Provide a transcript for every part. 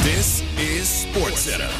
This is SportsCenter.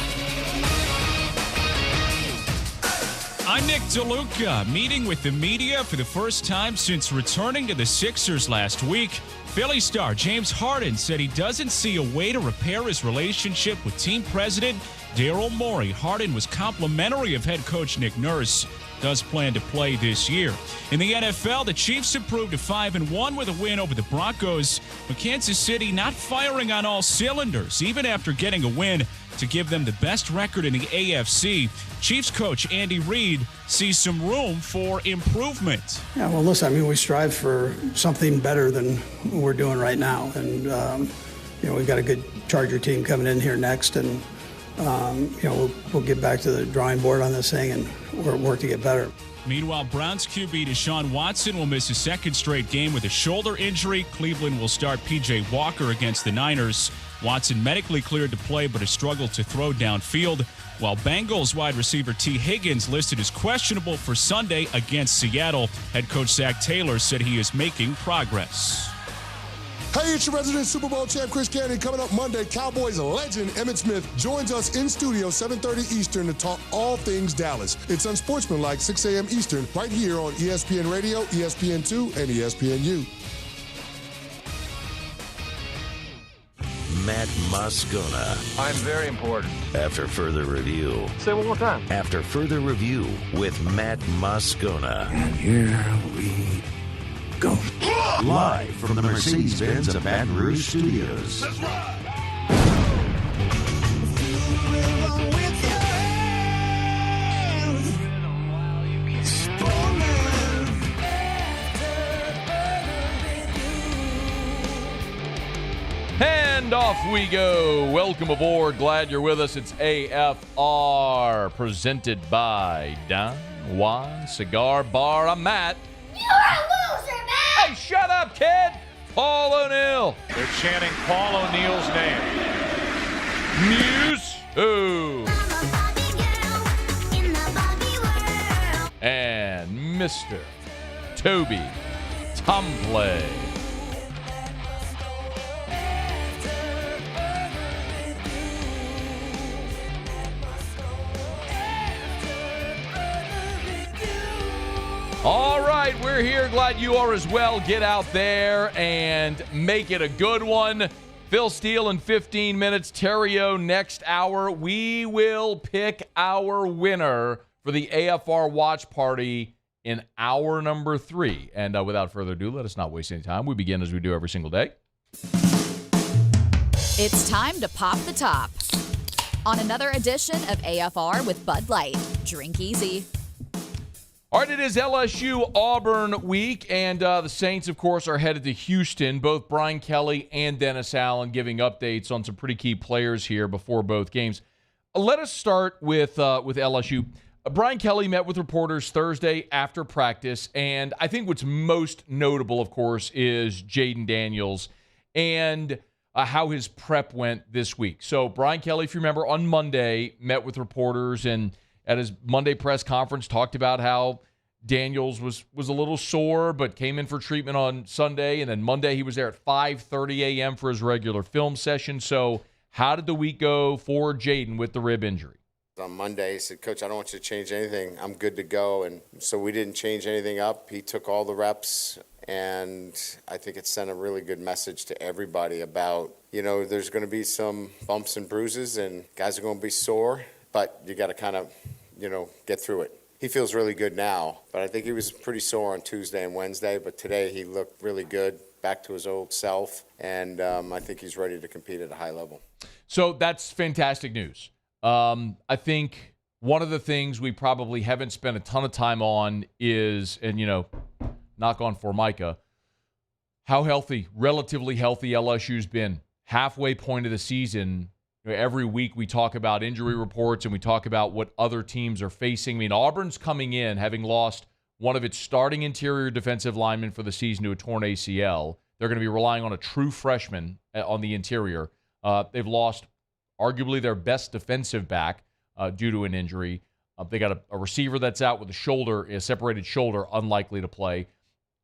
I'm Nick DeLuca, meeting with the media for the first time since returning to the Sixers last week. Philly star James Harden said he doesn't see a way to repair his relationship with team president Daryl Morey. Harden was complimentary of head coach Nick Nurse. Does plan to play this year. In the NFL, the Chiefs improved to 5-1 with a win over the Broncos. But Kansas City not firing on all cylinders, even after getting a win to give them the best record in the AFC. Chiefs coach Andy Reid sees some room for improvement. Yeah, well, listen, I mean, we strive for something better than what we're doing right now. And, we've got a good Charger team coming in here next. And, we'll get back to the drawing board on this thing and work to get better. Meanwhile, Browns QB Deshaun Watson will miss a second straight game with a shoulder injury. Cleveland will start P.J. Walker against the Niners. Watson medically cleared to play but has struggled to throw downfield, while Bengals wide receiver T. Higgins listed as questionable for Sunday against Seattle. Head coach Zach Taylor said he is making progress. Hey, it's your resident Super Bowl champ, Chris Cannon. Coming up Monday, Cowboys legend Emmitt Smith joins us in studio, 7:30 Eastern, to talk all things Dallas. It's unsportsmanlike, 6 a.m. Eastern, right here on ESPN Radio, ESPN2, and ESPNU. Matt Moscona. I'm very important. After further review. Say it one more time. After further review with Matt Moscona. And here we go. Live from the Mercedes-Benz of Baton Rouge Studios. Let's ride! And off we go. Welcome aboard. Glad you're with us. It's AFR, presented by Don Juan Cigar Bar. I'm Matt. You're a loser, Matt! Hey, shut up, kid! Paul O'Neill. They're chanting Paul O'Neill's name. Muse. Ooh. And Mr. Toby Tumplay. All right, we're here. Glad you are as well. Get out there and make it a good one. Phil Steele in 15 minutes. Theriot next hour. We will pick our winner for the AFR watch party in hour number 3. And without further ado, let us not waste any time. We begin as we do every single day. It's time to pop the top on another edition of AFR with Bud Light. Drink easy. All right, it is LSU-Auburn week, and the Saints, of course, are headed to Houston. Both Brian Kelly and Dennis Allen giving updates on some pretty key players here before both games. Let us start with LSU. Brian Kelly met with reporters Thursday after practice, and I think what's most notable, of course, is Jaden Daniels and how his prep went this week. So Brian Kelly, if you remember, on Monday met with reporters and at his Monday press conference talked about how Daniels was a little sore but came in for treatment on Sunday, and then Monday he was there at 5:30 a.m. for his regular film session. So how did the week go for Jaden with the rib injury? On Monday, he said, Coach, I don't want you to change anything. I'm good to go. And so we didn't change anything up. He took all the reps, and I think it sent a really good message to everybody about, there's going to be some bumps and bruises, and guys are going to be sore, but you got to kind of, get through it. He feels really good now, but I think he was pretty sore on Tuesday and Wednesday, but today he looked really good, back to his old self, and I think he's ready to compete at a high level. So that's fantastic news. I think one of the things we probably haven't spent a ton of time on is, and, knock on Formica, how relatively healthy LSU's been. Halfway point of the season, every week we talk about injury reports and we talk about what other teams are facing. I mean, Auburn's coming in having lost one of its starting interior defensive linemen for the season to a torn ACL. They're going to be relying on a true freshman on the interior. They've lost arguably their best defensive back due to an injury. They got a receiver that's out with a separated shoulder, unlikely to play.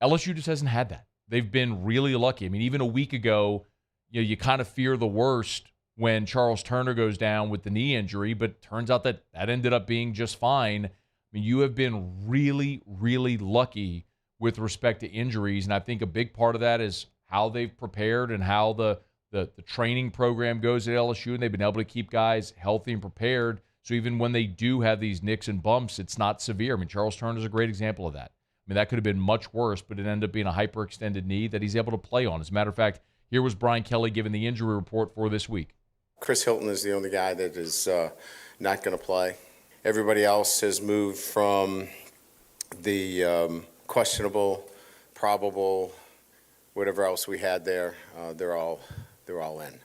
LSU just hasn't had that. They've been really lucky. I mean, even a week ago, you kind of fear the worst when Charles Turner goes down with the knee injury, but turns out that ended up being just fine. I mean, you have been really, really lucky with respect to injuries, and I think a big part of that is how they've prepared and how the training program goes at LSU, and they've been able to keep guys healthy and prepared. So even when they do have these nicks and bumps, it's not severe. I mean, Charles Turner is a great example of that. I mean, that could have been much worse, but it ended up being a hyperextended knee that he's able to play on. As a matter of fact, here was Brian Kelly giving the injury report for this week. Chris Hilton is the only guy that is not going to play. Everybody else has moved from the questionable, probable, whatever else we had there. They're all in.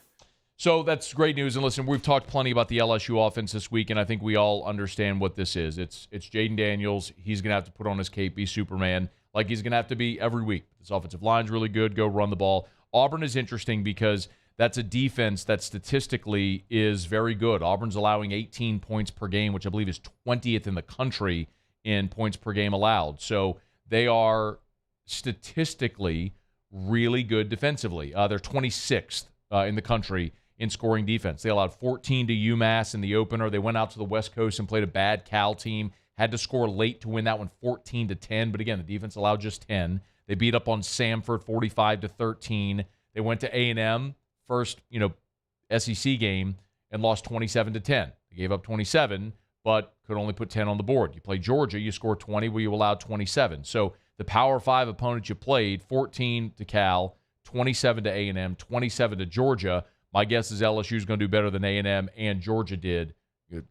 So that's great news. And listen, we've talked plenty about the LSU offense this week, and I think we all understand what this is. It's Jaden Daniels. He's going to have to put on his cape, be Superman, like he's going to have to be every week. This offensive line's really good. Go run the ball. Auburn is interesting because that's a defense that statistically is very good. Auburn's allowing 18 points per game, which I believe is 20th in the country in points per game allowed. So they are statistically really good defensively. They're 26th in the country in scoring defense. They allowed 14 to UMass in the opener. They went out to the West Coast and played a bad Cal team. Had to score late to win that one 14-10. But again, the defense allowed just 10. They beat up on Samford 45-13. They went to A&M, first, SEC game, and lost 27-10. They gave up 27, but could only put 10 on the board. You play Georgia, you score 20, where you allowed 27. So the Power 5 opponents you played, 14 to Cal, 27 to A&M, 27 to Georgia. My guess is LSU is going to do better than A&M and Georgia did.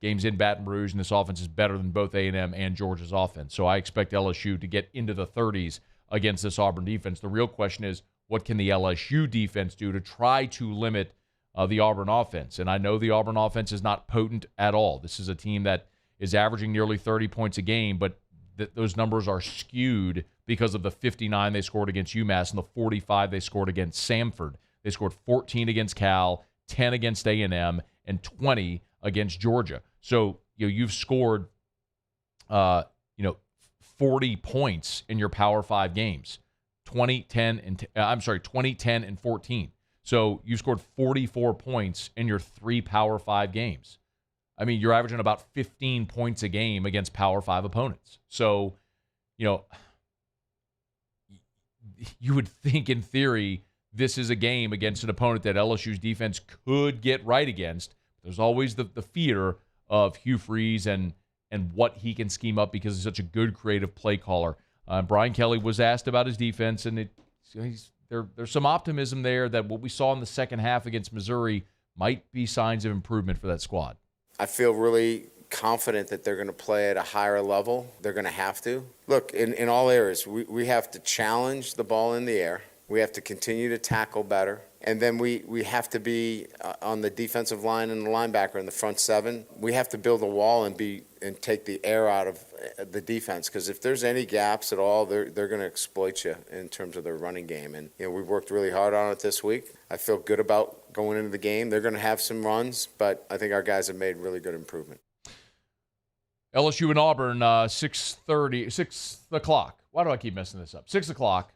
Games in Baton Rouge, and this offense is better than both A&M and Georgia's offense. So I expect LSU to get into the 30s against this Auburn defense. The real question is, what can the LSU defense do to try to limit the Auburn offense? And I know the Auburn offense is not potent at all. This is a team that is averaging nearly 30 points a game, but those numbers are skewed because of the 59 they scored against UMass and the 45 they scored against Samford. They scored 14 against Cal, 10 against A&M, and 20 against Georgia. So you've scored 40 points in your Power 5 games. 20, 10, and 14. So you scored 44 points in your 3 Power 5 games. I mean, you're averaging about 15 points a game against Power 5 opponents. So, you would think in theory this is a game against an opponent that LSU's defense could get right against. There's always the fear of Hugh Freeze and what he can scheme up because he's such a good creative play caller. Brian Kelly was asked about his defense, and there's some optimism there that what we saw in the second half against Missouri might be signs of improvement for that squad. I feel really confident that they're going to play at a higher level. They're going to have to. Look, in all areas, we have to challenge the ball in the air. We have to continue to tackle better. And then we have to be on the defensive line and the linebacker in the front seven. We have to build a wall and take the air out of the defense, because if there's any gaps at all, they're going to exploit you in terms of their running game. And we've worked really hard on it this week. I feel good about going into the game. They're going to have some runs, but I think our guys have made really good improvement. LSU and Auburn, 6 o'clock. Why do I keep messing this up? 6 o'clock.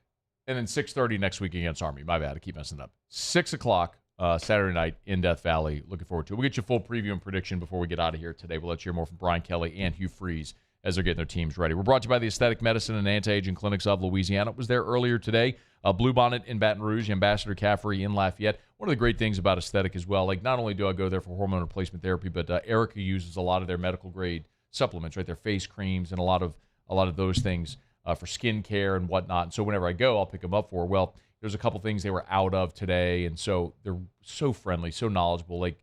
And then 6:30 next week against Army. My bad, I keep messing it up. 6 o'clock Saturday night in Death Valley. Looking forward to it. We'll get you a full preview and prediction before we get out of here today. We'll let you hear more from Brian Kelly and Hugh Freeze as they're getting their teams ready. We're brought to you by the Aesthetic Medicine and Anti-Aging Clinics of Louisiana. It was there earlier today. Bluebonnet in Baton Rouge, Ambassador Caffrey in Lafayette. One of the great things about Aesthetic as well, like not only do I go there for hormone replacement therapy, but Erica uses a lot of their medical grade supplements, right? Their face creams and a lot of those things. For skin care and whatnot. And so whenever I go, I'll pick them up for her. Well, there's a couple things they were out of today, and so they're so friendly, so knowledgeable. Like,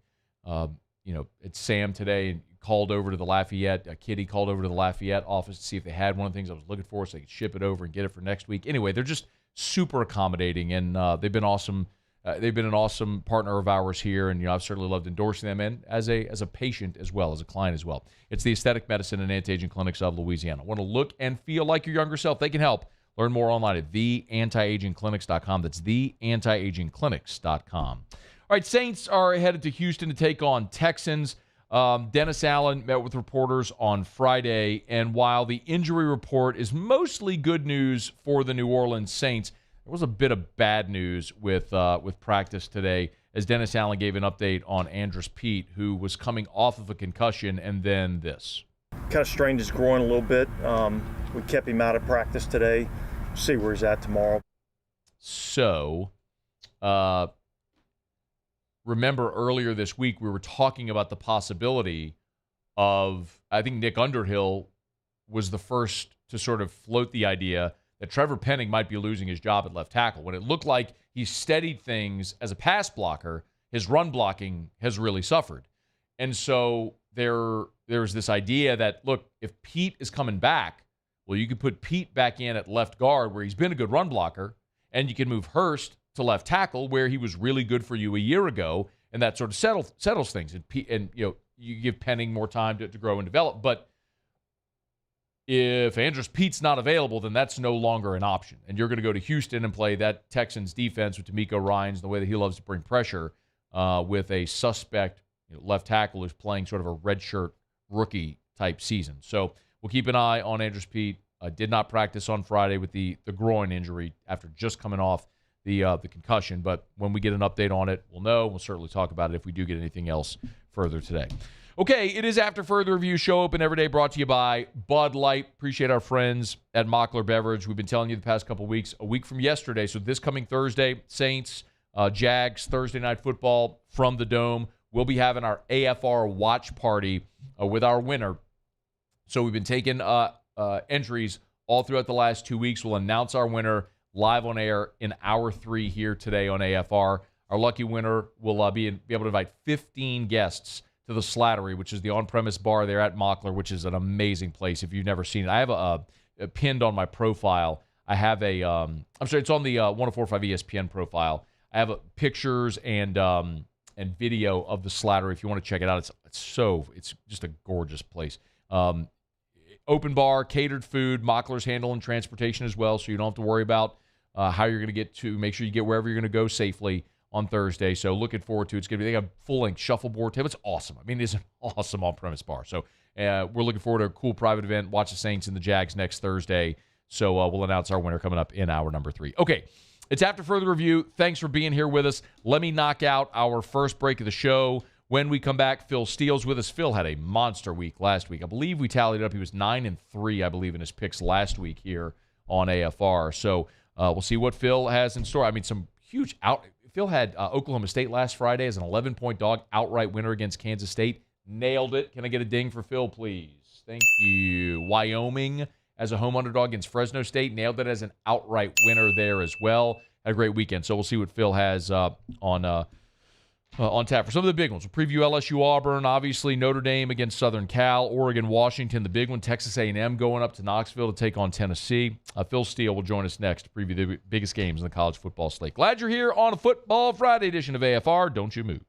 it's Sam today called over to the Lafayette. Kitty called over to the Lafayette office to see if they had one of the things I was looking for so they could ship it over and get it for next week. Anyway, they're just super accommodating, and they've been awesome. They've been an awesome partner of ours here, and I've certainly loved endorsing them, and as a patient as well, as a client as well. It's the Aesthetic Medicine and Anti-Aging Clinics of Louisiana. Want to look and feel like your younger self? They can help. Learn more online at theantiagingclinics.com. That's theantiagingclinics.com. All right, Saints are headed to Houston to take on Texans. Dennis Allen met with reporters on Friday, and while the injury report is mostly good news for the New Orleans Saints, there was a bit of bad news with practice today as Dennis Allen gave an update on Andrus Peat, who was coming off of a concussion, and then this. Kind of strained his groin a little bit. We kept him out of practice today. See where he's at tomorrow. So, remember earlier this week we were talking about the possibility of, I think Nick Underhill was the first to sort of float the idea that Trevor Penning might be losing his job at left tackle. When it looked like he steadied things as a pass blocker, his run blocking has really suffered. And so there's this idea that, look, if Peat is coming back, well, you could put Peat back in at left guard where he's been a good run blocker, and you can move Hurst to left tackle where he was really good for you a year ago, and that sort of settles things. And you give Penning more time to grow and develop. But if Andrus Peat's not available, then that's no longer an option. And you're going to go to Houston and play that Texans defense with D'Amico Ryans, the way that he loves to bring pressure, with a suspect left tackle who's playing sort of a redshirt rookie type season. So we'll keep an eye on Andrus Peat. Did not practice on Friday with the groin injury after just coming off the concussion. But when we get an update on it, we'll know. We'll certainly talk about it if we do get anything else further today. Okay, it is After Further Review, show open every day, brought to you by Bud Light. Appreciate our friends at Mockler Beverage. We've been telling you the past couple weeks, a week from yesterday. So this coming Thursday, Saints, Jags, Thursday Night Football from the Dome. We'll be having our AFR watch party with our winner. So we've been taking entries all throughout the last 2 weeks. We'll announce our winner live on air in hour 3 here today on AFR. Our lucky winner will be able to invite 15 guests to the Slattery, which is the on-premise bar there at Mockler, which is an amazing place if you've never seen it. I have a pinned on my profile. I have it's on the 104.5 ESPN profile. I have pictures and video of the Slattery if you want to check it out. It's just a gorgeous place. Open bar, catered food, Mockler's handling transportation as well, so you don't have to worry about how you're going to get to. Make sure you get wherever you're going to go safely on Thursday. So looking forward to it. It's going to be, they got full-length shuffleboard table. It's awesome. I mean, it's an awesome on-premise bar. So we're looking forward to a cool private event. Watch the Saints and the Jags next Thursday. So we'll announce our winner coming up in hour number 3. Okay, it's After Further Review. Thanks for being here with us. Let me knock out our first break of the show. When we come back, Phil Steele's with us. Phil had a monster week last week. I believe we tallied it up. He was 9-3, I believe, in his picks last week here on AFR. So we'll see what Phil has in store. I mean, some huge Phil had Oklahoma State last Friday as an 11-point dog, outright winner against Kansas State. Nailed it. Can I get a ding for Phil, please? Thank you. Wyoming as a home underdog against Fresno State. Nailed it as an outright winner there as well. Had a great weekend. So we'll see what Phil has on tap for some of the big ones. We'll preview LSU-Auburn, obviously Notre Dame against Southern Cal, Oregon-Washington, the big one, Texas A&M going up to Knoxville to take on Tennessee. Phil Steele will join us next to preview the biggest games in the college football slate. Glad you're here on a Football Friday edition of AFR. Don't you move.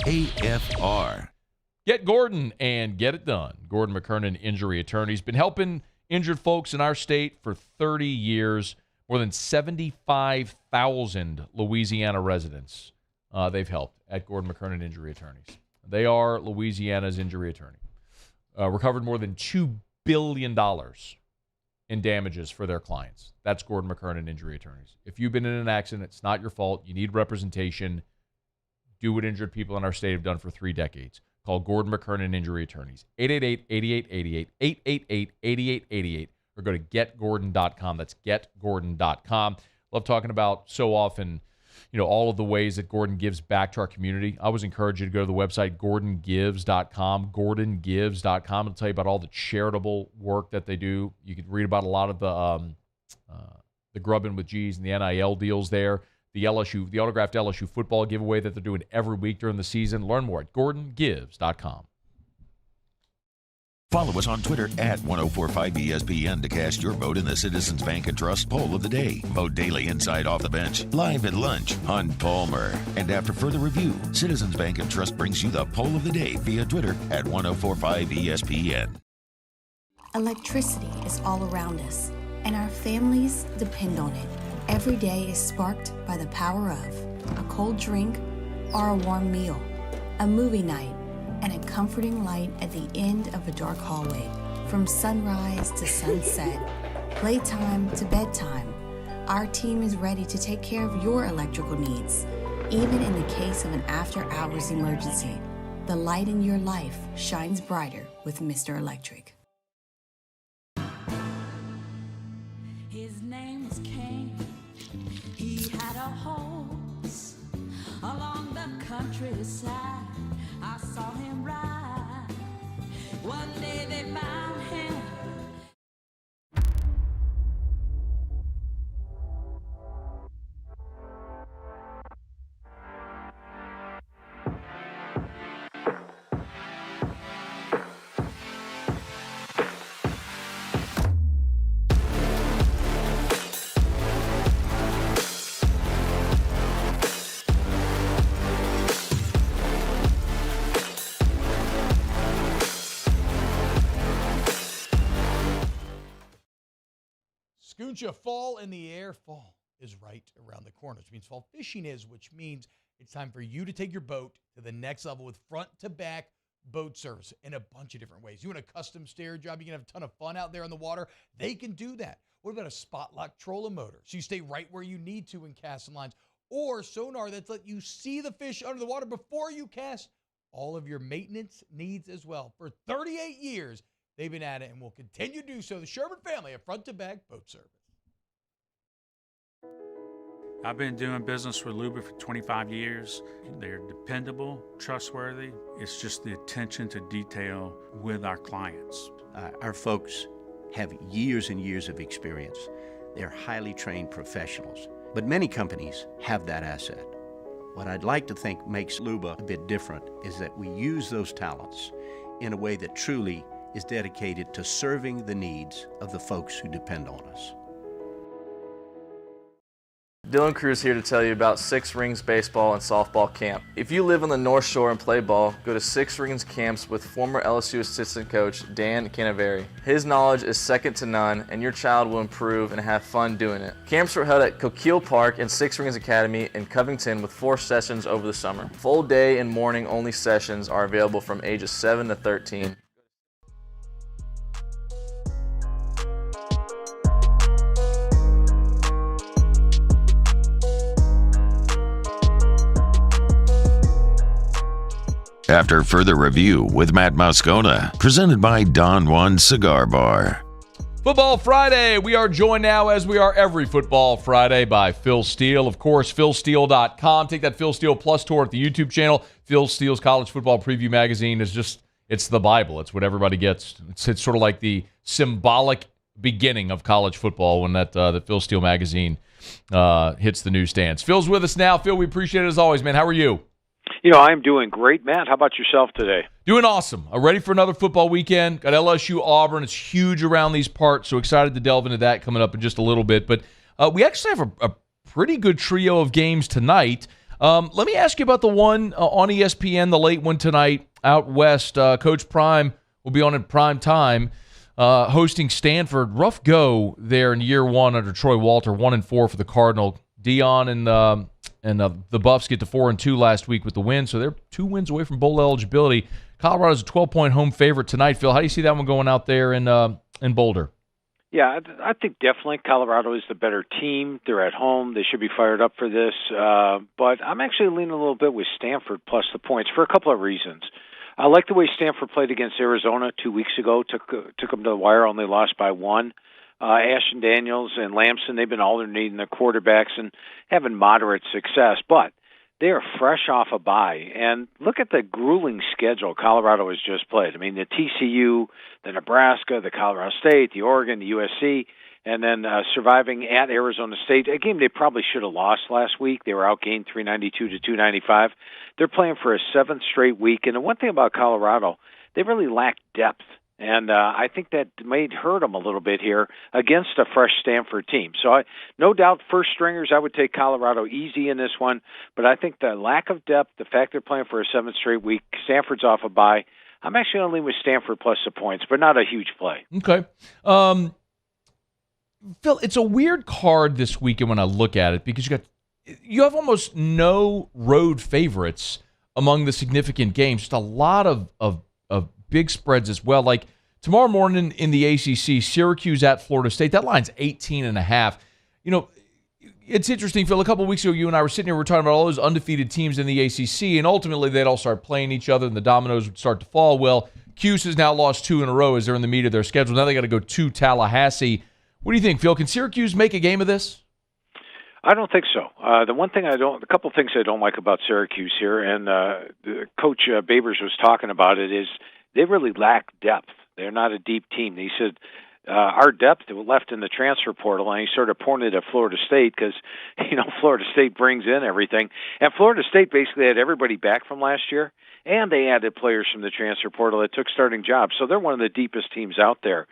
AFR. Get Gordon and get it done. Gordon McKernan, injury attorney. He's been helping injured folks in our state for 30 years, more than 75,000 Louisiana residents. They've helped at Gordon McKernan Injury Attorneys. They are Louisiana's injury attorney. Recovered more than $2 billion in damages for their clients. That's Gordon McKernan Injury Attorneys. If you've been in an accident, it's not your fault. You need representation. Do what injured people in our state have done for 3 decades. Call Gordon McKernan Injury Attorneys. 888-8888, 888-8888, or go to getgordon.com. That's getgordon.com. Love talking about so often all of the ways that Gordon gives back to our community. I always encourage you to go to the website, gordongives.com, gordongives.com. It'll tell you about all the charitable work that they do. You can read about a lot of the grubbing with G's and the NIL deals there, the autographed LSU football giveaway that they're doing every week during the season. Learn more at gordongives.com. Follow us on Twitter at 1045ESPN to cast your vote in the Citizens Bank and Trust Poll of the Day. Vote daily inside Off the Bench, live at lunch on Palmer. And after further review, Citizens Bank and Trust brings you the Poll of the Day via Twitter at 1045ESPN. Electricity is all around us, and our families depend on it. Every day is sparked by the power of a cold drink or a warm meal, a movie night, and a comforting light at the end of a dark hallway. From sunrise to sunset, playtime to bedtime, our team is ready to take care of your electrical needs. Even in the case of an after-hours emergency, the light in your life shines brighter with Mr. Electric. His name was Cain. He had a horse along the countryside. I saw him ride. One day they found him. Scooncha, fall in the air. Fall is right around the corner, which means fall fishing is, which means it's time for you to take your boat to the next level with front-to-back boat service in a bunch of different ways. You want a custom stair job, you can have a ton of fun out there on the water. They can do that. What about a spot lock trolling motor? So you stay right where you need to in casting lines. Or sonar that's let you see the fish under the water before you cast. All of your maintenance needs as well. For 38 years, they've been at it and will continue to do so. The Sherman family of front-to-back boat service. I've been doing business with Luba for 25 years. They're dependable, trustworthy. It's just the attention to detail with our clients. Our folks have years and years of experience. They're highly trained professionals. But many companies have that asset. What I'd like to think makes Luba a bit different is that we use those talents in a way that truly is dedicated to serving the needs of the folks who depend on us. Dylan Cruz here to tell you about Six Rings Baseball and Softball Camp. If you live on the North Shore and play ball, go to Six Rings Camps with former LSU assistant coach Dan Canaveri. His knowledge is second to none, and your child will improve and have fun doing it. Camps are held at Coquille Park and Six Rings Academy in Covington with 4 sessions over the summer. Full day and morning only sessions are available from ages 7 to 13. After further review with Matt Moscona, presented by Don Juan Cigar Bar. Football Friday. We are joined now, as we are every Football Friday, by Phil Steele. Of course, philsteele.com. Take that Phil Steele Plus tour at the YouTube channel. Phil Steele's College Football Preview Magazine is just, it's the Bible. It's what everybody gets. It's sort of like the symbolic beginning of college football when the Phil Steele Magazine hits the newsstands. Phil's with us now. Phil, we appreciate it as always, man. How are you? I'm doing great, Matt. How about yourself today? Doing awesome. Ready for another football weekend. Got LSU-Auburn. It's huge around these parts, so excited to delve into that coming up in just a little bit. But we actually have a pretty good trio of games tonight. Let me ask you about the one on ESPN, the late one tonight out west. Coach Prime will be on at prime time hosting Stanford. Rough go there in year one under Troy Walter, 1-4 for the Cardinal. Dion and the Buffs get to 4-2 last week with the win, so they're 2 wins away from bowl eligibility. Colorado's a 12-point home favorite tonight. Phil, how do you see that one going out there in Boulder? Yeah, I think definitely Colorado is the better team. They're at home. They should be fired up for this. But I'm actually leaning a little bit with Stanford plus the points for a couple of reasons. I like the way Stanford played against Arizona 2 weeks ago. Took them to the wire, only lost by 1. Ashton Daniels and Lamson, they've been alternating their quarterbacks and having moderate success, but they are fresh off a bye. And look at the grueling schedule Colorado has just played. I mean, the TCU, the Nebraska, the Colorado State, the Oregon, the USC, and then surviving at Arizona State, a game they probably should have lost last week. They were outgained 392 to 295. They're playing for a 7th straight week. And the one thing about Colorado, they really lack depth. And I think that may hurt them a little bit here against a fresh Stanford team. So no doubt first stringers, I would take Colorado easy in this one. But I think the lack of depth, the fact they're playing for a 7th straight week, Stanford's off a bye. I'm actually going to lean with Stanford plus the points, but not a huge play. Okay. Phil, it's a weird card this weekend when I look at it because you have almost no road favorites among the significant games. Just a lot of big spreads as well. Like tomorrow morning in the ACC, Syracuse at Florida State, that line's 18.5. it's interesting, Phil. A couple of weeks ago, you and I were sitting here, we were talking about all those undefeated teams in the ACC, and ultimately they'd all start playing each other and the dominoes would start to fall. Well, Cuse has now lost 2 in a row as they're in the meat of their schedule. Now they got to go to Tallahassee. What do you think, Phil? Can Syracuse make a game of this? I don't think so. The couple things I don't like about Syracuse here, and Coach Babers was talking about it, is they really lack depth. They're not a deep team. He said, our depth left in the transfer portal, and he sort of pointed at Florida State because, Florida State brings in everything. And Florida State basically had everybody back from last year, and they added players from the transfer portal that took starting jobs. So they're one of the deepest teams out there.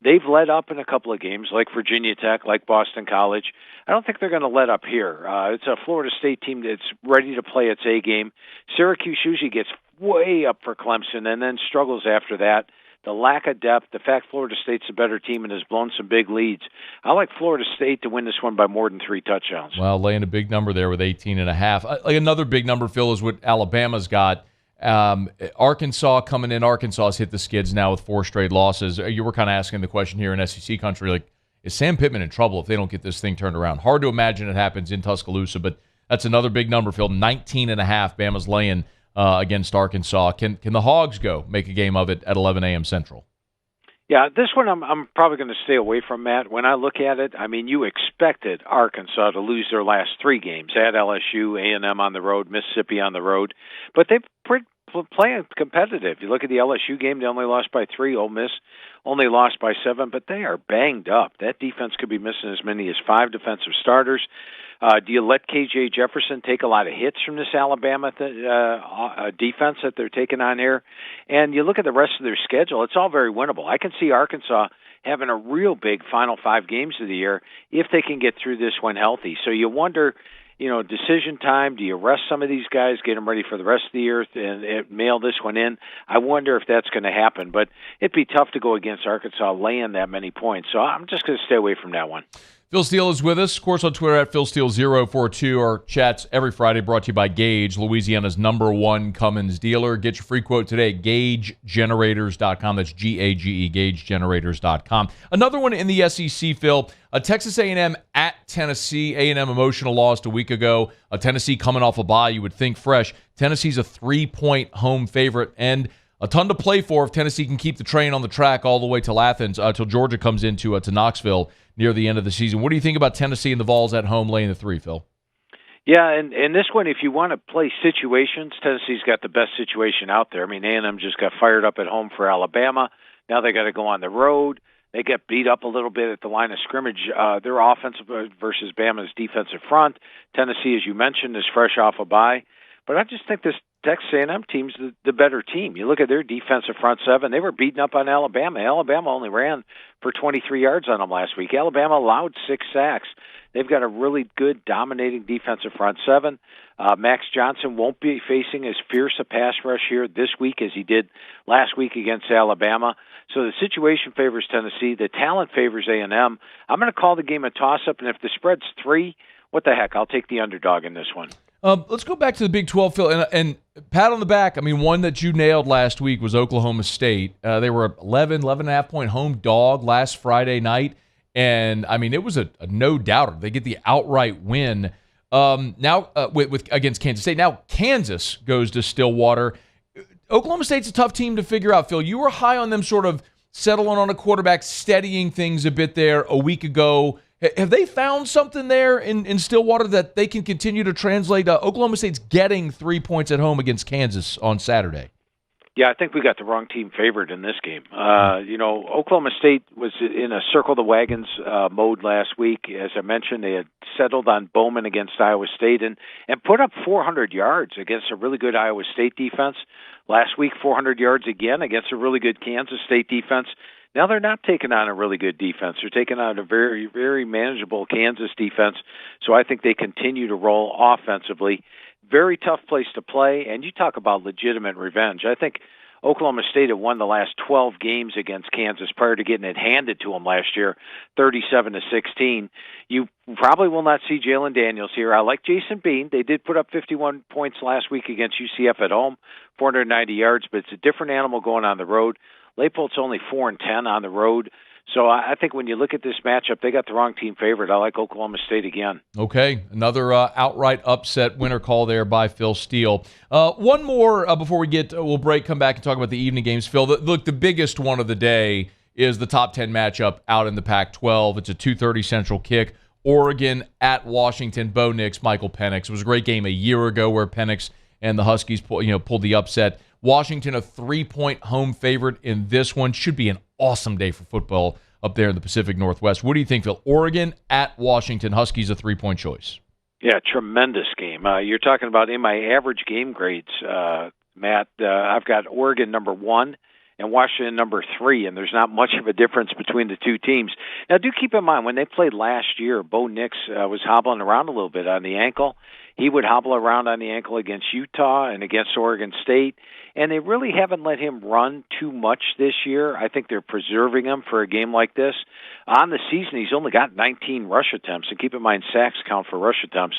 They've let up in a couple of games, like Virginia Tech, like Boston College. I don't think they're going to let up here. It's a Florida State team that's ready to play its A game. Syracuse usually gets way up for Clemson and then struggles after that. The lack of depth, the fact Florida State's a better team and has blown some big leads. I like Florida State to win this one by more than 3 touchdowns. Well, laying a big number there with 18.5. Like another big number, Phil, is what Alabama's got. Arkansas coming in. Arkansas's hit the skids now with 4 straight losses. You were kind of asking the question here in SEC country, like, is Sam Pittman in trouble if they don't get this thing turned around? Hard to imagine it happens in Tuscaloosa, but that's another big number, Phil. 19.5, Bama's laying against Arkansas. Can the Hogs make a game of it at 11 a.m. Central? Yeah, this one I'm probably going to stay away from, Matt. When I look at it, I mean, you expected Arkansas to lose their last 3 games at LSU, A&M on the road, Mississippi on the road, but they've playing competitive. You look at the LSU game, they only lost by 3. Ole Miss only lost by 7, but they are banged up. That defense could be missing as many as 5 defensive starters. Do you let KJ Jefferson take a lot of hits from this Alabama defense that they're taking on here? And you look at the rest of their schedule, it's all very winnable. I can see Arkansas having a real big final 5 games of the year if they can get through this one healthy. So you wonder, decision time, do you rest some of these guys, get them ready for the rest of the year, and mail this one in? I wonder if that's going to happen. But it'd be tough to go against Arkansas laying that many points. So I'm just going to stay away from that one. Phil Steele is with us, of course, on Twitter at PhilSteele042. Our chats every Friday brought to you by Gage, Louisiana's #1 Cummins dealer. Get your free quote today at GageGenerators.com. That's G-A-G-E, GageGenerators.com. Another one in the SEC, Phil. Texas A&M at Tennessee. A&M emotional loss a week ago. Tennessee coming off a bye, you would think fresh. Tennessee's a 3-point home favorite, and a ton to play for if Tennessee can keep the train on the track all the way till Athens, till Georgia comes into to Knoxville near the end of the season. What do you think about Tennessee and the Vols at home laying the 3, Phil? Yeah, and this one, if you want to play situations, Tennessee's got the best situation out there. I mean, A&M just got fired up at home for Alabama. Now they got to go on the road. They get beat up a little bit at the line of scrimmage. Their offensive versus Bama's defensive front. Tennessee, as you mentioned, is fresh off a bye. But I just think this Texas A&M team's the better team. You look at their defensive front 7. They were beating up on Alabama. Alabama only ran for 23 yards on them last week. Alabama allowed 6 sacks. They've got a really good, dominating defensive front 7. Max Johnson won't be facing as fierce a pass rush here this week as he did last week against Alabama. So the situation favors Tennessee. The talent favors A&M. I'm going to call the game a toss-up, and if the spread's 3, what the heck? I'll take the underdog in this one. Let's go back to the Big 12, Phil, and pat on the back. I mean, one that you nailed last week was Oklahoma State. They were 11.5-point home dog last Friday night, and, I mean, it was a no-doubter. They get the outright win now against Kansas State. Now Kansas goes to Stillwater. Oklahoma State's a tough team to figure out, Phil. You were high on them sort of settling on a quarterback, steadying things a bit there a week ago. Have they found something there in Stillwater that they can continue to translate? Oklahoma State's getting 3 points at home against Kansas on Saturday. Yeah, I think we got the wrong team favored in this game. Oklahoma State was in a circle the wagons mode last week. As I mentioned, they had settled on Bowman against Iowa State and put up 400 yards against a really good Iowa State defense. Last week, 400 yards again against a really good Kansas State defense. Now they're not taking on a really good defense. They're taking on a very, very manageable Kansas defense. So I think they continue to roll offensively. Very tough place to play. And you talk about legitimate revenge. I think Oklahoma State had won the last 12 games against Kansas prior to getting it handed to them last year, 37-16. You probably will not see Jalen Daniels here. I like Jason Bean. They did put up 51 points last week against UCF at home, 490 yards, but it's a different animal going on the road. Leipold's only 4-10 on the road, So I think when you look at this matchup, they got the wrong team favorite. I like Oklahoma State again. Okay, another outright upset winner call there by Phil Steele. One more before we'll break, come back and talk about the evening games. Phil, look, the biggest one of the day is the top 10 matchup out in the Pac-12. It's a 2:30 Central kick. Oregon at Washington. Bo Nix, Michael Penix. It was a great game a year ago where Penix and the Huskies pulled the upset. Washington, a 3-point home favorite in this one. Should be an awesome day for football up there in the Pacific Northwest. What do you think, Phil? Oregon at Washington. Huskies a 3-point choice. Yeah, tremendous game. You're talking about in my average game grades, Matt, I've got Oregon number 1 and Washington number 3, and there's not much of a difference between the two teams. Now, do keep in mind, when they played last year, Bo Nix was hobbling around a little bit on the ankle. He would hobble around on the ankle against Utah and against Oregon State, and they really haven't let him run too much this year. I think they're preserving him for a game like this. On the season, he's only got 19 rush attempts, and keep in mind sacks count for rush attempts.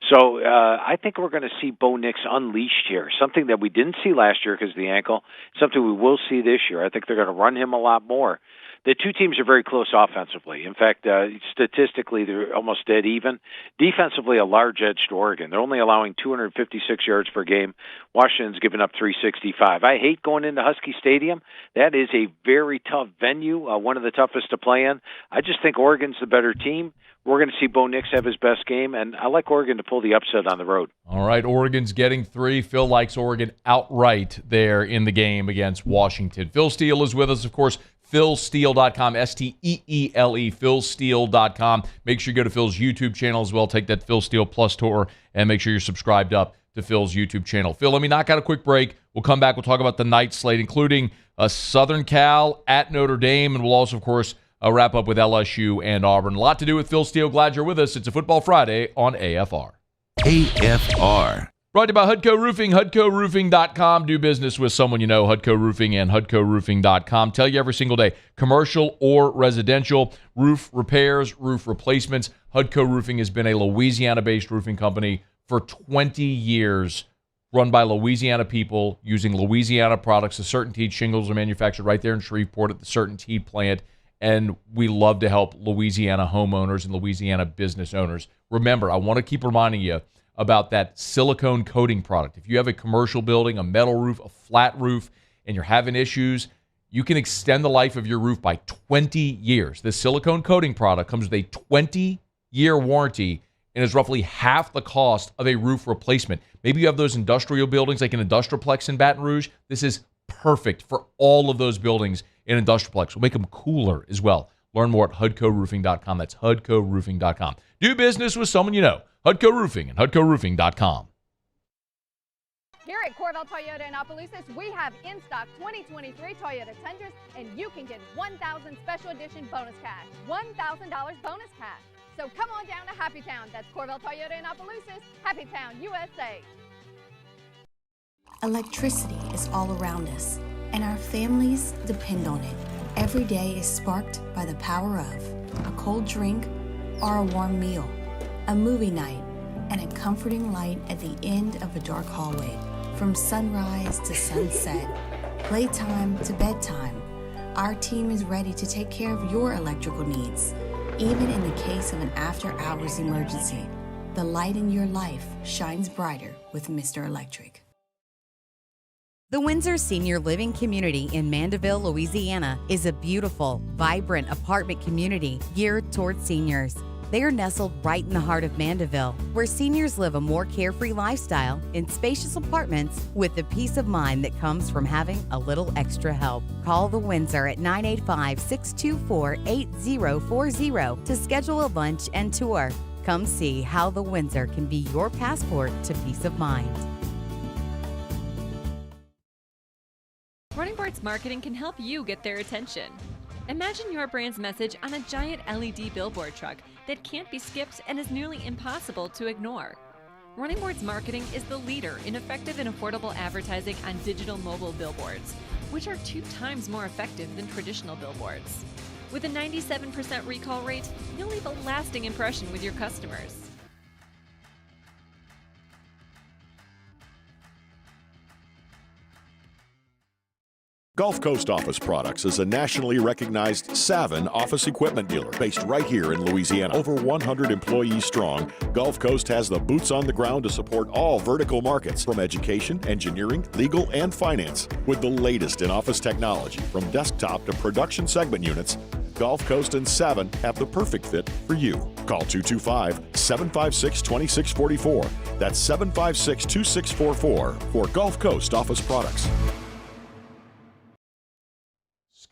So I think we're going to see Bo Nix unleashed here, something that we didn't see last year because of the ankle, something we will see this year. I think they're going to run him a lot more. The two teams are very close offensively. In fact, statistically, they're almost dead even. Defensively, a large edge to Oregon. They're only allowing 256 yards per game. Washington's giving up 365. I hate going into Husky Stadium. That is a very tough venue, one of the toughest to play in. I just think Oregon's the better team. We're going to see Bo Nix have his best game, and I like Oregon to pull the upset on the road. All right, Oregon's getting 3. Phil likes Oregon outright there in the game against Washington. Phil Steele is with us, of course. PhilSteele.com, S-T-E-E-L-E, PhilSteele.com. Make sure you go to Phil's YouTube channel as well. Take that Phil Steele Plus tour and make sure you're subscribed up to Phil's YouTube channel. Phil, let me knock out a quick break. We'll come back. We'll talk about the night slate, including Southern Cal at Notre Dame, and we'll also, of course, wrap up with LSU and Auburn. A lot to do with Phil Steele. Glad you're with us. It's a Football Friday on AFR. AFR. Brought to you by Hudco Roofing, HudcoRoofing.com. Do business with someone you know, Hudco Roofing and HudcoRoofing.com. Tell you every single day, commercial or residential, roof repairs, roof replacements. Hudco Roofing has been a Louisiana-based roofing company for 20 years, run by Louisiana people using Louisiana products. The CertainTeed shingles are manufactured right there in Shreveport at the CertainTeed plant, and we love to help Louisiana homeowners and Louisiana business owners. Remember, I want to keep reminding you about that silicone coating product. If you have a commercial building, a metal roof, a flat roof, and you're having issues, you can extend the life of your roof by 20 years. This silicone coating product comes with a 20-year warranty and is roughly half the cost of a roof replacement. Maybe you have those industrial buildings like an Industrialplex in Baton Rouge. This is perfect for all of those buildings in Industrialplex. We'll make them cooler as well. Learn more at HudcoRoofing.com. That's HudcoRoofing.com. Do business with someone you know. Hudco Roofing and HudcoRoofing.com. Here at Corvell Toyota in Opelousas, we have in stock 2023 Toyota Tundras, and you can get 1,000 special edition bonus cash. $1,000 bonus cash. So come on down to Happy Town. That's Corvell Toyota in Opelousas, Happy Town, USA. Electricity is all around us, and our families depend on it. Every day is sparked by the power of a cold drink or a warm meal, a movie night, and a comforting light at the end of a dark hallway. From sunrise to sunset, playtime to bedtime, our team is ready to take care of your electrical needs. Even in the case of an after-hours emergency, the light in your life shines brighter with Mr. Electric. The Windsor Senior Living Community in Mandeville, Louisiana is a beautiful, vibrant apartment community geared towards seniors. They are nestled right in the heart of Mandeville, where seniors live a more carefree lifestyle in spacious apartments with the peace of mind that comes from having a little extra help. Call the Windsor at 985-624-8040 to schedule a lunch and tour. Come see how the Windsor can be your passport to peace of mind. Running Boards Marketing can help you get their attention. Imagine your brand's message on a giant LED billboard truck that can't be skipped and is nearly impossible to ignore. Running Boards Marketing is the leader in effective and affordable advertising on digital mobile billboards, which are 2 times more effective than traditional billboards. With a 97% recall rate, you'll leave a lasting impression with your customers. Gulf Coast Office Products is a nationally recognized Savin office equipment dealer based right here in Louisiana. Over 100 employees strong, Gulf Coast has the boots on the ground to support all vertical markets, from education, engineering, legal, and finance. With the latest in office technology, from desktop to production segment units, Gulf Coast and Savin have the perfect fit for you. Call 225-756-2644. That's 756-2644 for Gulf Coast Office Products.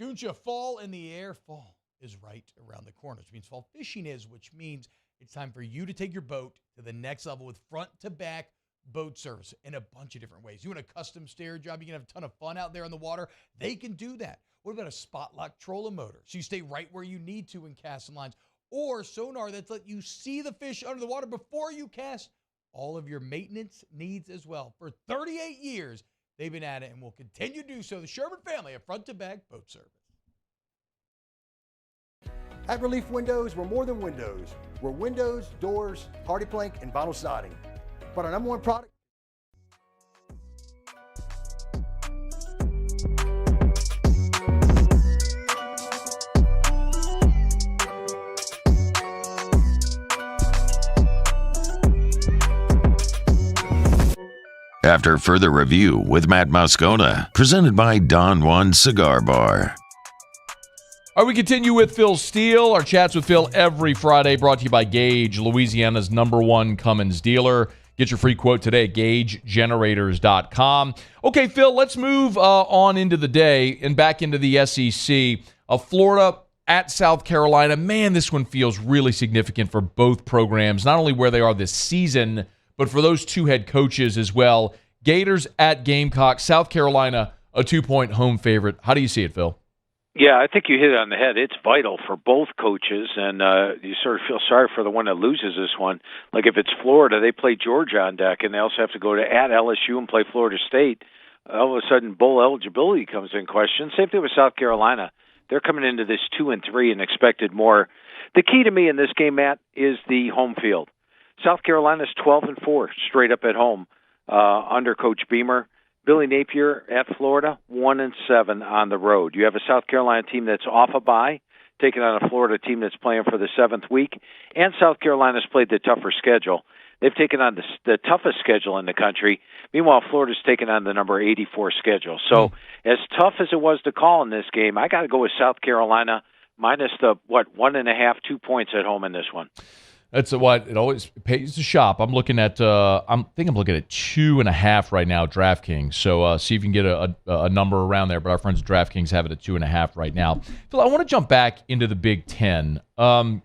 Scooncha, fall in the air. Fall is right around the corner, which means fall fishing is, which means it's time for you to take your boat to the next level with front-to-back boat service in a bunch of different ways. You want a custom stair job, you can have a ton of fun out there on the water. They can do that. What about a spot lock trolling motor? So you stay right where you need to in casting lines. Or sonar that's let you see the fish under the water before you cast. All of your maintenance needs as well. For 38 years, they've been at it and will continue to do so. The Sherman family of front-to-back boat service. At Relief Windows, we're more than windows. We're windows, doors, hardy plank, and vinyl siding. But our number one product. After further review with Matt Moscona, presented by Don Juan Cigar Bar. All right, we continue with Phil Steele. Our chats with Phil every Friday, brought to you by Gage, Louisiana's #1 Cummins dealer. Get your free quote today at GageGenerators.com. Okay, Phil, let's move on into the day and back into the SEC. Florida at South Carolina. Man, this one feels really significant for both programs, not only where they are this season, but for those two head coaches as well. Gators at Gamecock. South Carolina, a 2-point home favorite. How do you see it, Phil? Yeah, I think you hit it on the head. It's vital for both coaches, and you sort of feel sorry for the one that loses this one. Like if it's Florida, they play Georgia on deck, and they also have to go to at LSU and play Florida State. All of a sudden, bowl eligibility comes in question. Same thing with South Carolina. They're coming into this 2-3 and expected more. The key to me in this game, Matt, is the home field. South Carolina's 12-4 straight up at home under Coach Beamer. Billy Napier at Florida, 1-7 on the road. You have a South Carolina team that's off a bye, taking on a Florida team that's playing for the 7th week, and South Carolina's played the tougher schedule. They've taken on the toughest schedule in the country. Meanwhile, Florida's taken on the number 84 schedule. So as tough as it was to call in this game, I got to go with South Carolina minus the, 1.5, 2 points at home in this one. That's what it always pays to shop. I'm looking at I'm looking at 2.5 right now, DraftKings. So see if you can get a number around there. But our friends at DraftKings have it at 2.5 right now. Phil, I want to jump back into the Big Ten. Iowa,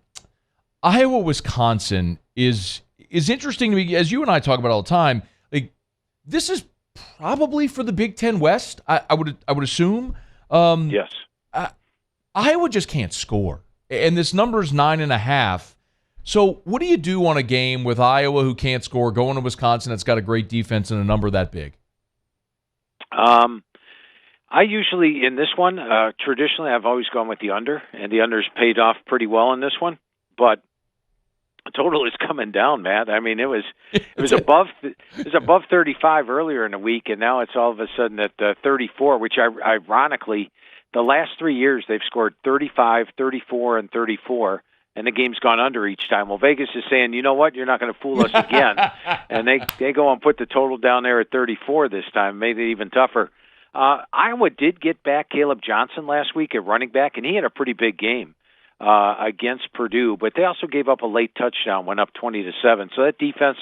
Wisconsin is interesting to me, as you and I talk about all the time. Like, this is probably for the Big Ten West. I would assume. Yes. Iowa just can't score, and this number is 9.5. So what do you do on a game with Iowa, who can't score, going to Wisconsin that's got a great defense and a number that big? I usually, in this one, traditionally I've always gone with the under, and the under's paid off pretty well in this one. But the total is coming down, Matt. I mean, it was above 35 earlier in the week, and now it's all of a sudden at 34, which ironically, the last 3 years they've scored 35, 34, and 34. And the game's gone under each time. Well, Vegas is saying, you know what, you're not going to fool us again. And they go and put the total down there at 34 this time, made it even tougher. Iowa did get back Caleb Johnson last week at running back, and he had a pretty big game against Purdue. But they also gave up a late touchdown, went up 20-7. So that defense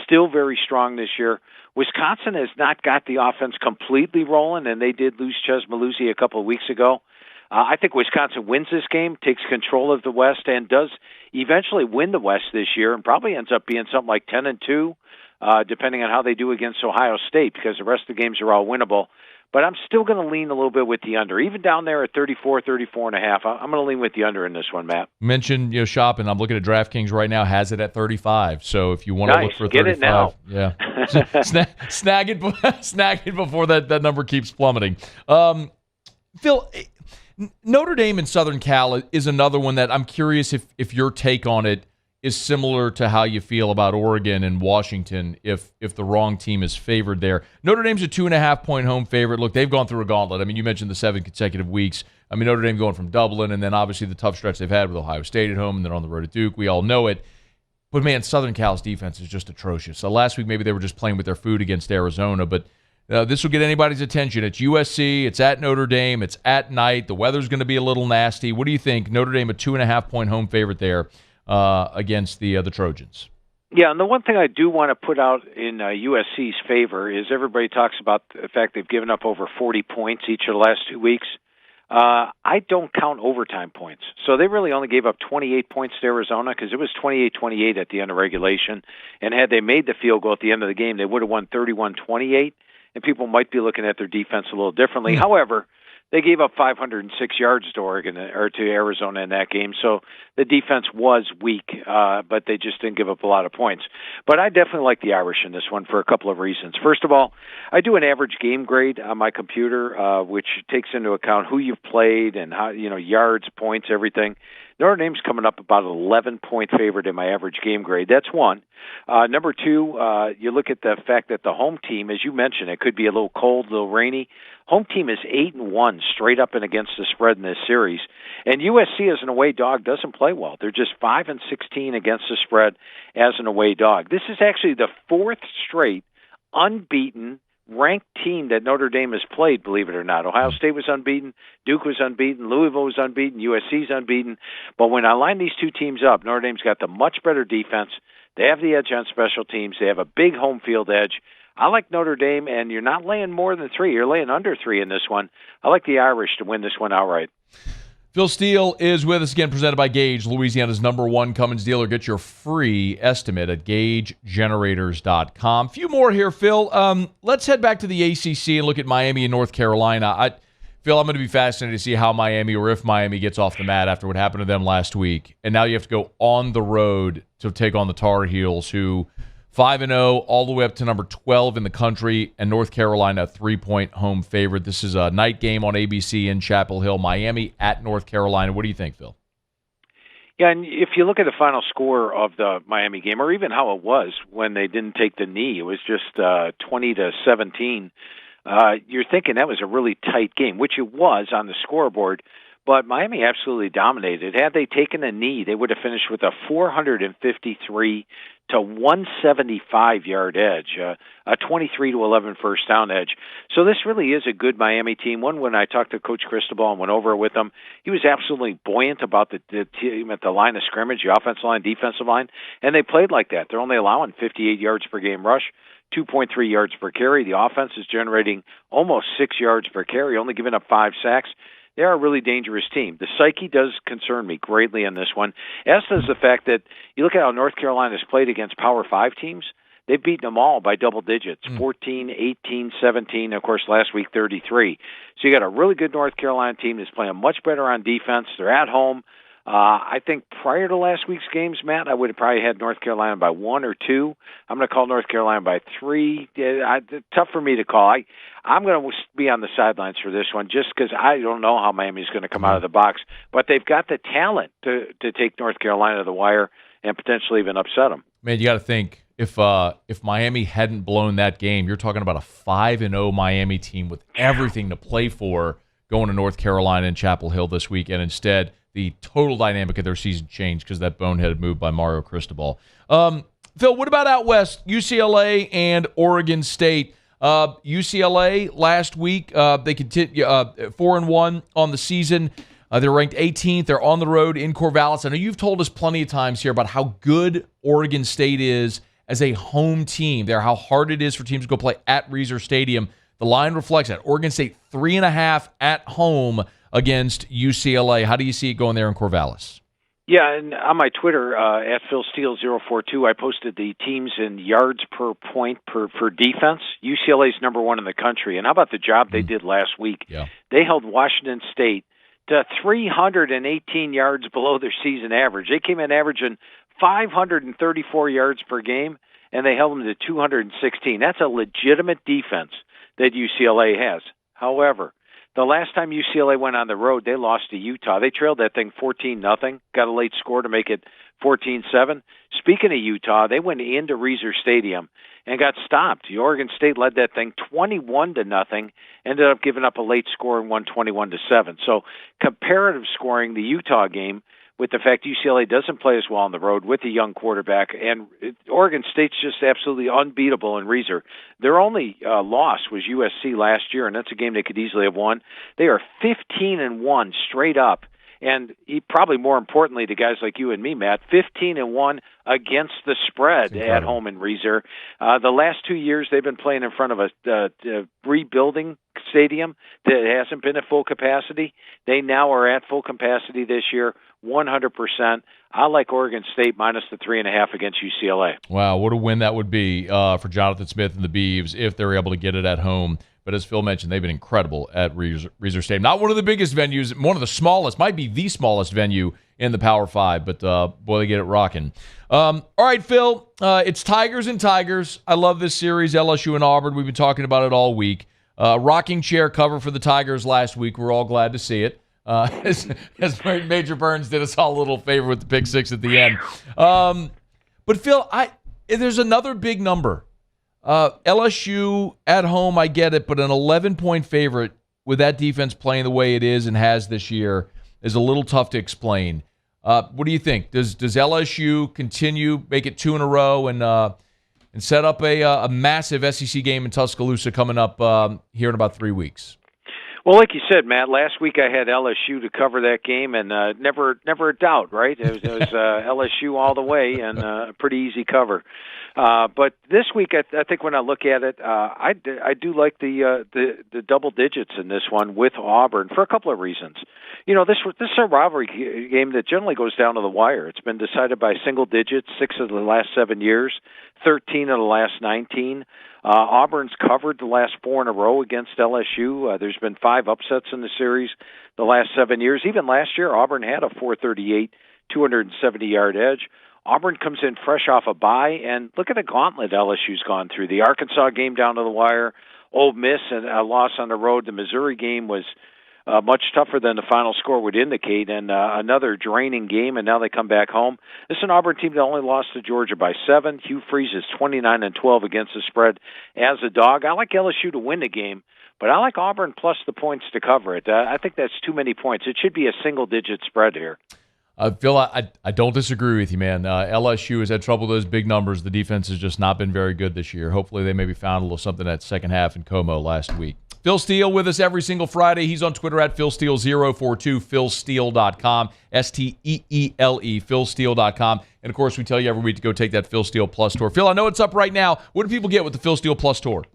still very strong this year. Wisconsin has not got the offense completely rolling, and they did lose Ches Maluzzi a couple of weeks ago. I think Wisconsin wins this game, takes control of the West, and does eventually win the West this year, and probably ends up being something like 10-2, depending on how they do against Ohio State, because the rest of the games are all winnable. But I'm still going to lean a little bit with the under, even down there at 34, 34.5. I'm going to lean with the under in this one, Matt. Mentioned shopping. I'm looking at DraftKings right now, has it at 35. So if you want to look for 35, get it now. Yeah, snag it before that number keeps plummeting. Phil, Notre Dame and Southern Cal is another one that I'm curious if your take on it. is similar to how you feel about Oregon and Washington if the wrong team is favored there. Notre Dame's a 2.5-point home favorite. Look, they've gone through a gauntlet. I mean, you mentioned the 7 consecutive weeks. I mean, Notre Dame going from Dublin and then obviously the tough stretch they've had with Ohio State at home and then on the road at Duke. We all know it. But, man, Southern Cal's defense is just atrocious. So last week maybe they were just playing with their food against Arizona, but this will get anybody's attention. It's USC. It's at Notre Dame. It's at night. The weather's going to be a little nasty. What do you think? Notre Dame, a 2.5-point home favorite there against the Trojans. Yeah, and the one thing I do want to put out in USC's favor is everybody talks about the fact they've given up over 40 points each of the last 2 weeks. I don't count overtime points. So they really only gave up 28 points to Arizona because it was 28-28 at the end of regulation. And had they made the field goal at the end of the game, they would have won 31-28. And people might be looking at their defense a little differently. Mm-hmm. However, they gave up 506 yards to Arizona in that game, so the defense was weak, but they just didn't give up a lot of points. But I definitely like the Irish in this one for a couple of reasons. First of all, I do an average game grade on my computer, which takes into account who you've played and how yards, points, everything. Notre Dame's coming up about an 11-point favorite in my average game grade. That's one. Number two, you look at the fact that the home team, as you mentioned, it could be a little cold, a little rainy. Home team is 8-1 straight up and against the spread in this series. And USC as an away dog doesn't play well. They're just 5-16 against the spread as an away dog. This is actually the fourth straight unbeaten ranked team that Notre Dame has played, believe it or not. Ohio State was unbeaten, Duke was unbeaten, Louisville was unbeaten, USC's unbeaten. But when I line these two teams up, Notre Dame's got the much better defense. They have the edge on special teams. They have a big home field edge. I like Notre Dame, and you're not laying more than 3. You're laying under 3 in this one. I like the Irish to win this one outright. Phil Steele is with us again, presented by Gage, Louisiana's #1 Cummins dealer. Get your free estimate at GageGenerators.com. A few more here, Phil. Let's head back to the ACC and look at Miami and North Carolina. Phil, I'm going to be fascinated to see how Miami, or if Miami, gets off the mat after what happened to them last week. And now you have to go on the road to take on the Tar Heels, who 5-0 all the way up to number 12 in the country, and North Carolina a 3-point home favorite. This is a night game on ABC in Chapel Hill. Miami at North Carolina. What do you think, Phil? Yeah, and if you look at the final score of the Miami game, or even how it was when they didn't take the knee, it was just 20-17. You're thinking that was a really tight game, which it was on the scoreboard. But Miami absolutely dominated. Had they taken a knee, they would have finished with a 453 to 175-yard edge, a 23-11 first down edge. So this really is a good Miami team. When I talked to Coach Cristobal and went over it with him, he was absolutely buoyant about the team at the line of scrimmage, the offensive line, defensive line, and they played like that. They're only allowing 58 yards per game rush, 2.3 yards per carry. The offense is generating almost 6 yards per carry, only giving up 5 sacks. They're a really dangerous team. The psyche does concern me greatly in this one, as does the fact that you look at how North Carolina's played against Power 5 teams. They've beaten them all by double digits, 14, 18, 17, of course, last week 33. So you got a really good North Carolina team that's playing much better on defense. They're at home. I think prior to last week's games, Matt, I would have probably had North Carolina by 1 or 2. I'm going to call North Carolina by 3. Tough for me to call. I'm going to be on the sidelines for this one just because I don't know how Miami's going to come out of the box. But they've got the talent to take North Carolina to the wire and potentially even upset them. Man, you got to think, if Miami hadn't blown that game, you're talking about a 5-0 Miami team with everything to play for going to North Carolina and Chapel Hill this week, and instead the total dynamic of their season changed because that boneheaded move by Mario Cristobal. Phil, what about out west, UCLA and Oregon State? UCLA last week, they continue 4-1 on the season. They're ranked 18th. They're on the road in Corvallis. I know you've told us plenty of times here about how good Oregon State is as a home team. How hard it is for teams to go play at Reser Stadium. The line reflects that. Oregon State 3.5 at home against UCLA. How do you see it going there in Corvallis? Yeah, and on my Twitter, at PhilSteele042, I posted the teams in yards per point for defense. UCLA's #1 in the country. And how about the job they did last week? Yeah. They held Washington State to 318 yards below their season average. They came in averaging 534 yards per game, and they held them to 216. That's a legitimate defense that UCLA has. However, the last time UCLA went on the road, they lost to Utah. They trailed that thing 14-0, got a late score to make it 14-7. Speaking of Utah, they went into Reser Stadium and got stopped. Oregon State led that thing 21-0, ended up giving up a late score and won 21-7. So comparative scoring, the Utah game, with the fact UCLA doesn't play as well on the road with a young quarterback, and Oregon State's just absolutely unbeatable in Reser. Their only loss was USC last year, and that's a game they could easily have won. They are 15-1 straight up, and probably more importantly to guys like you and me, Matt, 15-1 against the spread at home in Reser. The last 2 years they've been playing in front of a rebuilding stadium that hasn't been at full capacity. They now are at full capacity this year, 100%. I like Oregon State minus the 3.5 against UCLA. Wow, what a win that would be for Jonathan Smith and the Beavs if they're able to get it at home. But as Phil mentioned, they've been incredible at Reser Stadium. Not one of the biggest venues, one of the smallest, might be the smallest venue in the Power 5, but boy, they get it rocking. All right, Phil, it's Tigers and Tigers. I love this series, LSU and Auburn. We've been talking about it all week. Rocking chair cover for the Tigers last week. We're all glad to see it. As Major Burns did us all a little favor with the pick six at the end. But Phil, there's another big number. LSU at home, I get it, but an 11-point favorite with that defense playing the way it is and has this year is a little tough to explain. What do you think? Does LSU continue, make it 2 in a row, and set up a massive SEC game in Tuscaloosa coming up here in about 3 weeks? Well, like you said, Matt, last week I had LSU to cover that game, and never a doubt, right? It was LSU all the way, and a pretty easy cover. But this week, I think when I look at it, I do like the double digits in this one with Auburn for a couple of reasons. You know, this is a rivalry game that generally goes down to the wire. It's been decided by single digits 6 of the last 7 years, 13 of the last 19. Auburn's covered the last 4 in a row against LSU. There's been 5 upsets in the series the last 7 years. Even last year, Auburn had a 438, 270-yard edge. Auburn comes in fresh off a bye, and look at the gauntlet LSU's gone through. The Arkansas game down to the wire, Ole Miss, and a loss on the road. The Missouri game was much tougher than the final score would indicate, and another draining game, and now they come back home. This is an Auburn team that only lost to Georgia by 7. Hugh Freeze is 29-12 against the spread as a dog. I like LSU to win the game, but I like Auburn plus the points to cover it. I think that's too many points. It should be a single-digit spread here. Phil, I don't disagree with you, man. LSU has had trouble with those big numbers. The defense has just not been very good this year. Hopefully they maybe found a little something that second half in Como last week. Phil Steele with us every single Friday. He's on Twitter at PhilSteele042, PhilSteele.com, STEELE, PhilSteele.com. And, of course, we tell you every week to go take that Phil Steele Plus tour. Phil, I know it's up right now. What do people get with the Phil Steele Plus tour?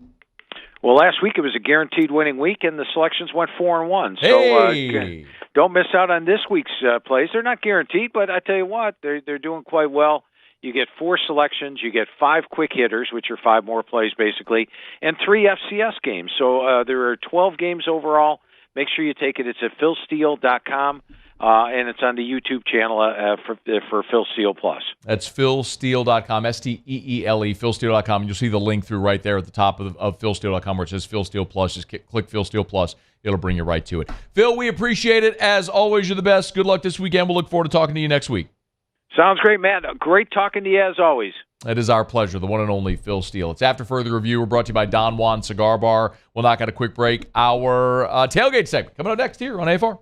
Well, last week it was a guaranteed winning week, and the selections went 4-1. So don't miss out on this week's plays. They're not guaranteed, but I tell you what, they're doing quite well. You get 4 selections, you get 5 quick hitters, which are 5 more plays basically, and 3 FCS games. So there are 12 games overall. Make sure you take it. It's at philsteele.com. And it's on the YouTube channel for Phil Steele Plus. That's philsteele.com, STEELE, philsteele.com. You'll see the link through right there at the top of philsteele.com where it says Phil Steele Plus. Just click Phil Steele Plus. It'll bring you right to it. Phil, we appreciate it. As always, you're the best. Good luck this weekend. We'll look forward to talking to you next week. Sounds great, Matt. Great talking to you as always. It is our pleasure, the one and only Phil Steele. It's After Further Review. We're brought to you by Don Juan Cigar Bar. We'll knock out a quick break. Our tailgate segment coming up next here on AFR.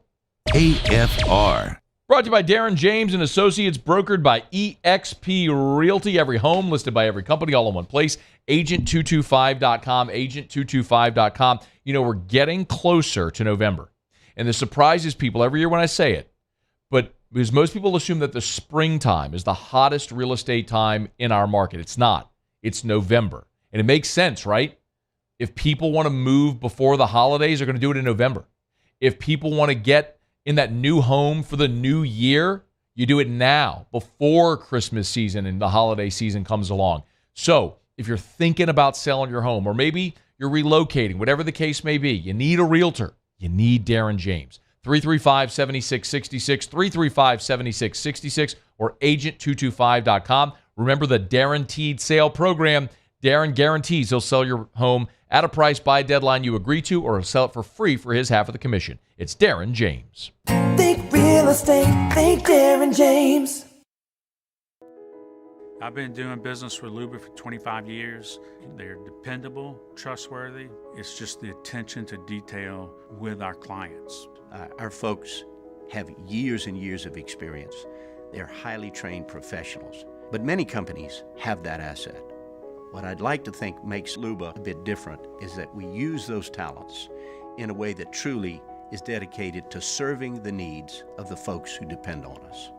AFR. Brought to you by Darren James and Associates, brokered by eXp Realty. Every home listed by every company, all in one place. Agent225.com, agent225.com. You know, we're getting closer to November. And this surprises people every year when I say it. But because most people assume that the springtime is the hottest real estate time in our market. It's not. It's November. And it makes sense, right? If people want to move before the holidays, they're going to do it in November. If people want to get in that new home for the new year, you do it now, before Christmas season and the holiday season comes along. So if you're thinking about selling your home, or maybe you're relocating, whatever the case may be, you need a realtor, you need Darren James. 335-7666, 335-7666, or agent225.com. Remember the Guaranteed Sale Program. Darren guarantees he'll sell your home at a price by deadline you agree to, or he'll sell it for free for his half of the commission. It's Darren James. Think real estate, think Darren James. I've been doing business with Luba for 25 years. They're dependable, trustworthy. It's just the attention to detail with our clients. Our folks have years and years of experience. They're highly trained professionals. But many companies have that asset. What I'd like to think makes Luba a bit different is that we use those talents in a way that truly is dedicated to serving the needs of the folks who depend on us.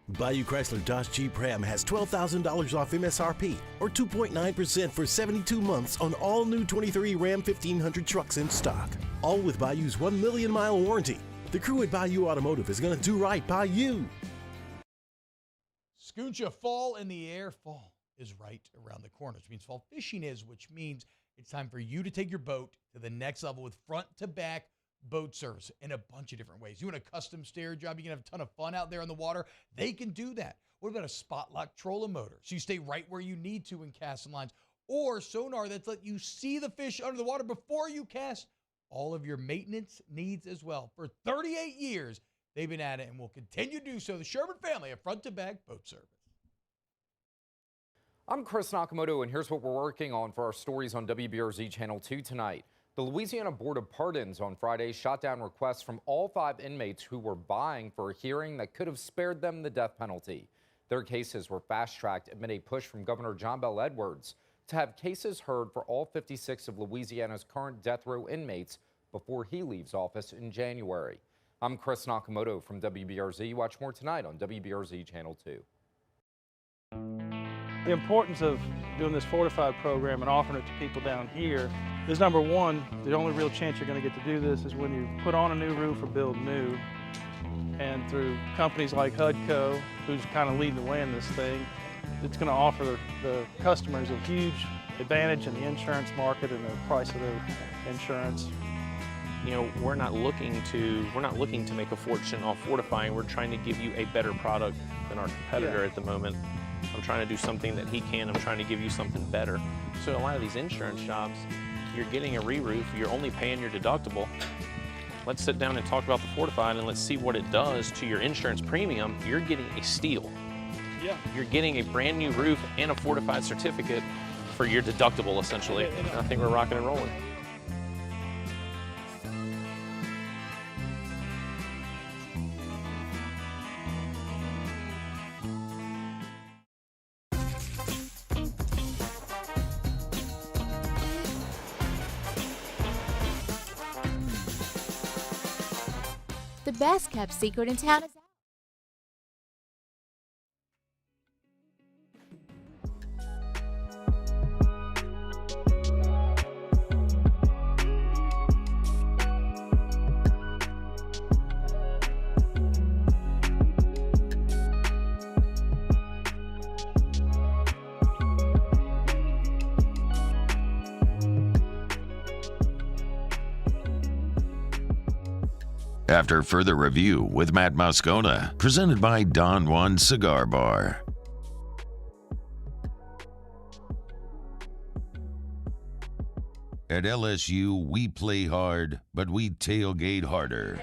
Bayou Chrysler Dodge Jeep Ram has $12,000 off MSRP or 2.9% for 72 months on all new 23 Ram 1500 trucks in stock. All with Bayou's 1 million mile warranty. The crew at Bayou Automotive is going to do right by you. Scooncha, fall in the air. Fall is right around the corner, which means fall fishing is, which means it's time for you to take your boat to the next level with front-to-back boat service in a bunch of different ways. You want a custom stair job, you can have a ton of fun out there on the water, they can do that. What about a spot lock trolling motor? So you stay right where you need to in casting lines, or sonar that's let you see the fish under the water before you cast. All of your maintenance needs as well. For 38 years, they've been at it and will continue to do so. The Sherman family of front-to-back boat service. I'm Chris Nakamoto, and here's what we're working on for our stories on WBRZ Channel 2 tonight. The Louisiana Board of Pardons on Friday shot down requests from all 5 inmates who were vying for a hearing that could have spared them the death penalty. Their cases were fast-tracked amid a push from Governor John Bel Edwards to have cases heard for all 56 of Louisiana's current death row inmates before he leaves office in January. I'm Chris Nakamoto from WBRZ. Watch more tonight on WBRZ Channel 2. The importance of doing this fortified program and offering it to people down here is, number one, the only real chance you're going to get to do this is when you put on a new roof or build new. And through companies like HUDCO, who's kind of leading the way in this thing, it's going to offer the customers a huge advantage in the insurance market and the price of their insurance. You know, we're not looking to make a fortune off fortifying. We're trying to give you a better product than our competitor at the moment. I'm trying to do something that he can. I'm trying to give you something better. So a lot of these insurance jobs, you're getting a re-roof, you're only paying your deductible. Let's sit down and talk about the fortified and let's see what it does to your insurance premium. You're getting a steal. Yeah. You're getting a brand new roof and a fortified certificate for your deductible, essentially. And I think we're rocking and rolling. The best kept secret in town is out. After further review with Matt Moscona, presented by Don Juan Cigar Bar. At LSU, we play hard, but we tailgate harder.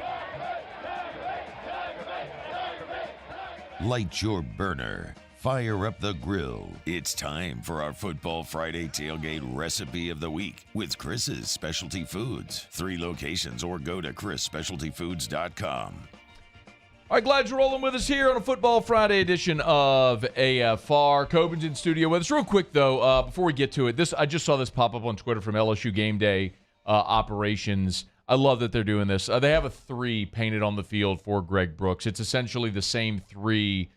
Light your burner. Fire up the grill. It's time for our Football Friday Tailgate Recipe of the Week with Chris's Specialty Foods. 3 locations or go to chrisspecialtyfoods.com. All right, glad you're rolling with us here on a Football Friday edition of AFR. Coben's in studio with us. Real quick, though, before we get to it, I just saw this pop up on Twitter from LSU Game Day Operations. I love that they're doing this. They have a 3 painted on the field for Greg Brooks. It's essentially the same 3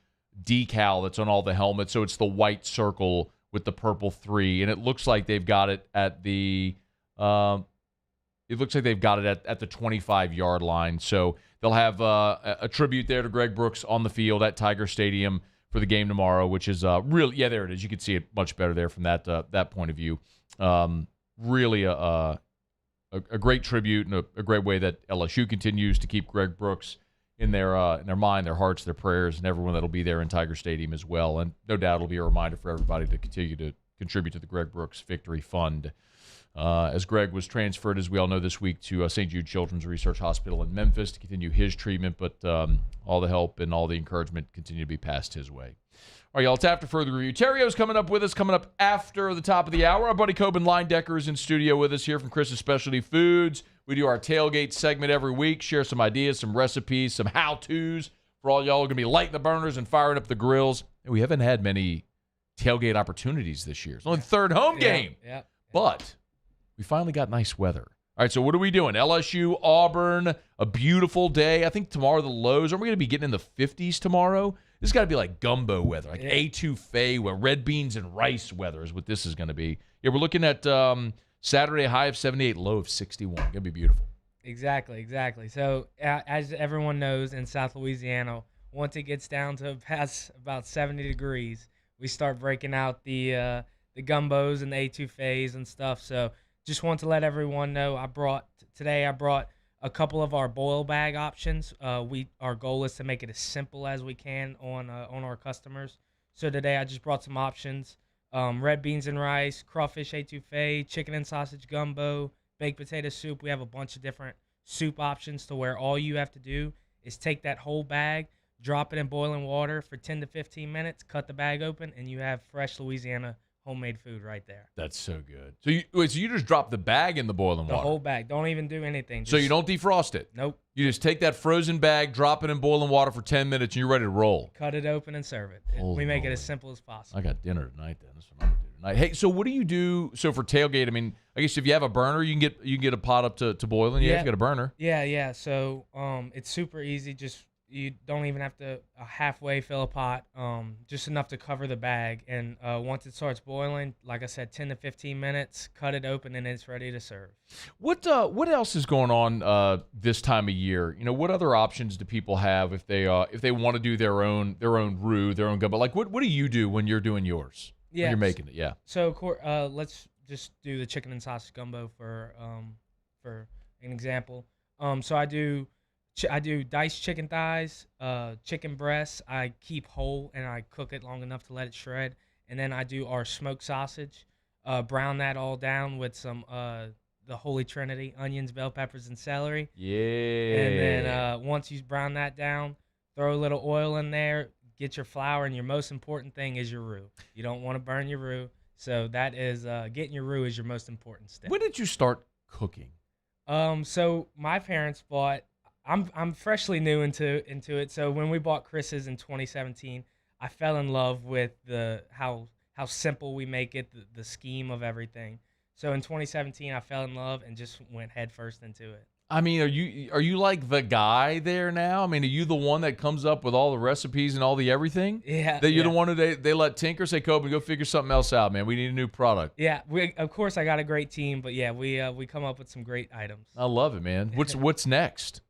decal that's on all the helmets, so it's the white circle with the purple 3, and it looks like they've got it at the 25-yard line. So they'll have a tribute there to Greg Brooks on the field at Tiger Stadium for the game tomorrow, which is really, yeah, there it is. You can see it much better there from that point of view. Really a great tribute and a great way that LSU continues to keep Greg Brooks in their mind, their hearts, their prayers, and everyone that'll be there in Tiger Stadium as well. And no doubt it'll be a reminder for everybody to continue to contribute to the Greg Brooks Victory Fund. as Greg was transferred, as we all know, this week to St. Jude Children's Research Hospital in Memphis to continue his treatment, but all the help and all the encouragement continue to be passed his way. All right, y'all, it's after further review. Terrio's coming up with us, coming up after the top of the hour. Our buddy Coben Linedecker is in studio with us here from Chris's Specialty Foods. We do our tailgate segment every week, share some ideas, some recipes, some how-tos for all y'all who are going to be lighting the burners and firing up the grills. And we haven't had many tailgate opportunities this year. It's only the third home game. Yeah. But we finally got nice weather. All right, so what are we doing? LSU, Auburn, a beautiful day. I think tomorrow the lows, are we going to be getting in the 50s tomorrow? This has got to be like gumbo weather, like etouffee, where red beans and rice weather is what this is going to be. Yeah, we're looking at Saturday, high of 78, low of 61. Going to be beautiful. Exactly. So as everyone knows, in South Louisiana, once it gets down to past about 70 degrees, we start breaking out the gumbos and the etouffees and stuff. So just want to let everyone know, I brought a couple of our boil bag options. Our goal is to make it as simple as we can on our customers. So today I just brought some options: red beans and rice, crawfish etouffee, chicken and sausage gumbo, baked potato soup. We have a bunch of different soup options to where all you have to do is take that whole bag, drop it in boiling water for 10 to 15 minutes, cut the bag open, and you have fresh Louisiana homemade food right there. That's so good. So you just drop the bag in the boiling water? The whole bag. Don't even do anything. So you don't defrost it? Nope. You just take that frozen bag, drop it in boiling water for 10 minutes, and you're ready to roll. Cut it open and serve it. We make it as simple as possible. I got dinner tonight then. That's what I'm going to do tonight. Hey, so what do you do? So for tailgate, I mean, I guess if you have a burner, you can get a pot up to boiling. Yeah, you got a burner. Yeah. So it's super easy. You don't even have to halfway fill a pot, just enough to cover the bag. And once it starts boiling, like I said, 10 to 15 minutes, cut it open, and it's ready to serve. What else is going on this time of year? You know, what other options do people have if they want to do their own roux, their own gumbo? Like, what do you do when you're doing yours? Yeah, when you're making it. Yeah. So let's just do the chicken and sausage gumbo for an example. So I do diced chicken thighs, chicken breasts. I keep whole and I cook it long enough to let it shred. And then I do our smoked sausage, brown that all down with some the Holy Trinity, onions, bell peppers, and celery. Yeah. And then once you brown that down, throw a little oil in there, get your flour, and your most important thing is your roux. You don't want to burn your roux. So that is getting your roux is your most important step. When did you start cooking? So my parents bought. I'm freshly new into it. So when we bought Chris's in 2017, I fell in love with how simple we make it, the scheme of everything. So in 2017, I fell in love and just went headfirst into it. I mean, are you like the guy there now? I mean, are you the one that comes up with all the recipes and all the everything? Yeah. That you're the one who they let Tinker say, Kobe, go figure something else out, man. We need a new product. Yeah, of course I got a great team, but yeah, we come up with some great items. I love it, man. What's next?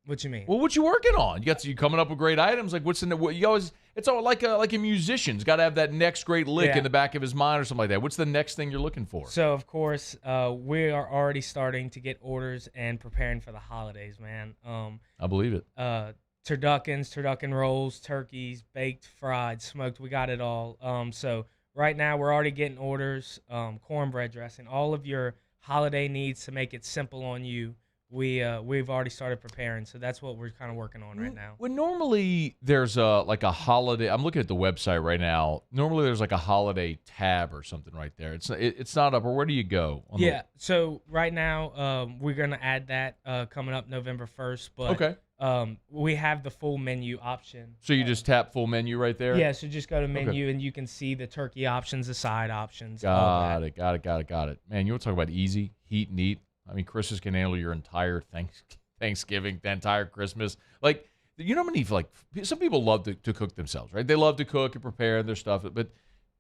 What you mean? Well, what you working on? You coming up with great items. Like it's all like a musician's got to have that next great lick in the back of his mind or something like that. What's the next thing you're looking for? So of course, we are already starting to get orders and preparing for the holidays, man. I believe it. Turducken rolls, turkeys, baked, fried, smoked. We got it all. So right now we're already getting orders. Cornbread dressing, all of your holiday needs to make it simple on you. We've already started preparing, so that's what we're kind of working on right now. When normally there's a holiday, I'm looking at the website right now. Normally there's like a holiday tab or something right there. It's not up. Or where do you go? So right now we're gonna add that coming up November 1st. But okay. We have the full menu option. So you just tap full menu right there? Yeah. So just go to menu and you can see the turkey options, the side options. Got it. Man, you want to talk about easy, heat and eat? I mean, Chris's can handle your entire Thanksgiving, the entire Christmas. Like, you know how many, some people love to cook themselves, right? They love to cook and prepare their stuff. But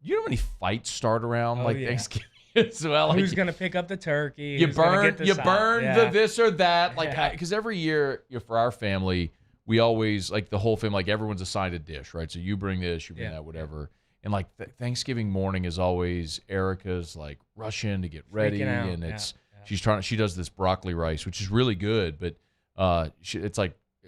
you know how many fights start around Thanksgiving as well? Who's going to pick up the turkey? You burn the this or that. Because every year, for our family, we always, the whole family, everyone's assigned a dish, right? So you bring this, you bring that, whatever. And, Thanksgiving morning is always Erica's, rushing to get ready. And it's... She does this broccoli rice, which is really good, but it's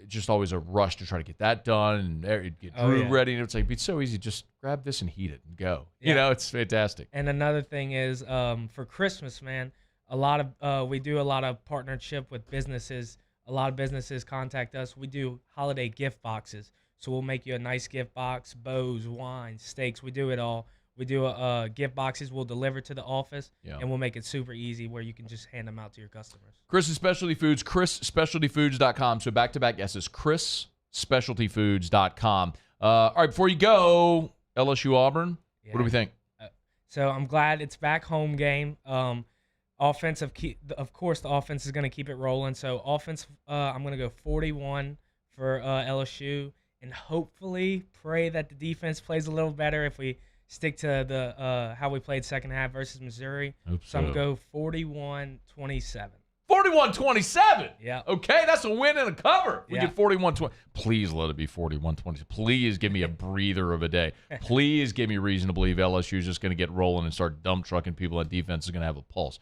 just always a rush to try to get that done and get Drew ready. And it's so easy. Just grab this and heat it and go. Yeah. It's fantastic. And another thing is for Christmas, man, we do a lot of partnership with businesses. A lot of businesses contact us. We do holiday gift boxes. So we'll make you a nice gift box, bows, wine, steaks. We do it all. We do gift boxes. We'll deliver to the office, and we'll make it super easy where you can just hand them out to your customers. Chris's Specialty Foods, chrisspecialtyfoods.com. So back-to-back S's, chrisspecialtyfoods.com. All right, before you go, LSU-Auburn, what do we think? So I'm glad it's back home game. Of course, the offense is going to keep it rolling. So offense, I'm going to go 41 for LSU, and hopefully pray that the defense plays a little better if we stick to the how we played second half versus Missouri. So I'm going to go 41-27. 41-27? Yeah. Okay, that's a win and a cover. We Yeah. get 41-20. Please let it be 41-20. Please give me a breather of a day. Please give me reason to believe LSU is just going to get rolling and start dump trucking people, and defense is going to have a pulse.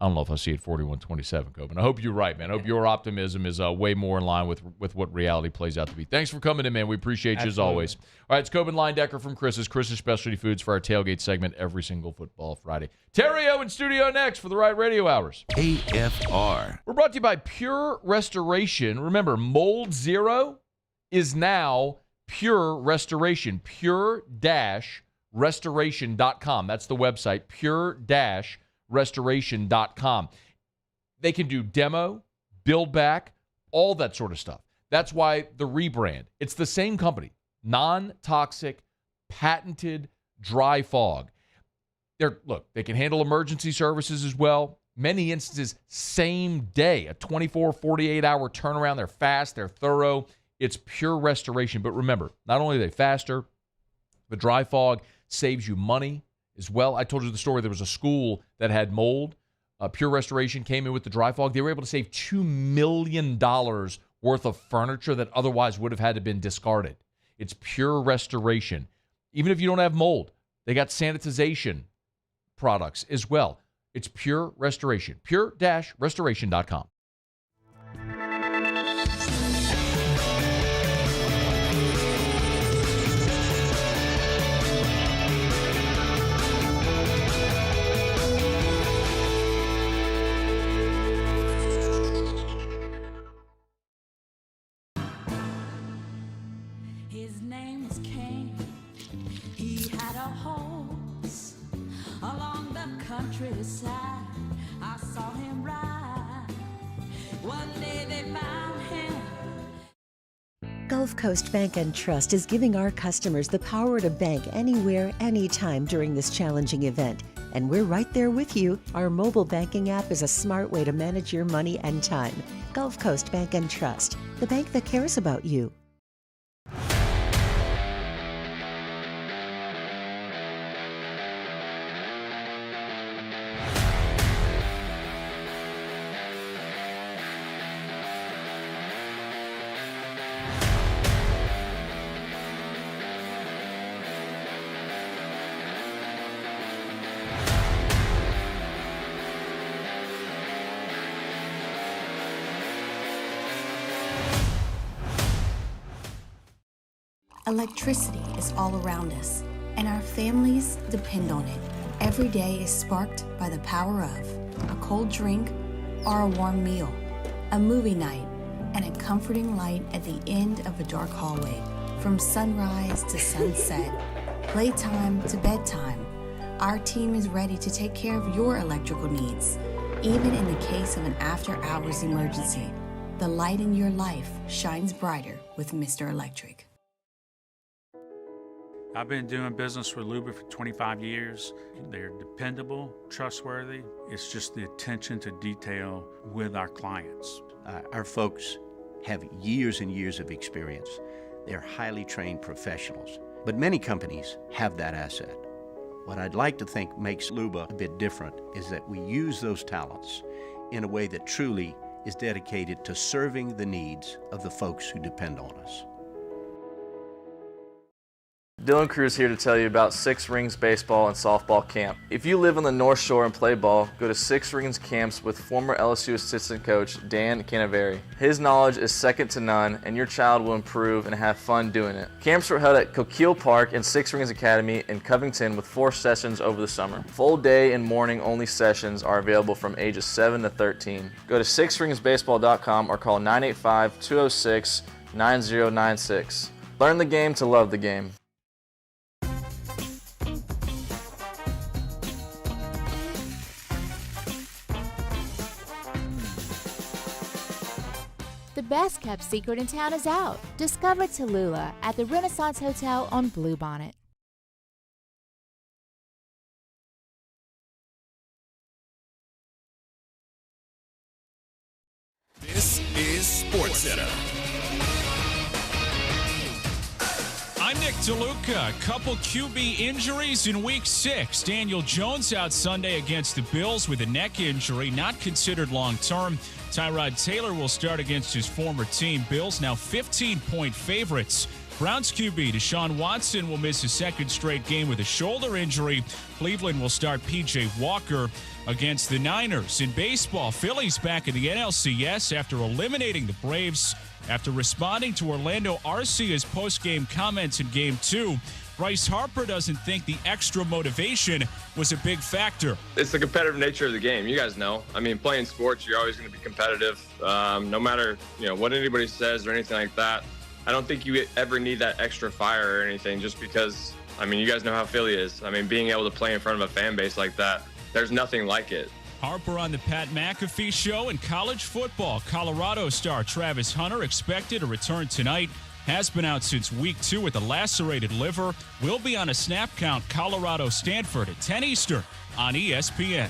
I don't know if I see it 41-27, Coben. I hope you're right, man. I hope your optimism is way more in line with what reality plays out to be. Thanks for coming in, man. We appreciate you as always. All right, it's Coben Leindecker from Chris's Specialty Foods for our tailgate segment every single football Friday. Theriot in studio next for the Right Radio Hours. AFR. We're brought to you by Pure Restoration. Remember, Mold Zero is now Pure Restoration. Pure-restoration.com. That's the website, pure-restoration.com. They can do demo, build back, all that sort of stuff. That's why the rebrand. It's the same company. Non-toxic, patented dry fog. They can handle emergency services as well. Many instances, same day, a 24, 48-hour turnaround. They're fast, they're thorough. It's Pure Restoration. But remember, not only are they faster, the dry fog saves you money as well. I told you the story. There was a school that had mold. Pure Restoration came in with the dry fog. They were able to save $2 million worth of furniture that otherwise would have had to have been discarded. It's Pure Restoration. Even if you don't have mold, they got sanitization products as well. It's Pure Restoration. Pure-restoration.com. His name was Cain. He had a horse along the countryside. I saw him ride. One day they found him. Gulf Coast Bank and Trust is giving our customers the power to bank anywhere, anytime during this challenging event. And we're right there with you. Our mobile banking app is a smart way to manage your money and time. Gulf Coast Bank and Trust, the bank that cares about you. Electricity is all around us, and our families depend on it. Every day is sparked by the power of a cold drink or a warm meal, a movie night, and a comforting light at the end of a dark hallway. From sunrise to sunset, playtime to bedtime, our team is ready to take care of your electrical needs. Even in the case of an after-hours emergency, the light in your life shines brighter with Mr. Electric. I've been doing business with Luba for 25 years. They're dependable, trustworthy. It's just the attention to detail with our clients. Our folks have years and years of experience. They're highly trained professionals. But many companies have that asset. What I'd like to think makes Luba a bit different is that we use those talents in a way that truly is dedicated to serving the needs of the folks who depend on us. Dylan Cruz here to tell you about Six Rings Baseball and Softball Camp. If you live on the North Shore and play ball, go to Six Rings Camps with former LSU assistant coach Dan Canaveri. His knowledge is second to none, and your child will improve and have fun doing it. Camps were held at Coquille Park and Six Rings Academy in Covington with 4 sessions over the summer. Full day and morning only sessions are available from ages 7 to 13. Go to sixringsbaseball.com or call 985-206-9096. Learn the game to love the game. The best kept secret in town is out. Discover Tallulah at the Renaissance Hotel on Bluebonnet. This is SportsCenter. I'm Nick DeLuca. Couple QB injuries in Week 6. Daniel Jones out Sunday against the Bills with a neck injury, not considered long-term. Tyrod Taylor will start against his former team. Bills now 15-point favorites. Browns QB Deshaun Watson will miss his second straight game with a shoulder injury. Cleveland will start P.J. Walker against the Niners. In baseball, Phillies back in the NLCS after eliminating the Braves. After responding to Orlando Arcia's post-game comments in Game 2, Bryce Harper doesn't think the extra motivation was a big factor. It's the competitive nature of the game. You guys know. I mean, playing sports, you're always going to be competitive. No matter what anybody says or anything like that. I don't think you ever need that extra fire or anything just because, you guys know how Philly is. Being able to play in front of a fan base like that, there's nothing like it. Harper on the Pat McAfee Show. In college football, Colorado star Travis Hunter expected to return tonight. Has been out since Week 2 with a lacerated liver. Will be on a snap count Colorado-Stanford at 10 Eastern on ESPN.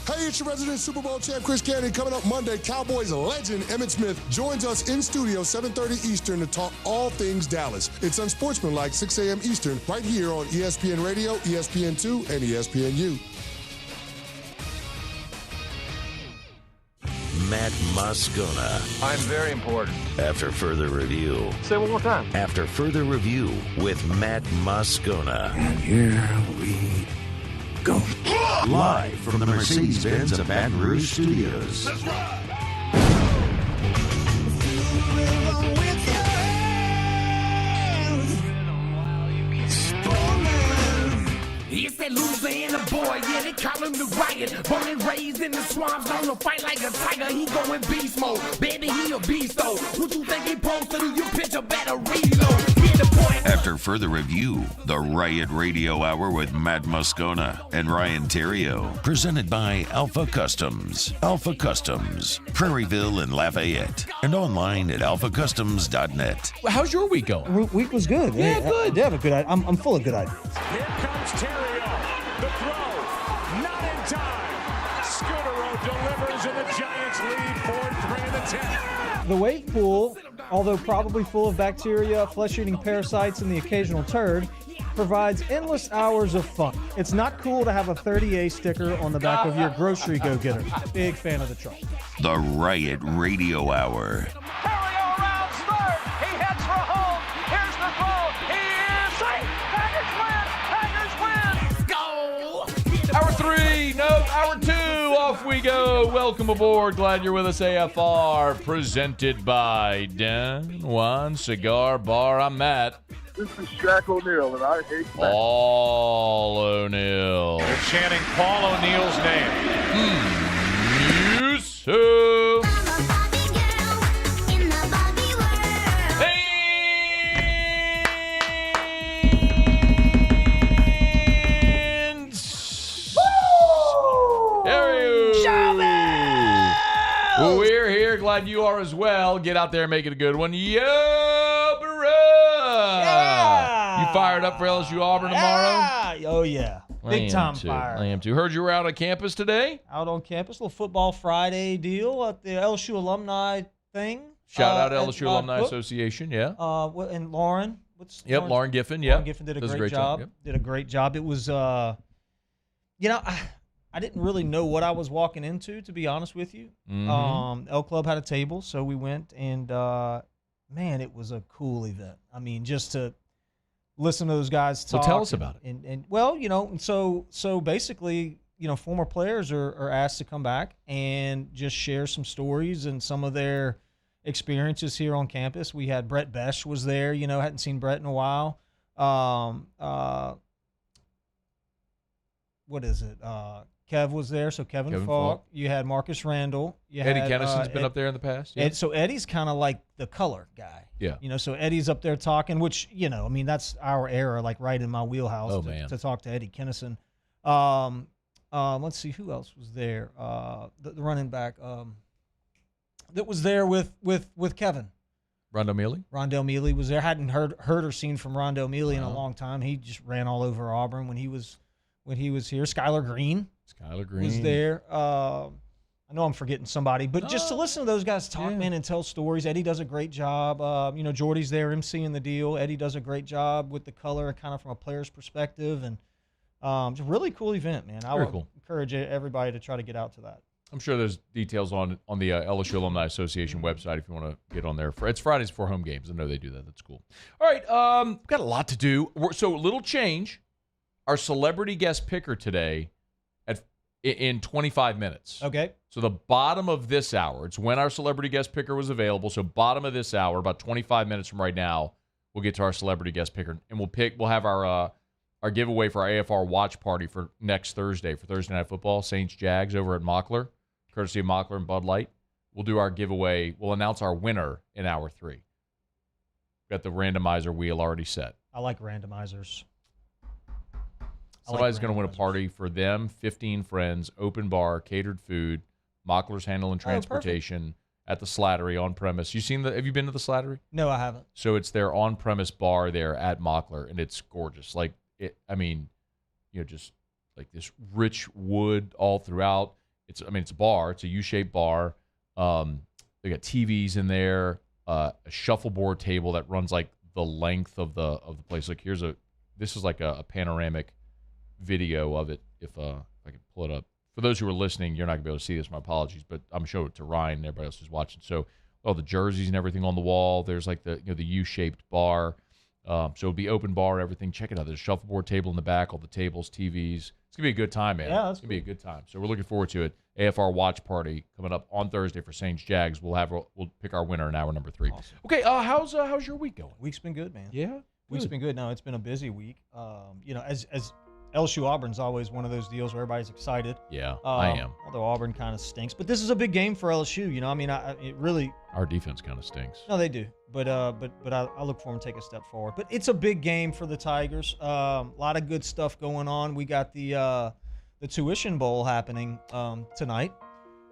Hey, it's your resident Super Bowl champ, Chris Cannon. Coming up Monday, Cowboys legend Emmitt Smith joins us in studio, 7:30 Eastern, to talk all things Dallas. It's unsportsmanlike, 6 a.m. Eastern, right here on ESPN Radio, ESPN2, and ESPNU. Matt Moscona. I'm very important. After further review. Say it one more time. After further review with Matt Moscona. And here we go. Live from the Mercedes-Benz of Baton Rouge Studios. That's right. It's that Louisiana boy, yeah, they call him the Riot. Born and raised in the swamps, on the fight like a tiger. He going beast mode, baby, he a beast though. What you think he supposed to do? You picture better reload. After further review, the Riot Radio Hour with Matt Moscona and Ryan Theriot. Presented by Alpha Customs. Alpha Customs, Prairieville and Lafayette. And online at alphacustoms.net. How's your week going? Week was good. Yeah, good. I have a good idea. I'm full of good ideas. Here comes Theriot. The throw, not in time. Scudero delivers and the Giants lead 4-3 in the 10th. The wake pool, although probably full of bacteria, flesh-eating parasites, and the occasional turd, provides endless hours of fun. It's not cool to have a 30A sticker on the back of your grocery go-getter. Big fan of the truck. The Riot Radio Hour. Theriot around third. He heads for home. Here's the throw. He is safe. Packers win. Packers win. Go. Hour 3, no, hour 2, off we go. Welcome aboard. Glad you're with us. AFR, presented by Dan Juan Cigar Bar. I'm Matt. This is Shaq O'Neal, and I hate Matt. Paul O'Neal. They're chanting Paul O'Neal's name. Yusuf. We're here. Glad you are as well. Get out there and make it a good one. Yo, Barra! Yeah! You fired up for LSU-Auburn tomorrow? Oh, yeah. Big time fire. I am too. Heard you were out on campus today? Out on campus. Little Football Friday deal at the LSU alumni thing. Shout out LSU Alumni Association, yeah. And Lauren. Lauren Giffen, yeah. Lauren Giffen did a great job. Yep. Did a great job. It was, I didn't really know what I was walking into, to be honest with you. Mm-hmm. L Club had a table, so we went, and man, it was a cool event. I mean, just to listen to those guys talk. Well, tell us about it. And well, so basically, former players are asked to come back and just share some stories and some of their experiences here on campus. We had Brett Besh was there. Hadn't seen Brett in a while. What is it? Kev was there, so Kevin Falk. You had Marcus Randall. Eddie Kennison's been up there in the past. Yeah. So Eddie's kind of like the color guy. Yeah. So Eddie's up there talking, which, that's our era, like right in my wheelhouse to talk to Eddie Kennison. Let's see, who else was there? The running back that was there with Kevin. Rondell Mealy was there. Hadn't heard or seen from Rondell Mealy in a long time. He just ran all over Auburn when he was here. Skylar Green was there. I know I'm forgetting somebody, but just to listen to those guys talk, man, and tell stories. Eddie does a great job. Jordy's there emceeing the deal. Eddie does a great job with the color, kind of from a player's perspective, and it's a really cool event, man. I would encourage everybody to try to get out to that. I'm sure there's details on the LSU Alumni Association website if you want to get on there. It's Fridays before home games. I know they do that. That's cool. All right, we've got a lot to do. So a little change. Our celebrity guest picker today in 25 minutes. Okay. So the bottom of this hour, it's when our celebrity guest picker was available. So bottom of this hour, about 25 minutes from right now, we'll get to our celebrity guest picker, and we'll have our giveaway for our AFR watch party for next Thursday for Thursday Night Football, Saints-Jags over at Mockler, courtesy of Mockler and Bud Light. We'll do our giveaway. We'll announce our winner in hour 3. Got the randomizer wheel already set. I like randomizers. Somebody's going to win a party for them, 15 friends, open bar, catered food, Mockler's handling transportation at the Slattery on premise. Have you been to the Slattery? No, I haven't. So it's their on premise bar there at Mockler, and it's gorgeous. Just like this rich wood all throughout. It's a bar. It's a U-shaped bar. They got TVs in there, a shuffleboard table that runs like the length of the place. Like this is like a panoramic video of it. If I can pull it up. For those who are listening, you're not going to be able to see this. My apologies, but I'm showing it to Ryan and everybody else who's watching. So all the jerseys and everything on the wall. There's like the U-shaped bar. So it'll be open bar, everything. Check it out. There's a shuffleboard table in the back, all the tables, TVs. It's going to be a good time, man. Yeah, it's going to be a good time. So we're looking forward to it. AFR watch party coming up on Thursday for Saints-Jags. We'll pick our winner in hour number 3. Awesome. Okay, how's your week going? Week's been good, man. Yeah? Week's been good. No, it's been a busy week. As LSU-Auburn's always one of those deals where everybody's excited. Yeah, I am. Although Auburn kind of stinks. But this is a big game for LSU. It really... Our defense kind of stinks. No, they do. But I look for them to take a step forward. But it's a big game for the Tigers. A lot of good stuff going on. We got the Tuition Bowl happening tonight.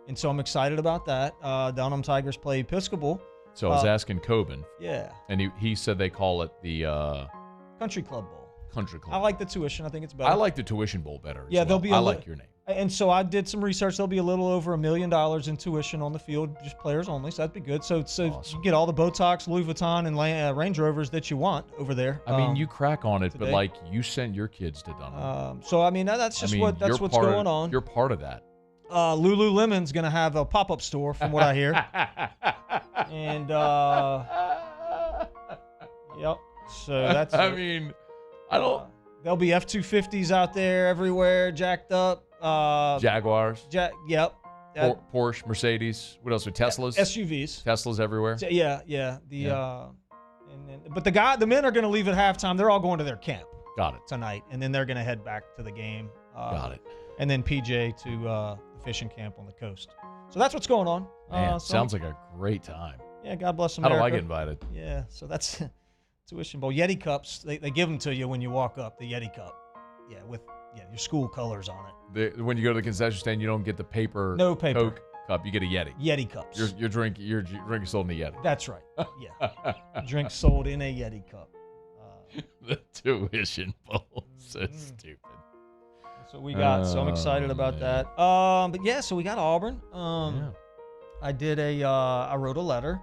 And so I'm excited about that. Dunham Tigers play Episcopal. So I was asking Coben. Yeah. And he said they call it the... Country Club Bowl. Country Club. I like the Tuition. I think it's better. I like the Tuition Bowl better. Yeah, there'll be. I like your name. And so I did some research. There'll be a little over $1 million in tuition on the field, just players only. So that'd be good. So awesome. You get all the Botox, Louis Vuitton, and Range Rovers that you want over there. I mean, you crack on it, today. But you send your kids to Dunham. So I mean, that's just what's going on. You're part of that. Lululemon's gonna have a pop-up store, from what I hear. And yep. So that's. I mean, I don't. There'll be F-250s out there everywhere, jacked up. Jaguars. Yep. Porsche, Mercedes. What else? Teslas. SUVs. Teslas everywhere. Yeah. But the men are going to leave at halftime. They're all going to their camp. Got it. Tonight, and then they're going to head back to the game. Got it. And then PJ to the fishing camp on the coast. So that's what's going on. Man, sounds like a great time. Yeah, God bless America. How do I get invited? Yeah, so that's Tuition Bowl. Yeti cups, they give them to you when you walk up, the Yeti cup. Yeah, with your school colors on it. When you go to the concession stand, you don't get the paper Coke cup. You get a Yeti. Yeti cups. Your drink is sold in a Yeti. That's right. Yeah. Drink sold in a Yeti cup. The Tuition Bowl. So stupid. So we got. So I'm excited about that. But yeah, so we got Auburn. I did I wrote a letter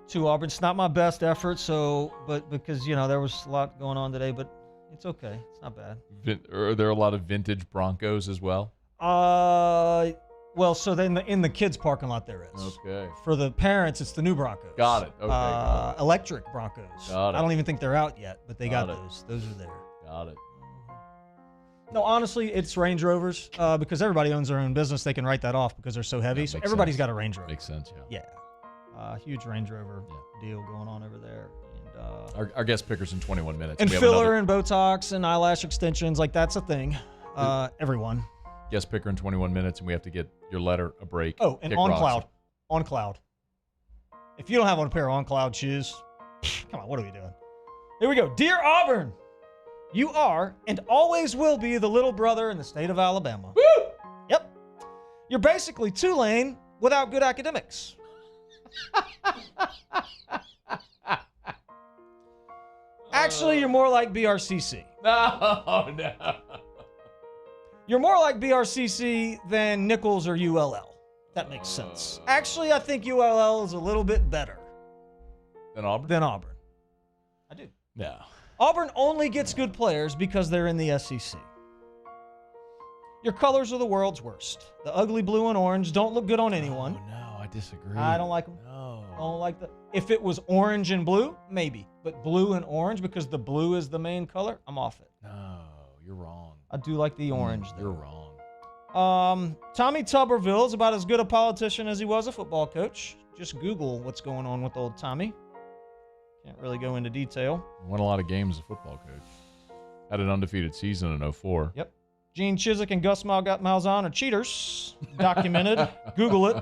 to Auburn. It's not my best effort, but because there was a lot going on today, but it's okay. It's not bad. Are there a lot of vintage Broncos as well? Well, so then in the kids' parking lot there is. Okay. For the parents, it's the new Broncos. Got it. Okay. Electric Broncos. Got it. I don't even think they're out yet, but they got Got it. those. Those are there. Got it. No, honestly, it's Range Rovers because everybody owns their own business. They can write that off because they're so heavy. So everybody's got a Range Rover. Makes sense, yeah. Huge Range Rover deal going on over there. And, Our guest picker's in 21 minutes. and We have filler another and Botox and eyelash extensions, like that's a thing. Everyone. guest picker in 21 minutes, and we have to get your letter a break. Oh, and Kick on rocks. cloud. On cloud. If you don't have on a pair of on cloud shoes, come on, what are we doing? Here we go. Dear Auburn, you are and always will be the little brother in the state of Alabama. Woo! Yep. You're basically Tulane without good academics. Actually, you're more like BRCC. No, no. You're more like BRCC than Nichols or ULL. That makes sense. Actually, I think ULL is a little bit better Than Auburn? than Auburn. I do. No. Auburn only gets good players because they're in the SEC. Your colors are the world's worst. The ugly blue and orange don't look good on anyone. Oh, no, I disagree. I don't like them. No. I don't like the. If it was orange and blue, maybe. But blue and orange, because the blue is the main color, I'm off it. No, you're wrong. I do like the orange, though. You're wrong. Tommy Tuberville is about as good a politician as he was a football coach. Just Google what's going on with old Tommy. Can't really go into detail. Won a lot of games as a football coach. Had an undefeated season in 04. Yep. Gene Chizik and Gus Malzahn are cheaters. Documented. Google it.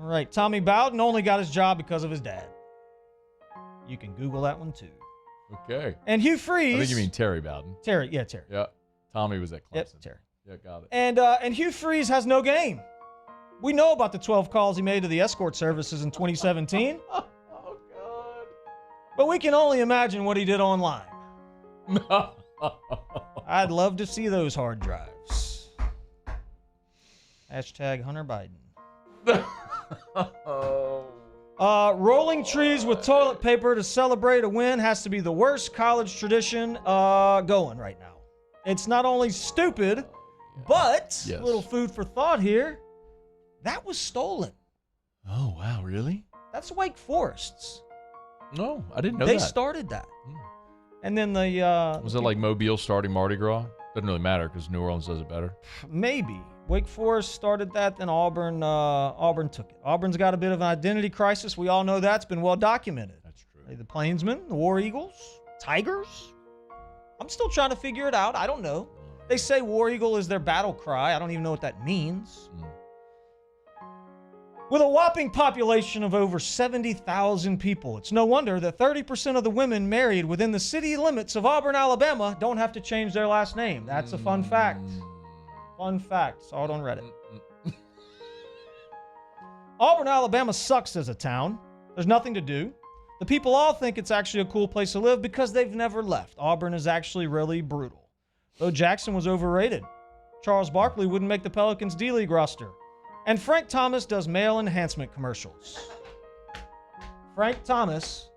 All right. Tommy Bowden only got his job because of his dad. You can Google that one too. Okay. And Hugh Freeze. I think you mean Terry Bowden. Terry. Yeah. Tommy was at Clemson. Yep, Terry. Yeah, got it. And Hugh Freeze has no game. We know about the 12 calls he made to the escort services in 2017. Oh, God. But we can only imagine what he did online. I'd love to see those hard drives. Hashtag Hunter Biden. Rolling trees with toilet paper to celebrate a win has to be the worst college tradition going right now. It's not only stupid, but a little food for thought here. That was stolen. Oh, wow, really? That's Wake Forest's. No, I didn't know They that. started that. And then the... Was it like Mobile starting Mardi Gras? Doesn't really matter because New Orleans does it better. Maybe. Wake Forest started that, then Auburn took it. Auburn's got a bit of an identity crisis. We all know that. It's been well documented. That's true. The Plainsmen, the War Eagles, Tigers. I'm still trying to figure it out. I don't know. They say War Eagle is their battle cry. I don't even know what that means. With a whopping population of over 70,000 people, it's no wonder that 30% of the women married within the city limits of Auburn, Alabama, don't have to change their last name. That's a fun fact. Fun fact. Saw it on Reddit. Auburn, Alabama sucks as a town. There's nothing to do. The people all think it's actually a cool place to live because they've never left. Auburn is actually really brutal. Bo Jackson was overrated. Charles Barkley wouldn't make the Pelicans D-League roster. And Frank Thomas does male enhancement commercials. Frank Thomas,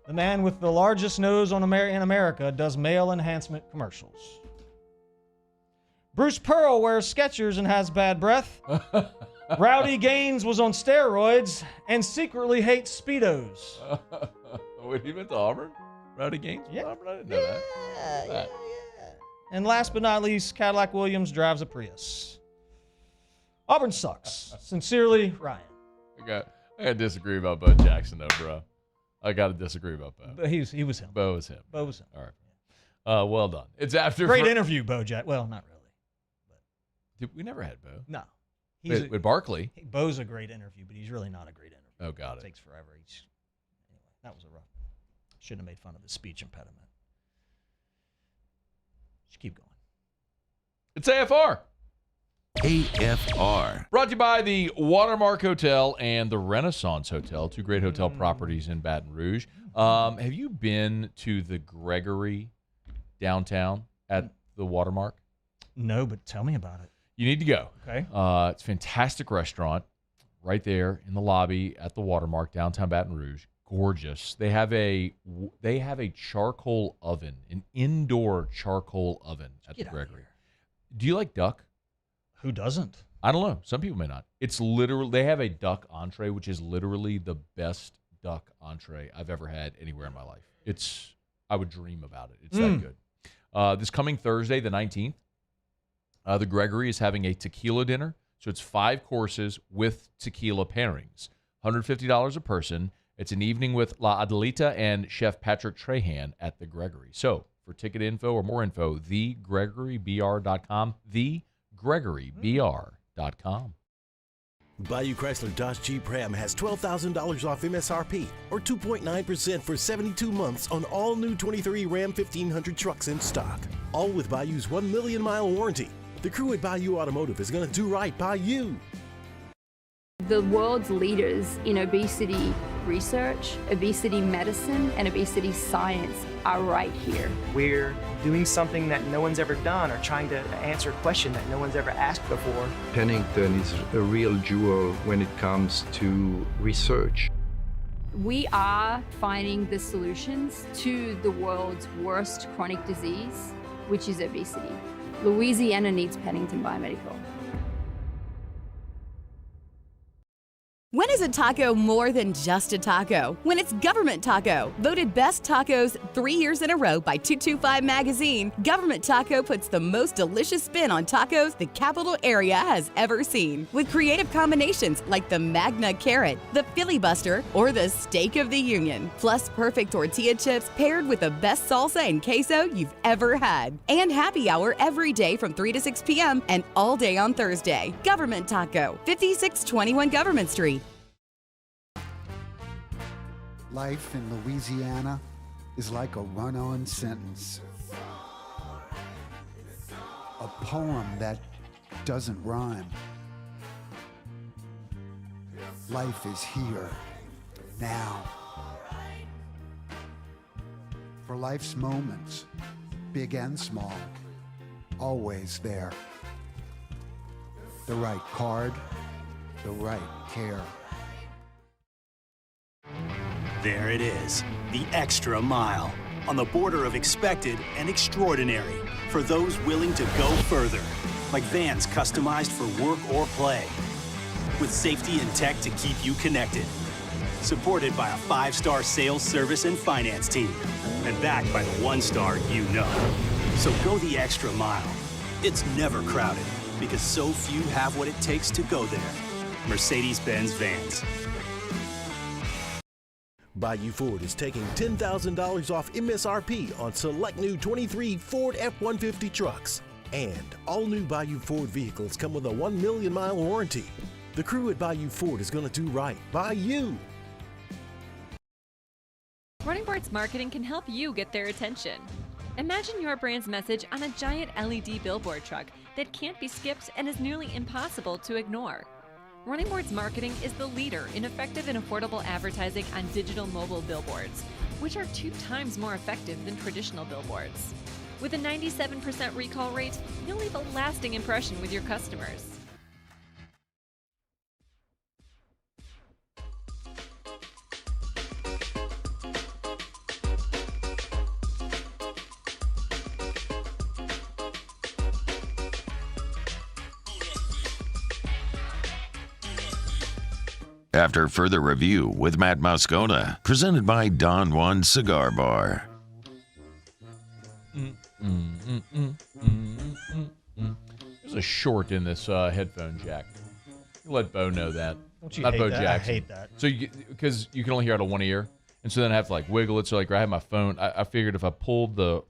the man with the largest nose in America, does male enhancement commercials. Bruce Pearl wears Skechers and has bad breath. Rowdy Gaines was on steroids and secretly hates Speedos. Wait, he went to Auburn? Rowdy Gaines? Yeah. Auburn? I didn't know that. And last but not least, Cadillac Williams drives a Prius. Auburn sucks. Sincerely, Ryan. I got to disagree about Bo Jackson, though, bro. I got to disagree about Bo. But he was him. Bo was him. Bo was him. All right. Well done. It's after. Great interview, Bo Jack. Well, not really. We never had Bo. No. With Barkley. Bo's a great interview, but he's really not a great interview. Oh, got it. Takes forever. Anyway, that was a rough. Shouldn't have made fun of his speech impediment. Just keep going. It's AFR. AFR. Brought to you by the Watermark Hotel and the Renaissance Hotel, two great hotel properties in Baton Rouge. Have you been to the Gregory downtown at the Watermark? No, but tell me about it. You need to go. Okay. It's a fantastic restaurant right there in the lobby at the Watermark, downtown Baton Rouge. Gorgeous. They have a charcoal oven, an indoor charcoal oven at the Gregory. Do you like duck? Who doesn't? I don't know. Some people may not. It's literally, they have a duck entree, which is literally the best duck entree I've ever had anywhere in my life. I would dream about it. It's that good. This coming Thursday, the 19th, the Gregory is having a tequila dinner. So it's 5 courses with tequila pairings. $150 a person. It's an evening with La Adelita and Chef Patrick Trahan at the Gregory. So for ticket info or more info, thegregorybr.com, thegregorybr.com. Bayou Chrysler Dodge Jeep Ram has $12,000 off MSRP or 2.9% for 72 months on all new 23 Ram 1500 trucks in stock. All with Bayou's 1 million mile warranty. The crew at Bayou Automotive is going to do right by you. The world's leaders in obesity research, obesity medicine, and obesity science are right here. We're doing something that no one's ever done or trying to answer a question that no one's ever asked before. Pennington is a real jewel when it comes to research. We are finding the solutions to the world's worst chronic disease, which is obesity. Louisiana needs Pennington Biomedical. When is a taco more than just a taco? When it's Government Taco. Voted best tacos 3 years in a row by 225 Magazine, Government Taco puts the most delicious spin on tacos the capital area has ever seen. With creative combinations like the Magna Carrot, the Filibuster, or the Steak of the Union. Plus perfect tortilla chips paired with the best salsa and queso you've ever had. And happy hour every day from 3 to 6 p.m. and all day on Thursday. Government Taco, 5621 Government Street. Life in Louisiana is like a run-on sentence. A poem that doesn't rhyme. Life is here, now. For life's moments, big and small, always there. The right card, the right care. There it is, the extra mile, on the border of expected and extraordinary for those willing to go further, like vans customized for work or play, with safety and tech to keep you connected, supported by a 5-star sales, service, and finance team, and backed by the 1-star you know. So go the extra mile. It's never crowded, because so few have what it takes to go there. Mercedes-Benz Vans. Bayou Ford is taking $10,000 off MSRP on select new 23 Ford F-150 trucks. And all new Bayou Ford vehicles come with a 1 million mile warranty. The crew at Bayou Ford is going to do right by you. Running Boards Marketing can help you get their attention. Imagine your brand's message on a giant LED billboard truck that can't be skipped and is nearly impossible to ignore. Running Boards Marketing is the leader in effective and affordable advertising on digital mobile billboards, which are 2 times more effective than traditional billboards. With a 97% recall rate, you'll leave a lasting impression with your customers. After further review with Matt Moscona, presented by Don Juan Cigar Bar. There's a short in this headphone jack. Let Bo know that. Don't you Not hate Bo that? Jackson. I hate that. So because you can only hear out of one ear, and so then I have to like wiggle it. So like I have my phone. I figured if I pulled the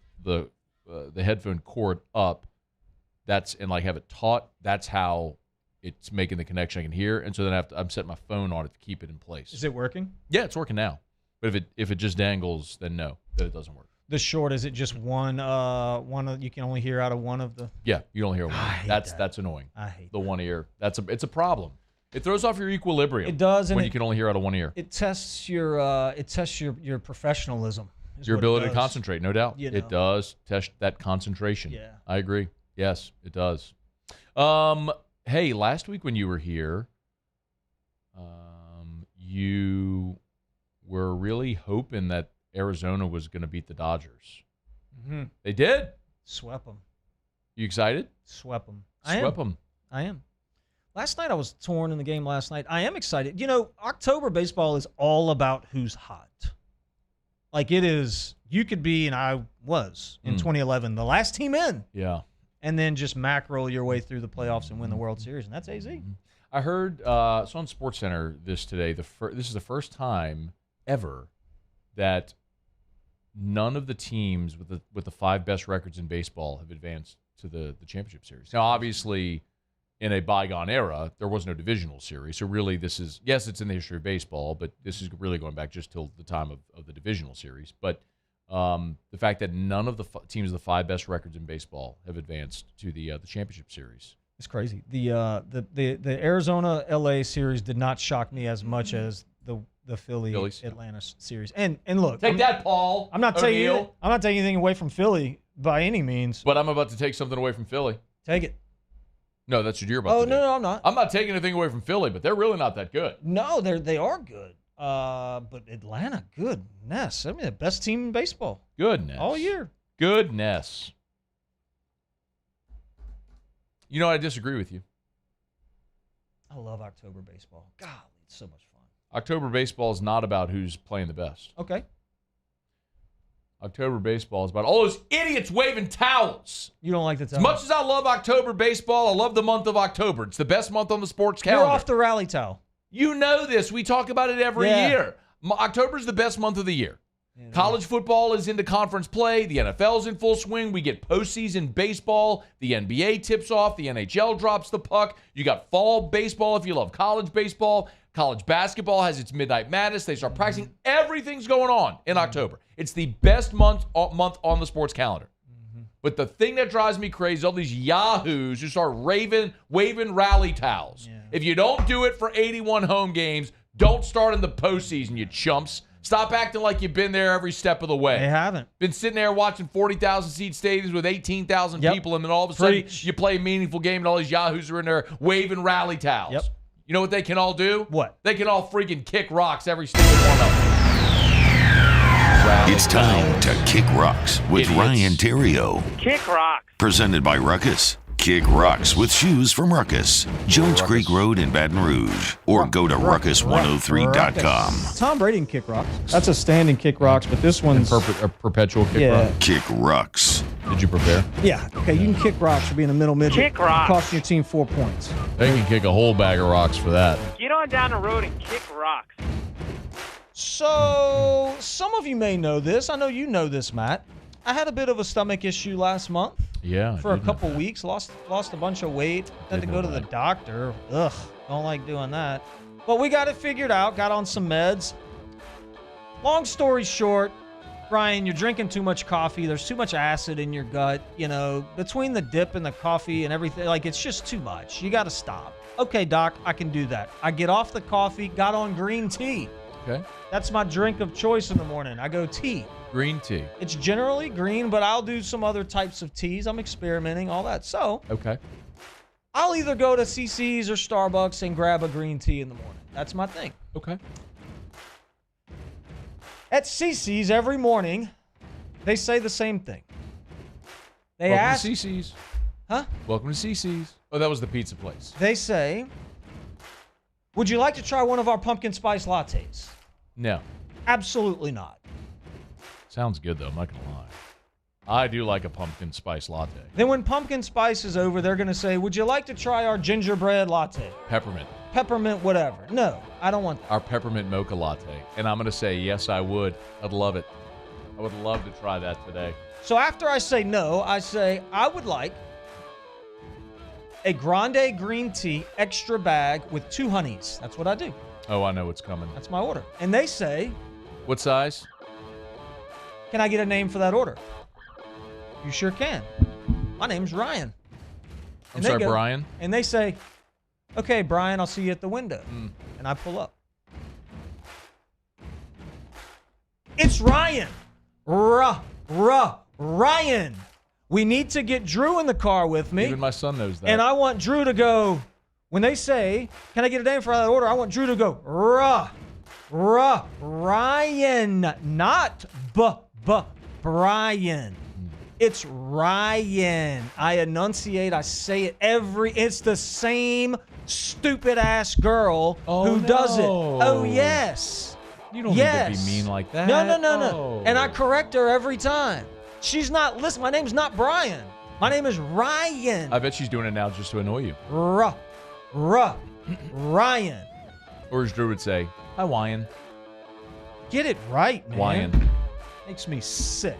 headphone cord up, and like have it taut, that's how it's making the connection I can hear. And so then I'm setting my phone on it to keep it in place. Is it working? Yeah, it's working now. But if it just dangles, then no, that it doesn't work. The short, is it just one you can only hear out of one of the? Yeah, you only hear one. That's annoying. I hate the one ear. It's a problem. It throws off your equilibrium. It does, and when you can only hear out of one ear. It tests your professional,ism. Your ability to concentrate, no doubt. You know. It does test that concentration. Yeah, I agree. Yes, it does. Hey, last week when you were here, you were really hoping that Arizona was going to beat the Dodgers. Mm-hmm. They did. Swept them. You excited? Swept them. Swept them. I am. Last night I was torn in the game last night. I am excited. October baseball is all about who's hot. Like it is, you could be, and I was in 2011, the last team in. Yeah. And then just mackerel your way through the playoffs and win the World Series, and that's AZ. I heard, so on SportsCenter this today, this is the first time ever that none of the teams with the 5 best records in baseball have advanced to the championship series. Now, obviously, in a bygone era, there was no divisional series. So really, this is, yes, it's in the history of baseball, but this is really going back just till the time of the divisional series. But the fact that none of the teams with the 5 best records in baseball have advanced to the championship series. It's crazy. The Arizona LA series did not shock me as much as the Phillies. Atlanta series. And look, take that, Paul. I'm not taking anything away from Philly by any means. But I'm about to take something away from Philly. Take it. No, that's what you're about to do. No, I'm not. I'm not taking anything away from Philly, but they're really not that good. No, they are good. But Atlanta, goodness. I mean, the best team in baseball. Goodness. All year. Goodness. I disagree with you. I love October baseball. God, it's so much fun. October baseball is not about who's playing the best. Okay. October baseball is about all those idiots waving towels. You don't like the towels? As much as I love October baseball, I love the month of October. It's the best month on the sports calendar. You're off the rally towel. You know this. We talk about it every year. October is the best month of the year. Yeah, college football is into conference play. The NFL's in full swing. We get postseason baseball. The NBA tips off. The NHL drops the puck. You got fall baseball if you love college baseball. College basketball has its Midnight Madness. They start practicing. Everything's going on in October. It's the best month on the sports calendar. But the thing that drives me crazy is all these yahoos who start waving rally towels. Yeah. If you don't do it for 81 home games, don't start in the postseason, you chumps. Stop acting like you've been there every step of the way. They haven't. Been sitting there watching 40,000-seat stadiums with 18,000 people, and then all of a sudden you play a meaningful game, and all these yahoos are in there waving rally towels. Yep. You know what they can all do? What? They can all freaking kick rocks every single one of them. It's time to Kick Rocks with Ryan Theriot. Kick Rocks. Presented by Ruckus. Kick Rocks with shoes from Ruckus. Jones Creek Road in Baton Rouge. Or go to ruckus103.com. Tom Brady can kick rocks. That's a standing kick rocks, but this one's a perpetual kick rock. Kick Rocks. Did you prepare? Yeah. Okay, you can kick rocks for being a middle midget. Kick rocks. Costing your team 4 points. They can kick a whole bag of rocks for that. Get on down the road and kick rocks. So, some of you may know this. I know you know this, Matt. I had a bit of a stomach issue last month. Yeah. For a couple weeks. Lost a bunch of weight. Had to go to the doctor. Ugh. Don't like doing that. But we got it figured out. Got on some meds. Long story short, Brian, you're drinking too much coffee. There's too much acid in your gut. Between the dip and the coffee and everything, it's just too much. You got to stop. Okay, doc, I can do that. I get off the coffee, got on green tea. Okay. That's my drink of choice in the morning. I go tea. Green tea. It's generally green, but I'll do some other types of teas. I'm experimenting, all that. So, okay. I'll either go to CC's or Starbucks and grab a green tea in the morning. That's my thing. Okay. At CC's every morning, they say the same thing. They ask. Welcome to CC's. Huh? Welcome to CC's. Oh, that was the pizza place. They say, would you like to try one of our pumpkin spice lattes? No. Absolutely not. Sounds good, though. I'm not going to lie. I do like a pumpkin spice latte. Then when pumpkin spice is over, they're going to say, would you like to try our gingerbread latte? Peppermint. Peppermint whatever. No, I don't want that. Our peppermint mocha latte. And I'm going to say, yes, I would. I'd love it. I would love to try that today. So after I say no, I say, I would like a grande green tea extra bag with 2 honeys. That's what I do. Oh, I know what's coming. That's my order. And they say, what size? Can I get a name for that order? You sure can. My name's Ryan. I'm sorry, Brian? And they say, okay, Brian, I'll see you at the window. And I pull up. It's Ryan. Ryan. We need to get Drew in the car with me. Even my son knows that. And I want Drew to go, when they say, can I get a name for that order? I want Drew to go, Ryan, not Brian. It's Ryan. I enunciate. I say it it's the same stupid-ass girl who does it. Oh, yes. You don't need to be mean like that. No. And I correct her every time. She's not, listen, my name's not Brian. My name is Ryan. I bet she's doing it now just to annoy you. Ryan. Or as Drew would say, hi, Wyan. Get it right, man. Wyan. Makes me sick.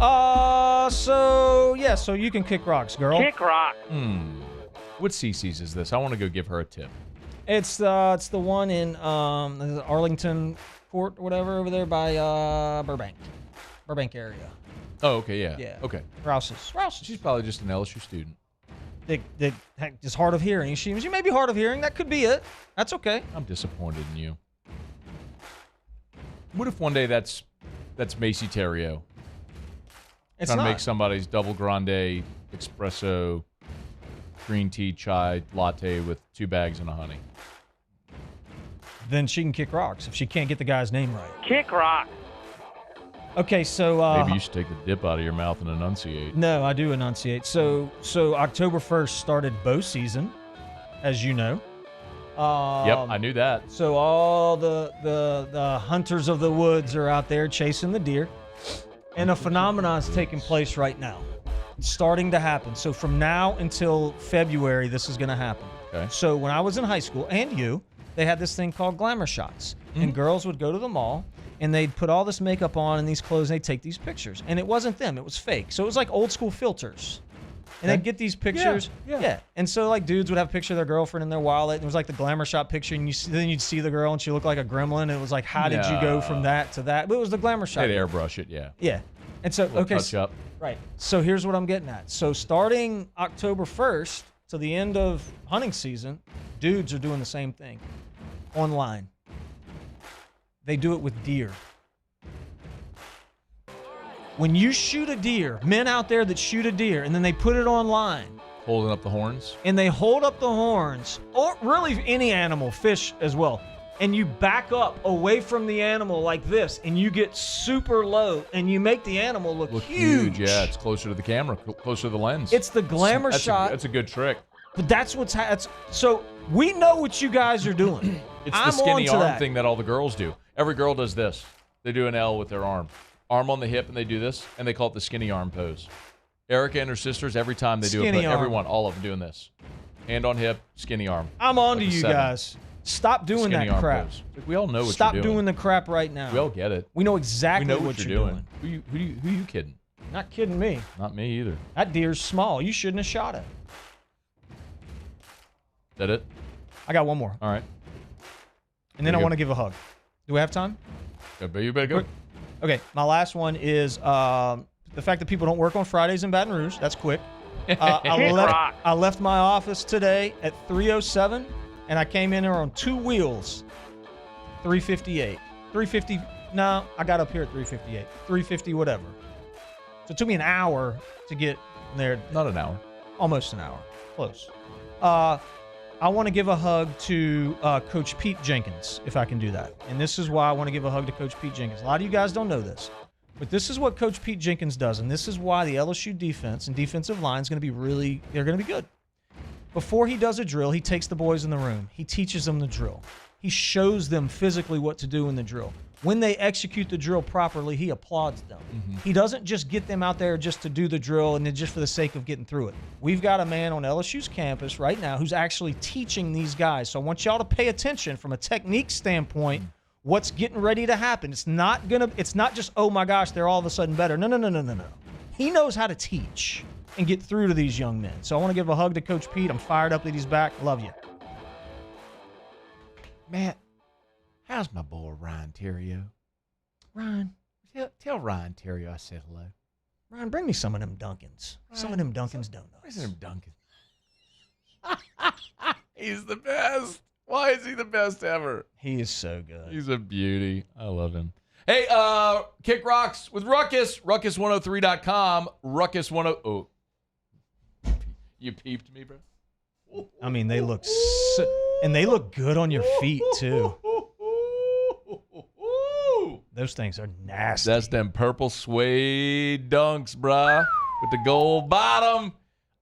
So you can kick rocks, girl. Kick rock. What CC's is this? I want to go give her a tip. It's the one in Arlington Court or whatever over there by Burbank area. Oh, okay, yeah. Yeah. Okay. Rouse's. She's probably just an LSU student. That is hard of hearing. She may be hard of hearing. That could be it. That's okay. I'm disappointed in you. What if one day that's Macy Theriot? It's trying not. to make somebody's double grande espresso green tea chai latte with 2 bags and a honey. Then she can kick rocks if she can't get the guy's name right. Kick rock. Okay, so maybe you should take the dip out of your mouth and enunciate. No, I do enunciate. So October 1st started bow season, as you know. Yep, I knew that. So all the hunters of the woods are out there chasing the deer, and a phenomenon is taking place right now. It's starting to happen. So from now until February, this is going to happen. Okay. So when I was in high school, and they had this thing called glamour shots, and girls would go to the mall. And they'd put all this makeup on and these clothes, and they'd take these pictures. And it wasn't them. It was fake. So it was like old school filters. And they'd get these pictures. Yeah. And so, like, dudes would have a picture of their girlfriend in their wallet. And it was like the glamour shot picture. And then you'd see the girl, and she looked like a gremlin. And it was like, how did you go from that to that? But it was the glamour shot. They'd airbrush it, yeah. Yeah. And so, okay. Touch up. Right. So here's what I'm getting at. So starting October 1st to the end of hunting season, dudes are doing the same thing online. They do it with deer. When you shoot a deer, men out there that shoot a deer, and then they put it online. Holding up the horns? And they hold up the horns, or really any animal, fish as well. And you back up away from the animal like this, and you get super low, and you make the animal look huge. Yeah, it's closer to the camera, closer to the lens. It's the glamour shot. That's a good trick. But that's what's so we know what you guys are doing. It's the skinny arm thing that all the girls do. Every girl does this. They do an L with their arm. Arm on the hip, and they do this, and they call it the skinny arm pose. Erica and her sisters, every time they do it, everyone, all of them doing this. Hand on hip, skinny arm. I'm on to you guys. Stop doing that crap. We all know what you're Stop doing. doing the crap right now. We all get it. We know exactly what you're doing. Who you kidding? Not kidding me. Not me either. That deer's small. You shouldn't have shot it. Is that it? I got one more. All right. And then I want to give a hug. Do we have time? You better go. Okay, my last one is the fact that people don't work on Fridays in Baton Rouge. That's quick. I left my office today at 3:07, and I came in here on 2 wheels. 3:58. 3:50. No, I got up here at 3:58. 3:50, whatever. So it took me an hour to get there. Not an hour. Almost an hour. Close. I want to give a hug to Coach Pete Jenkins, if I can do that. And this is why I want to give a hug to Coach Pete Jenkins. A lot of you guys don't know this, but this is what Coach Pete Jenkins does, and this is why the LSU defense and defensive line is going to be they're going to be good. Before he does a drill, he takes the boys in the room. He teaches them the drill. He shows them physically what to do in the drill. When they execute the drill properly, he applauds them. He doesn't just get them out there just to do the drill and then just for the sake of getting through it. We've got a man on LSU's campus right now who's actually teaching these guys. So I want y'all to pay attention from a technique standpoint, what's getting ready to happen. It's not just, oh my gosh, they're all of a sudden better. No. He knows how to teach and get through to these young men. So I want to give a hug to Coach Pete. I'm fired up that he's back. Love you. Matt. How's my boy Ryan Theriot? Ryan. Tell Ryan Theriot I said hello. Ryan, bring me some of them Dunkins. Some of them Dunkins donuts. Where's them Dunkins? He's the best. Why is he the best ever? He is so good. He's a beauty. I love him. Hey, Kick Rocks with Ruckus. Ruckus103.com. Ruckus10. Oh. You peeped me, bro? I mean, they look and they look good on your feet, too. Those things are nasty. That's them purple suede dunks, bruh, with the gold bottom.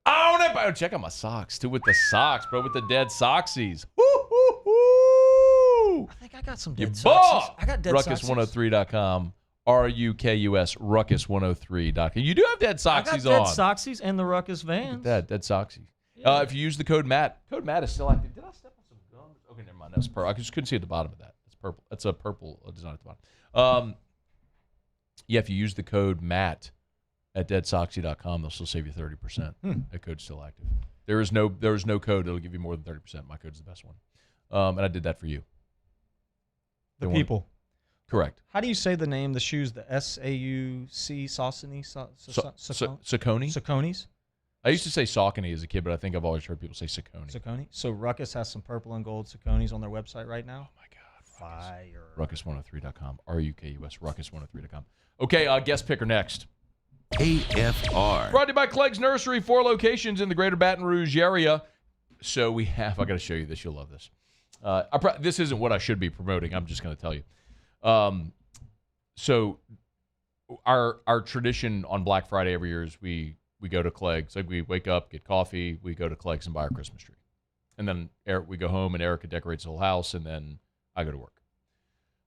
Own it. Oh, check out my socks, too, with the socks, bro, with the dead Soxies. Woo-hoo-hoo! I think I got some You dead Soxies. bought I got dead Ruckus103.com. RUKUS, Ruckus103.com. You do have dead Soxies on. I got dead Soxies and the Ruckus Vans. Dead Soxies. Yeah. If you use the code Matt is still active. Did I step on some gums? Okay, never mind. That's purple. I just couldn't see at the bottom of that. It's purple. That's a purple design at the bottom. Yeah, if you use the code Matt at deadsoxy.com, they'll still save you 30%. That code's still active. There is no code that'll give you more than 30%. My code's the best one. And I did that for you. The people. Correct. How do you say the name, the shoes, the S-A-U-C, Saucony? Saucony? Sauconys? I used to say Saucony as a kid, but I think I've always heard people say Saucony. Saucony? So Ruckus has some purple and gold Sauconys on their website right now? Oh, my God. Fire. Ruckus103.com. RUKUS, Ruckus103.com. Okay, guest picker next. AFR. Brought to you by Clegg's Nursery, 4 locations in the greater Baton Rouge area. So we have, I got to show you this. You'll love this. This isn't what I should be promoting. I'm just going to tell you. So our tradition on Black Friday every year is we go to Clegg's. Like we wake up, get coffee, we go to Clegg's and buy our Christmas tree. And then we go home and Erica decorates the whole house, and then I go to work.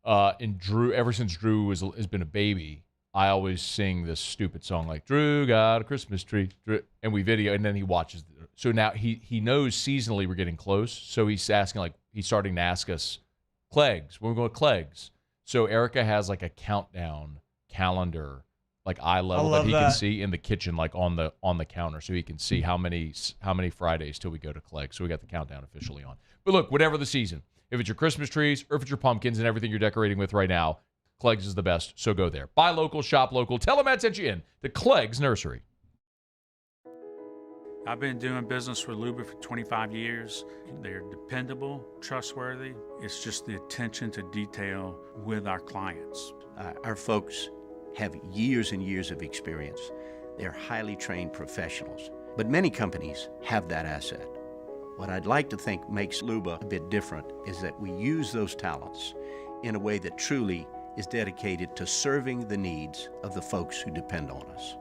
And Drew, ever since Drew has been a baby, I always sing this stupid song like, Drew got a Christmas tree. Drew, and we video, and then he watches. So now he knows seasonally we're getting close. So he's starting to ask us, Clegg's, when we go to Clegg's. So Erica has like a countdown calendar, like eye level that he can see in the kitchen, like on the counter, so he can see how many Fridays till we go to Clegg's. So we got the countdown officially on. But look, whatever the season, if it's your Christmas trees or if it's your pumpkins and everything you're decorating with right now, Clegg's is the best. So go there. Buy local, shop local. Tell them Matt sent you in to Clegg's Nursery. I've been doing business with Luba for 25 years. They're dependable, trustworthy. It's just the attention to detail with our clients. Our folks have years and years of experience. They're highly trained professionals, but many companies have that asset. What I'd like to think makes Luba a bit different is that we use those talents in a way that truly is dedicated to serving the needs of the folks who depend on us.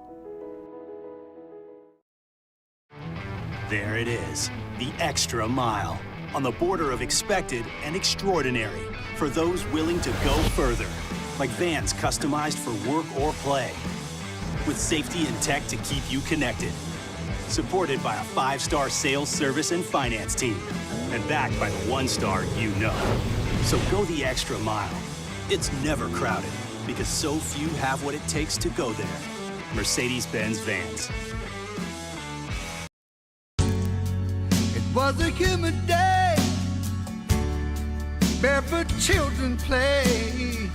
There it is, the extra mile, on the border of expected and extraordinary, for those willing to go further, like vans customized for work or play, with safety and tech to keep you connected, supported by a 5-star sales, service, and finance team, and backed by the 1-star you know. So go the extra mile. It's never crowded, because so few have what it takes to go there. Mercedes-Benz Vans. Was a humid day, barefoot children play,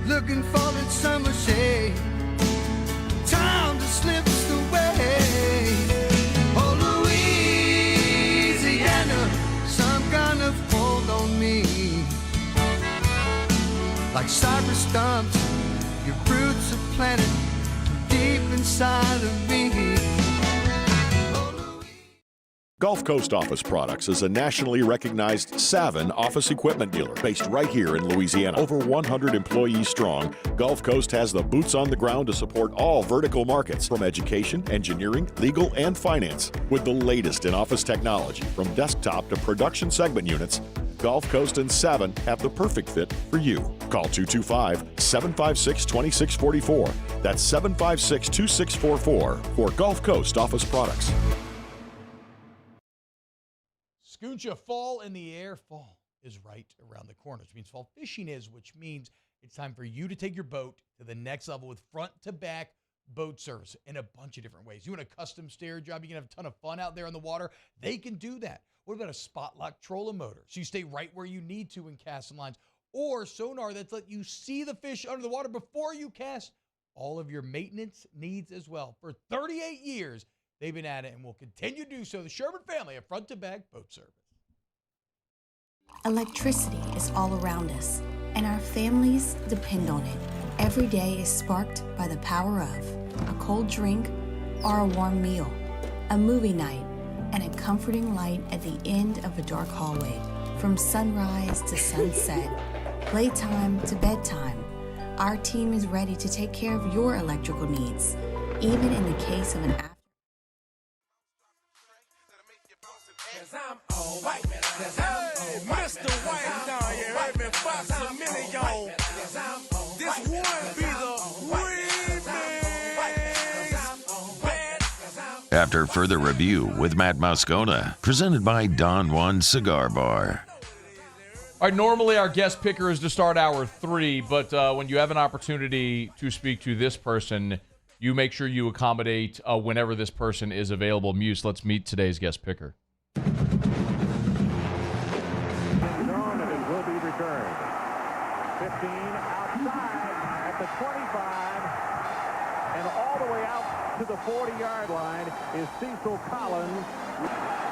looking for that summer shade. Time just slips away. Oh, Louisiana, some kind of hold on me. Like cypress stumps, your roots are planted deep inside of me. Gulf Coast Office Products is a nationally recognized Savin office equipment dealer based right here in Louisiana. Over 100 employees strong, Gulf Coast has the boots on the ground to support all vertical markets, from education, engineering, legal, and finance. With the latest in office technology, from desktop to production segment units, Gulf Coast and Savin have the perfect fit for you. Call 225-756-2644. That's 756-2644 for Gulf Coast Office Products. Scooncha, fall in the air. Fall is right around the corner, which means fall fishing is, which means it's time for you to take your boat to the next level with front-to-back boat service in a bunch of different ways. You want a custom stair job, you can have a ton of fun out there on the water. They can do that. What about a spot lock trolling motor? So you stay right where you need to in casting lines. Or sonar that's let you see the fish under the water before you cast. All of your maintenance needs as well. For 38 years, they've been at it and will continue to do so. The Sherman family of front-to-back boat service. Electricity is all around us, and our families depend on it. Every day is sparked by the power of a cold drink or a warm meal, a movie night, and a comforting light at the end of a dark hallway. From sunrise to sunset, playtime to bedtime, Our team is ready to take care of your electrical needs, even in the case of an Mr. White down here, heard me Fox a minute ago. This one be the remix. After further review with Matt Moscona, presented by Don Juan Cigar Bar. All right, normally our guest picker is to start hour 3, but when you have an opportunity to speak to this person, you make sure you accommodate whenever this person is available. Muse, let's meet today's guest picker. Will be returned. 15 outside at the 25, and all the way out to the 40-yard line is Cecil Collins.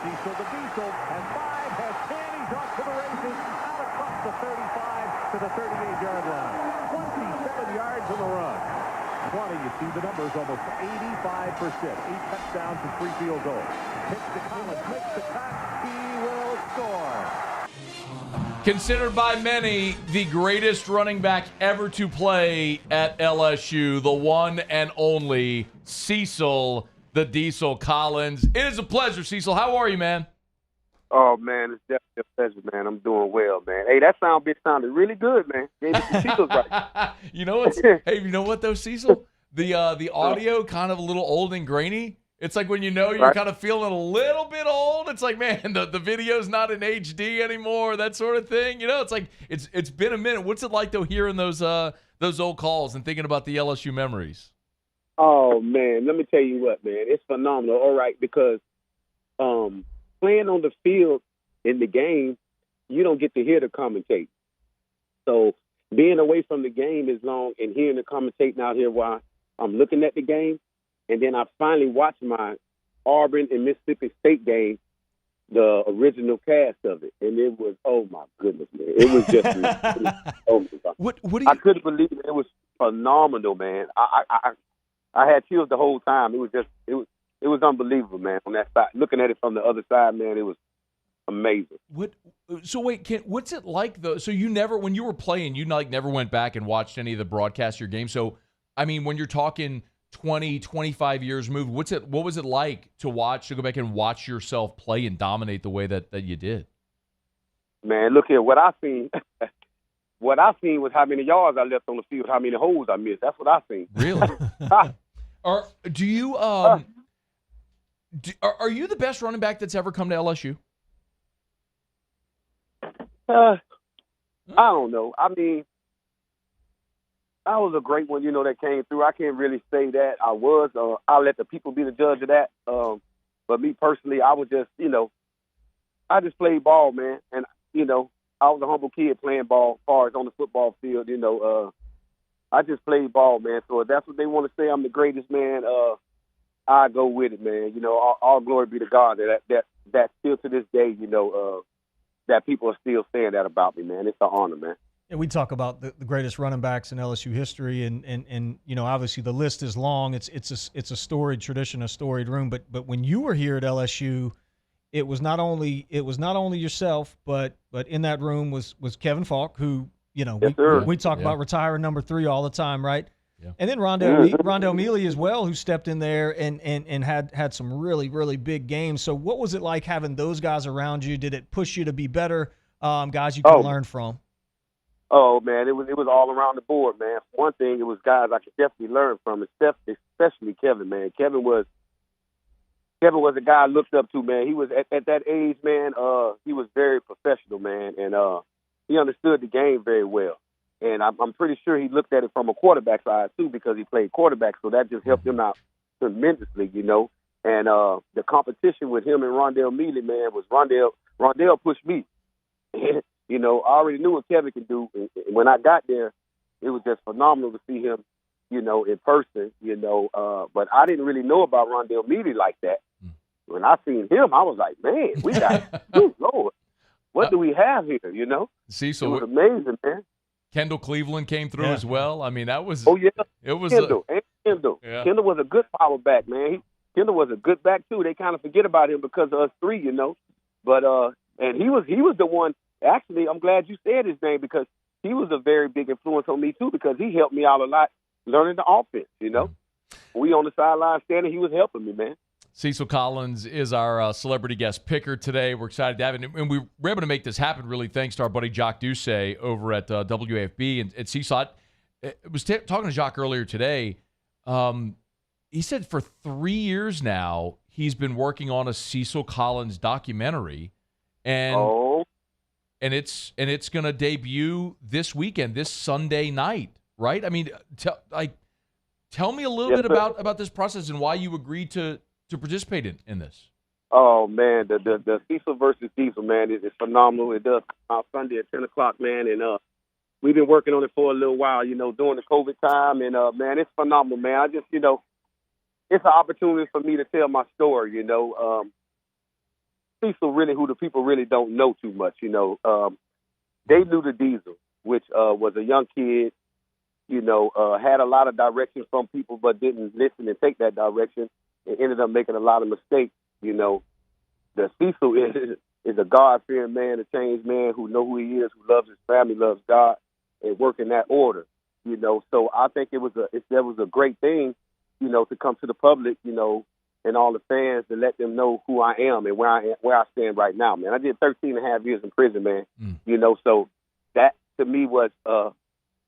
Cecil the Diesel has 5, has 10. He's off to the races, out across the 35 to the 38-yard line. 27 yards on the run. 20, you see the numbers, almost 85%. 8 touchdowns and 3 field goals. Pitch to Collins, makes the cut. He will score. Considered by many the greatest running back ever to play at LSU, the one and only Cecil the Diesel Collins. It is a pleasure, Cecil. How are you, man? Oh, man, it's definitely a pleasure, man. I'm doing well, man. Hey, that sounded really good, man. Cecil's right. You know what's, hey, you know what, though, Cecil? The audio kind of a little old and grainy. It's like when you know you're kind of feeling a little bit old. It's like, man, the video's not in HD anymore, that sort of thing. You know, it's like it's been a minute. What's it like, though, hearing those old calls and thinking about the LSU memories? Oh, man, let me tell you what, man. It's phenomenal, all right, because playing on the field in the game, you don't get to hear the commentate. So being away from the game is long and hearing the commentating out here while I'm looking at the game, and then I finally watched my Auburn and Mississippi State game, the original cast of it, and it was, oh my goodness, man, it was just, oh my God. What do you? I couldn't believe it. It was phenomenal, man. I had chills the whole time. It was unbelievable, man. On that side, looking at it from the other side, man, it was amazing. So wait, what's it like though? So you never, when you were playing, you never went back and watched any of the broadcasts of your game. So I mean, when you're talking 20, 25 years moved, what was it like to go back and watch yourself play and dominate the way that you did? Man, look here, what I seen. What I seen was how many yards I left on the field, how many holes I missed. That's what I seen. Really? Do you are you the best running back that's ever come to LSU? I don't know. I mean, I was a great one, that came through. I can't really say that I was. I'll let the people be the judge of that. But me personally, I was just, I just played ball, man. And, I was a humble kid playing ball as far as on the football field, I just played ball, man. So if that's what they want to say, I'm the greatest, man, I go with it, man. All glory be to God that still to this day, that people are still saying that about me, man. It's an honor, man. And we talk about the greatest running backs in LSU history, and obviously the list is long. It's a storied tradition, a storied room. But when you were here at LSU, it was not only yourself, but in that room was Kevin Falk, who we talk about retiring number 3 all the time, right? Yeah. And then Rondell Mealy as well, who stepped in there and had some really, really big games. So what was it like having those guys around you? Did it push you to be better guys you could learn from? Oh, man, it was all around the board, man. One thing, it was guys I could definitely learn from, especially Kevin, man. Kevin was a guy I looked up to, man. He was at that age, man. He was very professional, man, and he understood the game very well. And I'm pretty sure he looked at it from a quarterback side too, because he played quarterback, so that just helped him out tremendously, And the competition with him and Rondell Mealy, man, was Rondell pushed me. I already knew what Kevin could do. And when I got there, it was just phenomenal to see him, in person, but I didn't really know about Rondell Mealy like that. When I seen him, I was like, man, we got, good Lord, what do we have here, Cecil, it was amazing, man. Kendall Cleveland came through as well. I mean, that was. Oh, yeah. It was Kendall. Yeah. Kendall was a good power back, man. Kendall was a good back, too. They kind of forget about him because of us 3, But, and he was the one. Actually, I'm glad you said his name because he was a very big influence on me too, because he helped me out a lot learning the offense. You know, we on the sideline standing, he was helping me, man. Cecil Collins is our celebrity guest picker today. We're excited to have it. And we were able to make this happen, really, thanks to our buddy Jacques Doucet over at WAFB. And Cecil, I was talking to Jacques earlier today. He said for 3 years now, he's been working on a Cecil Collins documentary. And it's going to debut this weekend, this Sunday night, right? I mean, tell me a little bit about this process and why you agreed to participate in this. Oh, man, the Cecil versus Diesel, man, is phenomenal. It does come out Sunday at 10 o'clock, man, and we've been working on it for a little while, you know, during the COVID time, and, man, it's phenomenal, man. I just, you know, it's an opportunity for me to tell my story, you know. Cecil really, who the people really don't know too much, you know. They knew the Diesel, which was a young kid, you know, had a lot of direction from people but didn't listen and take that direction. It ended up making a lot of mistakes, you know. The Cecil is a God-fearing man, a changed man who knows who he is, who loves his family, loves God, and work in that order, you know. So I think that was a great thing, you know, to come to the public, you know, and all the fans to let them know who I am and where I stand right now, man. I did 13 and a half years in prison, man, you know. So that to me was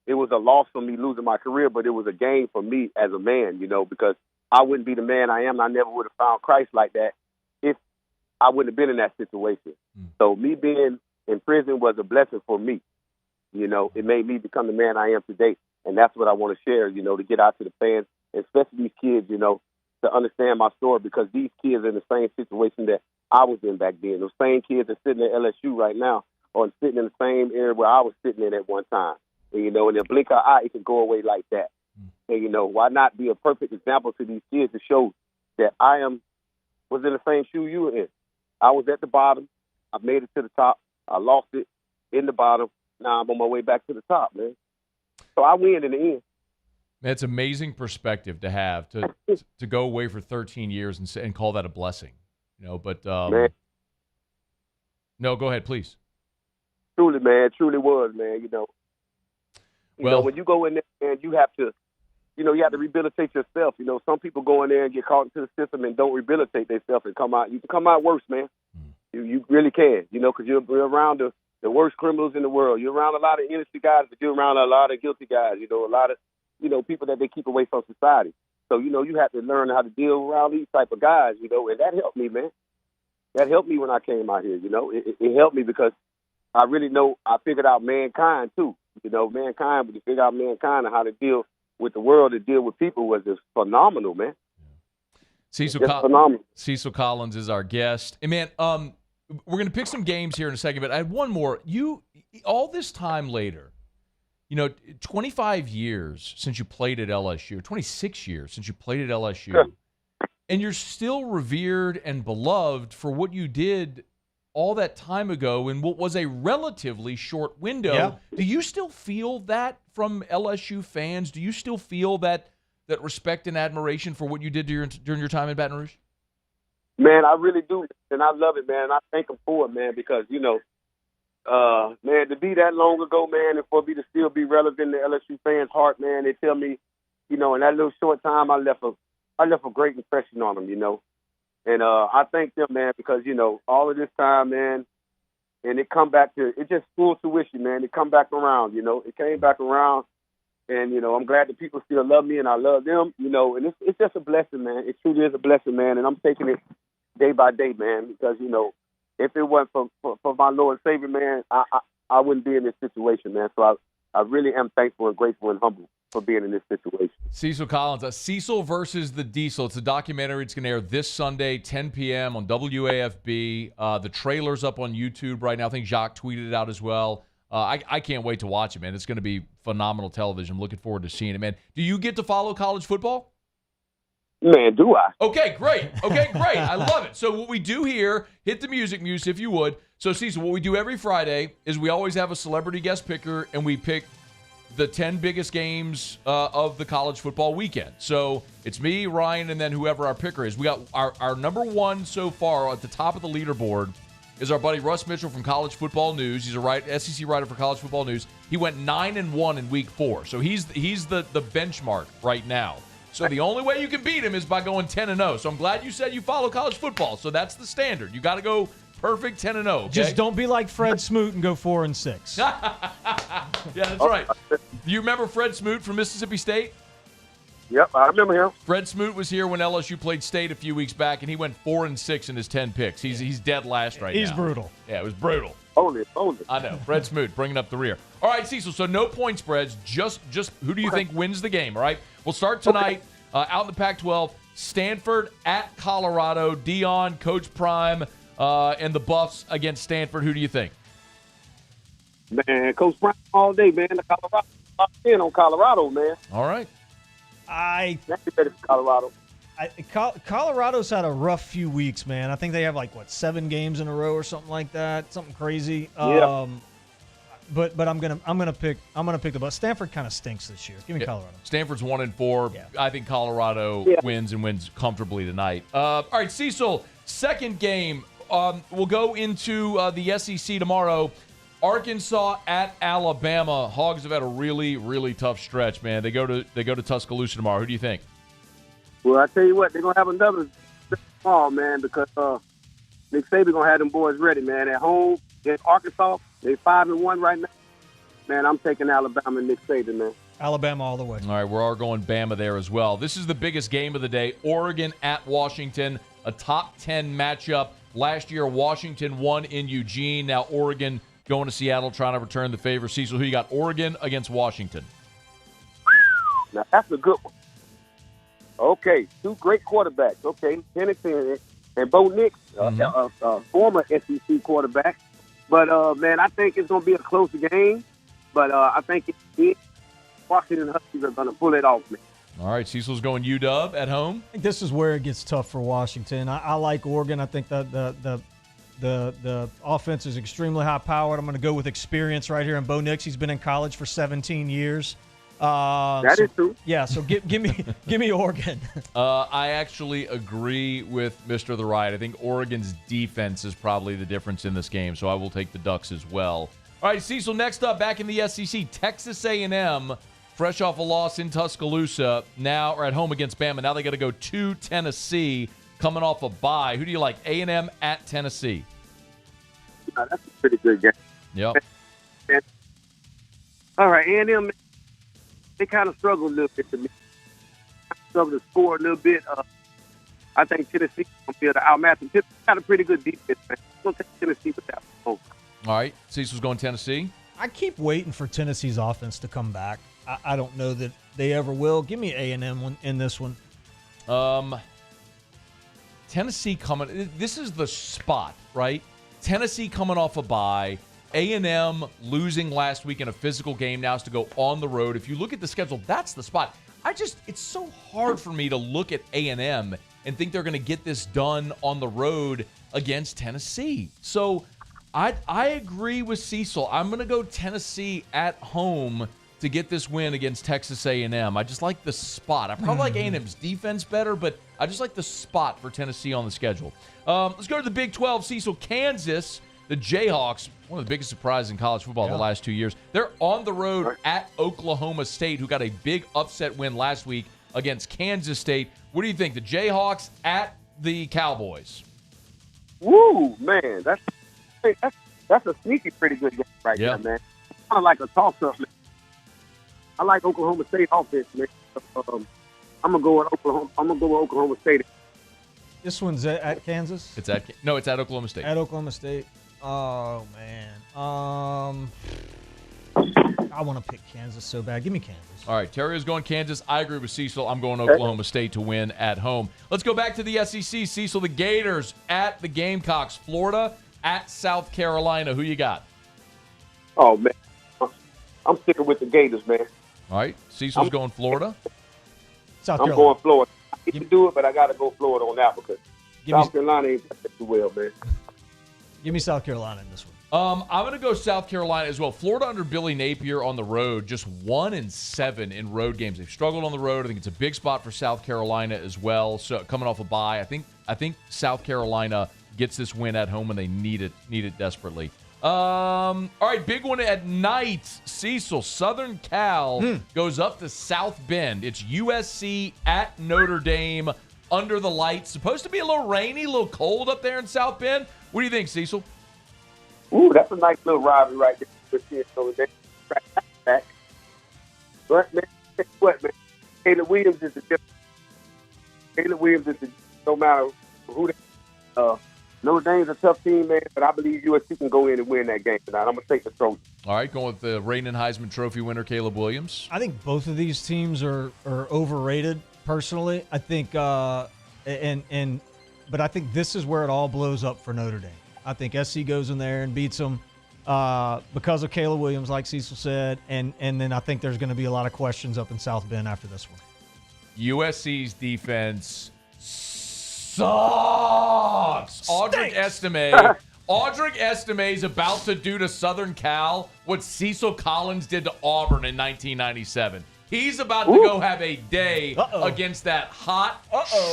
it was a loss for me losing my career, but it was a gain for me as a man, you know, because I wouldn't be the man I am. I never would have found Christ like that if I wouldn't have been in that situation. So me being in prison was a blessing for me. You know, it made me become the man I am today. And that's what I want to share, you know, to get out to the fans, especially these kids, you know, to understand my story, because these kids are in the same situation that I was in back then. Those same kids are sitting at LSU right now or sitting in the same area where I was sitting in at one time. And, you know, in a blink of an eye, it can go away like that. And, you know, why not be a perfect example to these kids to show that was in the same shoe you were in. I was at the bottom. I made it to the top. I lost it in the bottom. Now I'm on my way back to the top, man. So I win in the end. That's amazing perspective to have, to go away for 13 years and call that a blessing. You know, but man. No, go ahead, please. Truly, man. Truly was, man. You know. You know, when you go in there, man, you have to rehabilitate yourself. You know, some people go in there and get caught into the system and don't rehabilitate themselves and come out. You can come out worse, man. You really can, you know, because you're around the worst criminals in the world. You're around a lot of innocent guys, but you're around a lot of guilty guys, you know, a lot of, you know, people that they keep away from society. So, you know, you have to learn how to deal around these type of guys, you know, and that helped me, man. That helped me when I came out here, you know. It helped me because I really know I figured out mankind, too. You know, mankind, but to figure out mankind and how to deal with the world, to deal with people was just phenomenal, man. Cecil Collins is our guest. And, man, we're going to pick some games here in a second, but I had one more. All this time later, you know, 25 years since you played at LSU, 26 years since you played at LSU, and you're still revered and beloved for what you did all that time ago in what was a relatively short window. Yeah. Do you still feel that from LSU fans? Do you still feel that respect and admiration for what you did during your time in Baton Rouge? Man, I really do, and I love it, man. I thank them for it, man, because, you know, man, to be that long ago, man, and for me to still be relevant to LSU fans' heart, man, they tell me, you know, in that little short time, I left a great impression on them, you know. And I thank them, man, because, you know, all of this time, man, and it come back to, it just full tuition, man. It come back around, you know. It came back around, and, you know, I'm glad that people still love me, and I love them, you know. And it's just a blessing, man. It truly is a blessing, man, and I'm taking it day by day, man, because, you know, if it wasn't for my Lord and Savior, man, I wouldn't be in this situation, man. So I really am thankful and grateful and humble for being in this situation. Cecil Collins, Cecil versus the Diesel. It's a documentary. It's going to air this Sunday, 10 p.m. on WAFB. The trailer's up on YouTube right now. I think Jacques tweeted it out as well. I can't wait to watch it, man. It's going to be phenomenal television. I'm looking forward to seeing it, man. Do you get to follow college football? Man, do I? Okay, great. I love it. So what we do here, hit the music, Muse, if you would. So, Cecil, what we do every Friday is we always have a celebrity guest picker, and we pick the 10 biggest games of the college football weekend. So it's me, Ryan, and then whoever our picker is. We got our number one so far at the top of the leaderboard is our buddy Russ Mitchell from College Football News. He's a SEC writer for College Football News. He went 9-1 in Week 4, so he's the benchmark right now. So the only way you can beat him is by going 10-0. So I'm glad you said you follow college football. So that's the standard. You got to go perfect 10-0. Okay? Just don't be like Fred Smoot and go 4-6. Yeah, that's right. Do you remember Fred Smoot from Mississippi State? Yep, I remember him. Fred Smoot was here when LSU played State a few weeks back, and he went 4-6 in his 10 picks. He's dead last right now. He's brutal. Yeah, it was brutal. Only. I know. Fred Smoot bringing up the rear. All right, Cecil, so no point spreads. Just who do you think wins the game, all right? We'll start tonight out in the Pac-12. Stanford at Colorado. Dion, Coach Prime, and the Buffs against Stanford. Who do you think? Man, Coach Prime all day, man. The Colorado. I'm in on Colorado, man. All right. That's better for Colorado. Colorado's had a rough few weeks, man. I think they have 7 games in a row or something like that, something crazy. Yeah. But I'm gonna pick the Buffs. Stanford kind of stinks this year. Give me Colorado. Stanford's 1-4. Yeah. I think Colorado wins and wins comfortably tonight. All right, Cecil. Second game. We'll go into the SEC tomorrow. Arkansas at Alabama. Hogs have had a really, really tough stretch, man. They go to Tuscaloosa tomorrow. Who do you think? Well, I tell you what, they're gonna have another ball, man, because Nick Saban gonna have them boys ready, man. At home in Arkansas, they 5-1 right now. Man, I'm taking Alabama and Nick Saban, man. Alabama all the way. All right, we're all going Bama there as well. This is the biggest game of the day. Oregon at Washington, a top 10 matchup. Last year, Washington won in Eugene. Now Oregon going to Seattle, trying to return the favor. Cecil, who you got? Oregon against Washington. Now, that's a good one. Okay, 2 great quarterbacks. Okay, Tennessee and Bo Nix, former SEC quarterback. But, man, I think it's going to be a close game. But I think Washington Huskies are going to pull it off, man. All right, Cecil's going UW at home. I think this is where it gets tough for Washington. I like Oregon. I think that the offense is extremely high-powered. I'm going to go with experience right here. And Bo Nix, he's been in college for 17 years. That is true. Yeah, so give me Oregon. I actually agree with Mr. The Right. I think Oregon's defense is probably the difference in this game, so I will take the Ducks as well. All right, Cecil, next up, back in the SEC, Texas A&M, fresh off a loss in Tuscaloosa, now are at home against Bama. Now they got to go to Tennessee, coming off a bye. Who do you like, A&M at Tennessee? That's a pretty good game. Yep. All right, A&M, they kind of struggled a little bit to me. Struggled to score a little bit. I think Tennessee going to be able to outmatch them. Tennessee got a pretty good defense, man. I'm going to take Tennessee with that. All right, Cecil's going Tennessee. I keep waiting for Tennessee's offense to come back. I don't know that they ever will. Give me A&M in this one. Tennessee coming. This is the spot, right? Tennessee coming off a bye. A&M losing last week in a physical game now has to go on the road. If you look at the schedule, that's the spot. It's so hard for me to look at A&M and think they're going to get this done on the road against Tennessee. So I agree with Cecil. I'm going to go Tennessee at home to get this win against Texas A&M. I just like the spot. I probably like A&M's defense better, but I just like the spot for Tennessee on the schedule. Let's go to the Big 12. Cecil, Kansas, the Jayhawks, one of the biggest surprises in college football the last 2 years. They're on the road at Oklahoma State, who got a big upset win last week against Kansas State. What do you think? The Jayhawks at the Cowboys. Woo, man. That's a sneaky pretty good game right there, man. Kind of like a toss-up, man. I like Oklahoma State offense, man. I'm gonna go with Oklahoma. I'm gonna go with Oklahoma State. This one's at Kansas. It's at Oklahoma State. At Oklahoma State. Oh man. I want to pick Kansas so bad. Give me Kansas. All right, Theriot's going Kansas. I agree with Cecil. I'm going Oklahoma State to win at home. Let's go back to the SEC. Cecil, the Gators at the Gamecocks. Florida at South Carolina. Who you got? Oh man, I'm sticking with the Gators, man. All right, Cecil's going Florida. South I'm Carolina. going Florida. I hate to do it, but I got to go Florida on that because South Carolina ain't playing too well, man. Give me South Carolina in this one. I'm going to go South Carolina as well. Florida under Billy Napier on the road, just 1-7 in road games. They've struggled on the road. I think it's a big spot for South Carolina as well. So coming off a bye, I think South Carolina gets this win at home, and they need it desperately. All right, big one at night. Cecil, Southern Cal goes up to South Bend. It's USC at Notre Dame under the lights. Supposed to be a little rainy, a little cold up there in South Bend. What do you think, Cecil? Ooh, that's a nice little rivalry right there. But, man, what, man? Caleb Williams is the difference. Caleb Williams is the no matter who they Notre Dame's a tough team, man, but I believe USC can go in and win that game tonight. I'm going to take the trophy. All right, going with the reigning Heisman Trophy winner, Caleb Williams. I think both of these teams are overrated, personally. I think, but I think this is where it all blows up for Notre Dame. I think SC goes in there and beats them because of Caleb Williams, like Cecil said, and then I think there's going to be a lot of questions up in South Bend after this one. USC's defense sucks. Audric Estime is about to do to Southern Cal what Cecil Collins did to Auburn in 1997. He's about to go have a day against that hot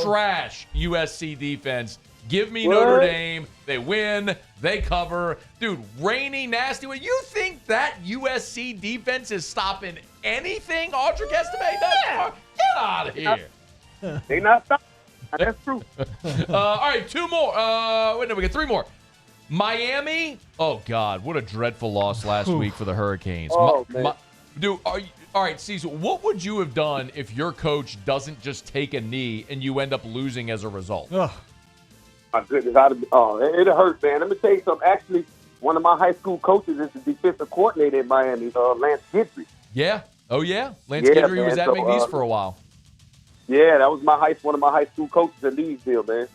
trash USC defense. Give me Notre Dame. They win. They cover. Dude, rainy, nasty. You think that USC defense is stopping anything Audric Estime does? Get out of here. They not stopping. That's true. All right, two more. Wait, no, we got three more. Miami. Oh, God. What a dreadful loss last week for the Hurricanes. Man. Dude, all right, Cecil, what would you have done if your coach doesn't just take a knee and you end up losing as a result? My goodness. It hurt, man. Let me tell you something. Actually, one of my high school coaches is the defensive coordinator in Miami, Lance Gidry. Yeah. Oh, yeah. Lance Gidry was at McNeese for a while. Yeah, that was one of my high school coaches at Leesville, man.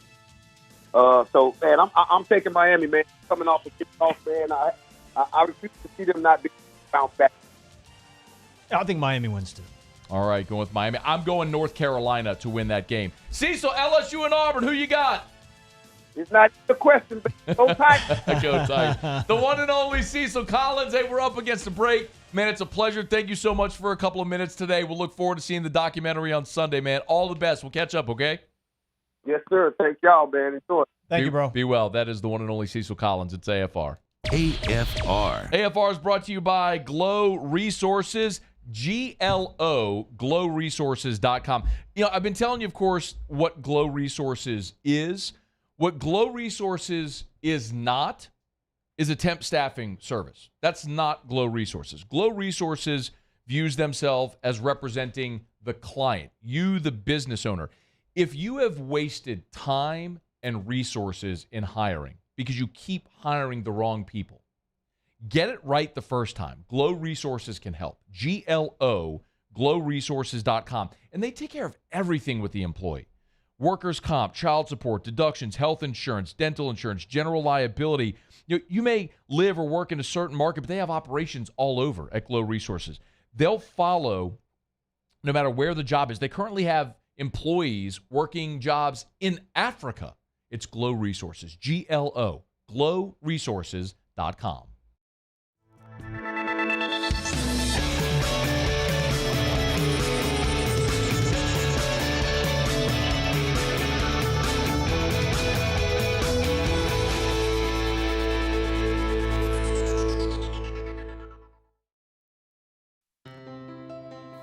So, man, I'm taking Miami, man. Coming off the kickoff, man. I refuse to see them not be bounced back. I think Miami wins too. All right, going with Miami. I'm going North Carolina to win that game. Cecil, LSU and Auburn, who you got? It's not a question, but go Tigers. Go Tigers. The one and only Cecil Collins. Hey, we're up against the break. Man, it's a pleasure. Thank you so much for a couple of minutes today. We'll look forward to seeing the documentary on Sunday, man. All the best. We'll catch up, okay? Yes, sir. Thank y'all, man. Enjoy. Thank you, bro. Be well. That is the one and only Cecil Collins. It's AFR. AFR. AFR is brought to you by Glow Resources. GLO, glowresources.com. You know, I've been telling you, of course, what Glow Resources is. What Glow Resources is not is a temp staffing service. That's not Glow Resources. Glow Resources views themselves as representing the client, you, the business owner. If you have wasted time and resources in hiring because you keep hiring the wrong people, get it right the first time. Glow Resources can help. GLO, glowresources.com. And they take care of everything with the employee. Workers' comp, child support, deductions, health insurance, dental insurance, general liability. You may live or work in a certain market, but they have operations all over at Glow Resources. They'll follow no matter where the job is. They currently have employees working jobs in Africa. It's Glow Resources. GLO, glowresources.com.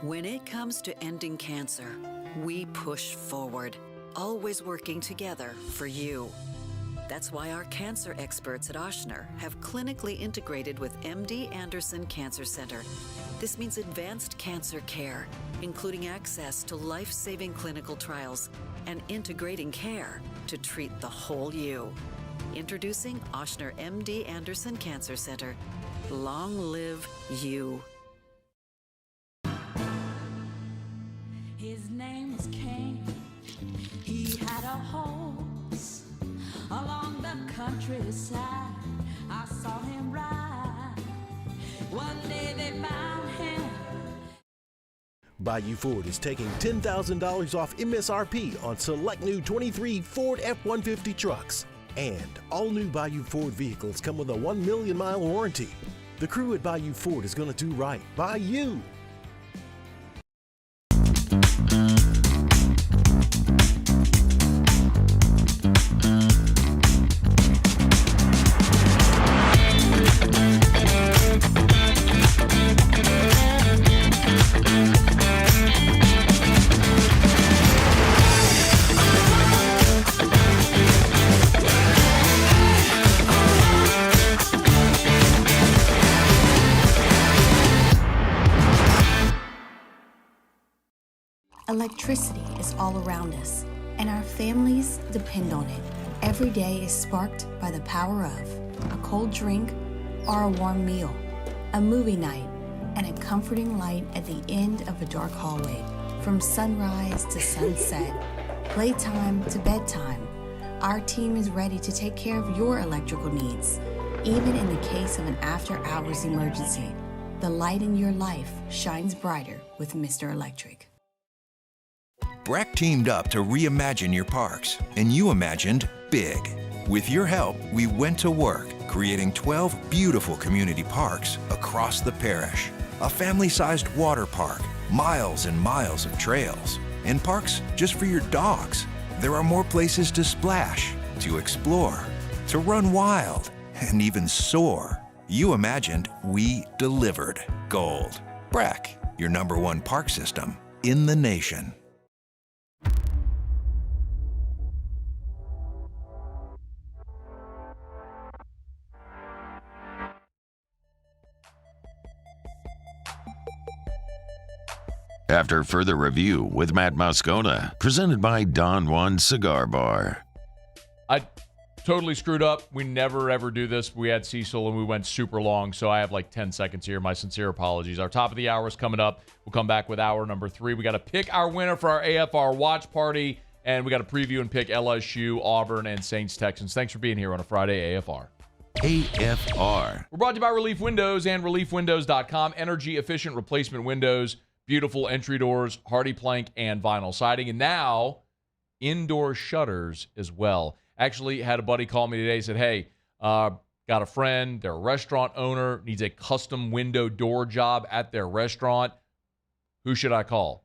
When it comes to ending cancer, we push forward, always working together for you. That's why our cancer experts at Ochsner have clinically integrated with MD Anderson Cancer Center. This means advanced cancer care, including access to life-saving clinical trials and integrating care to treat the whole you. Introducing Ochsner MD Anderson Cancer Center. Long live you. His name was Cain. He had a horse along the countryside. I saw him ride. One day they found him. Bayou Ford is taking $10,000 off MSRP on select new 23 Ford F-150 trucks. And all new Bayou Ford vehicles come with a 1 million mile warranty. The crew at Bayou Ford is going to do right by you. Electricity is all around us, and our families depend on it. Every day is sparked by the power of a cold drink or a warm meal, a movie night, and a comforting light at the end of a dark hallway. From sunrise to sunset, playtime to bedtime, our team is ready to take care of your electrical needs. Even in the case of an after-hours emergency, the light in your life shines brighter with Mr. Electric. BRAC teamed up to reimagine your parks, and you imagined big. With your help, we went to work, creating 12 beautiful community parks across the parish. A family-sized water park, miles and miles of trails, and parks just for your dogs. There are more places to splash, to explore, to run wild, and even soar. You imagined, we delivered gold. BRAC, your #1 park system in the nation. After further review with Matt Moscona, presented by Don Juan Cigar Bar. I totally screwed up. We never, ever do this. We had Cecil, and we went super long, so I have like 10 seconds here. My sincere apologies. Our top of the hour is coming up. We'll come back with hour number 3. We got to pick our winner for our AFR watch party, and we got to preview and pick LSU, Auburn, and Saints-Texans. Thanks for being here on a Friday, AFR. AFR. We're brought to you by Relief Windows and ReliefWindows.com. Energy-efficient replacement windows, beautiful entry doors, hardy plank, and vinyl siding. And now, indoor shutters as well. Actually, had a buddy call me today, said, hey, got a friend, they're a restaurant owner, needs a custom window door job at their restaurant. Who should I call?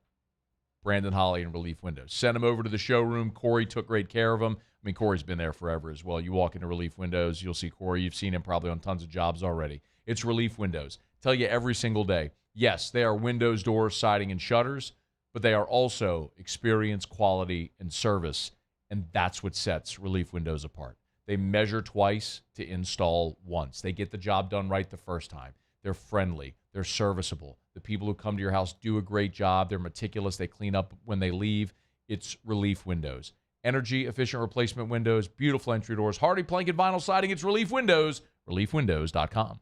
Brandon Holly and Relief Windows. Send him over to the showroom. Corey took great care of him. I mean, Corey's been there forever as well. You walk into Relief Windows, you'll see Corey. You've seen him probably on tons of jobs already. It's Relief Windows. Tell you every single day. Yes, they are windows, doors, siding, and shutters, but they are also experience, quality, and service, and that's what sets Relief Windows apart. They measure twice to install once. They get the job done right the first time. They're friendly. They're serviceable. The people who come to your house do a great job. They're meticulous. They clean up when they leave. It's Relief Windows. Energy-efficient replacement windows, beautiful entry doors, hardy plank and vinyl siding. It's Relief Windows, ReliefWindows.com.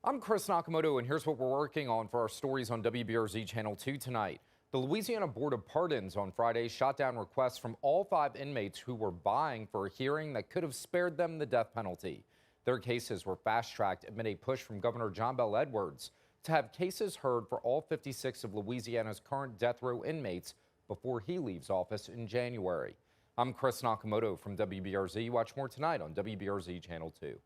I'm Chris Nakamoto, and here's what we're working on for our stories on WBRZ Channel 2 tonight. The Louisiana Board of Pardons on Friday shot down requests from all 5 inmates who were vying for a hearing that could have spared them the death penalty. Their cases were fast-tracked amid a push from Governor John Bel Edwards to have cases heard for all 56 of Louisiana's current death row inmates before he leaves office in January. I'm Chris Nakamoto from WBRZ. Watch more tonight on WBRZ Channel 2.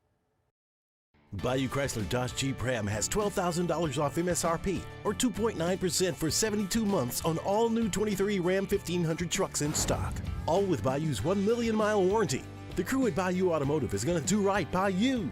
Bayou Chrysler Dodge Jeep Ram has $12,000 off MSRP or 2.9% for 72 months on all new 23 Ram 1500 trucks in stock. All with Bayou's 1 million mile warranty. The crew at Bayou Automotive is going to do right by you.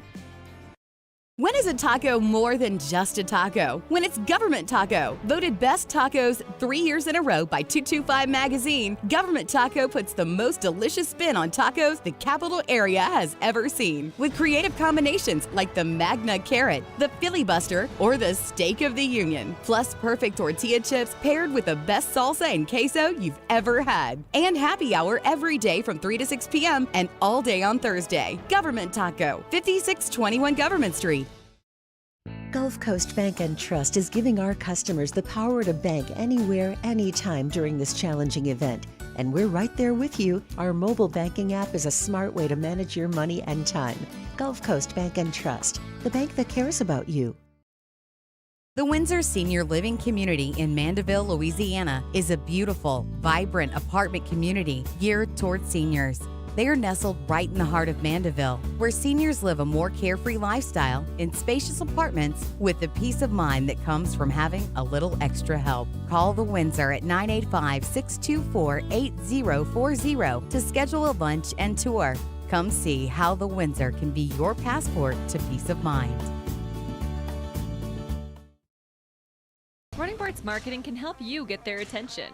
When is a taco more than just a taco? When it's Government Taco. Voted best tacos 3 years in a row by 225 Magazine, Government Taco puts the most delicious spin on tacos the capital area has ever seen. With creative combinations like the Magna Carrot, the Filibuster, or the Steak of the Union. Plus perfect tortilla chips paired with the best salsa and queso you've ever had. And happy hour every day from 3 to 6 p.m. and all day on Thursday. Government Taco, 5621 Government Street. Gulf Coast Bank and Trust is giving our customers the power to bank anywhere, anytime during this challenging event. And we're right there with you. Our mobile banking app is a smart way to manage your money and time. Gulf Coast Bank and Trust, the bank that cares about you. The Windsor Senior Living Community in Mandeville, Louisiana is a beautiful, vibrant apartment community geared towards seniors. They are nestled right in the heart of Mandeville, where seniors live a more carefree lifestyle in spacious apartments with the peace of mind that comes from having a little extra help. Call the Windsor at 985-624-8040 to schedule a lunch and tour. Come see how the Windsor can be your passport to peace of mind. Running Boards Marketing can help you get their attention.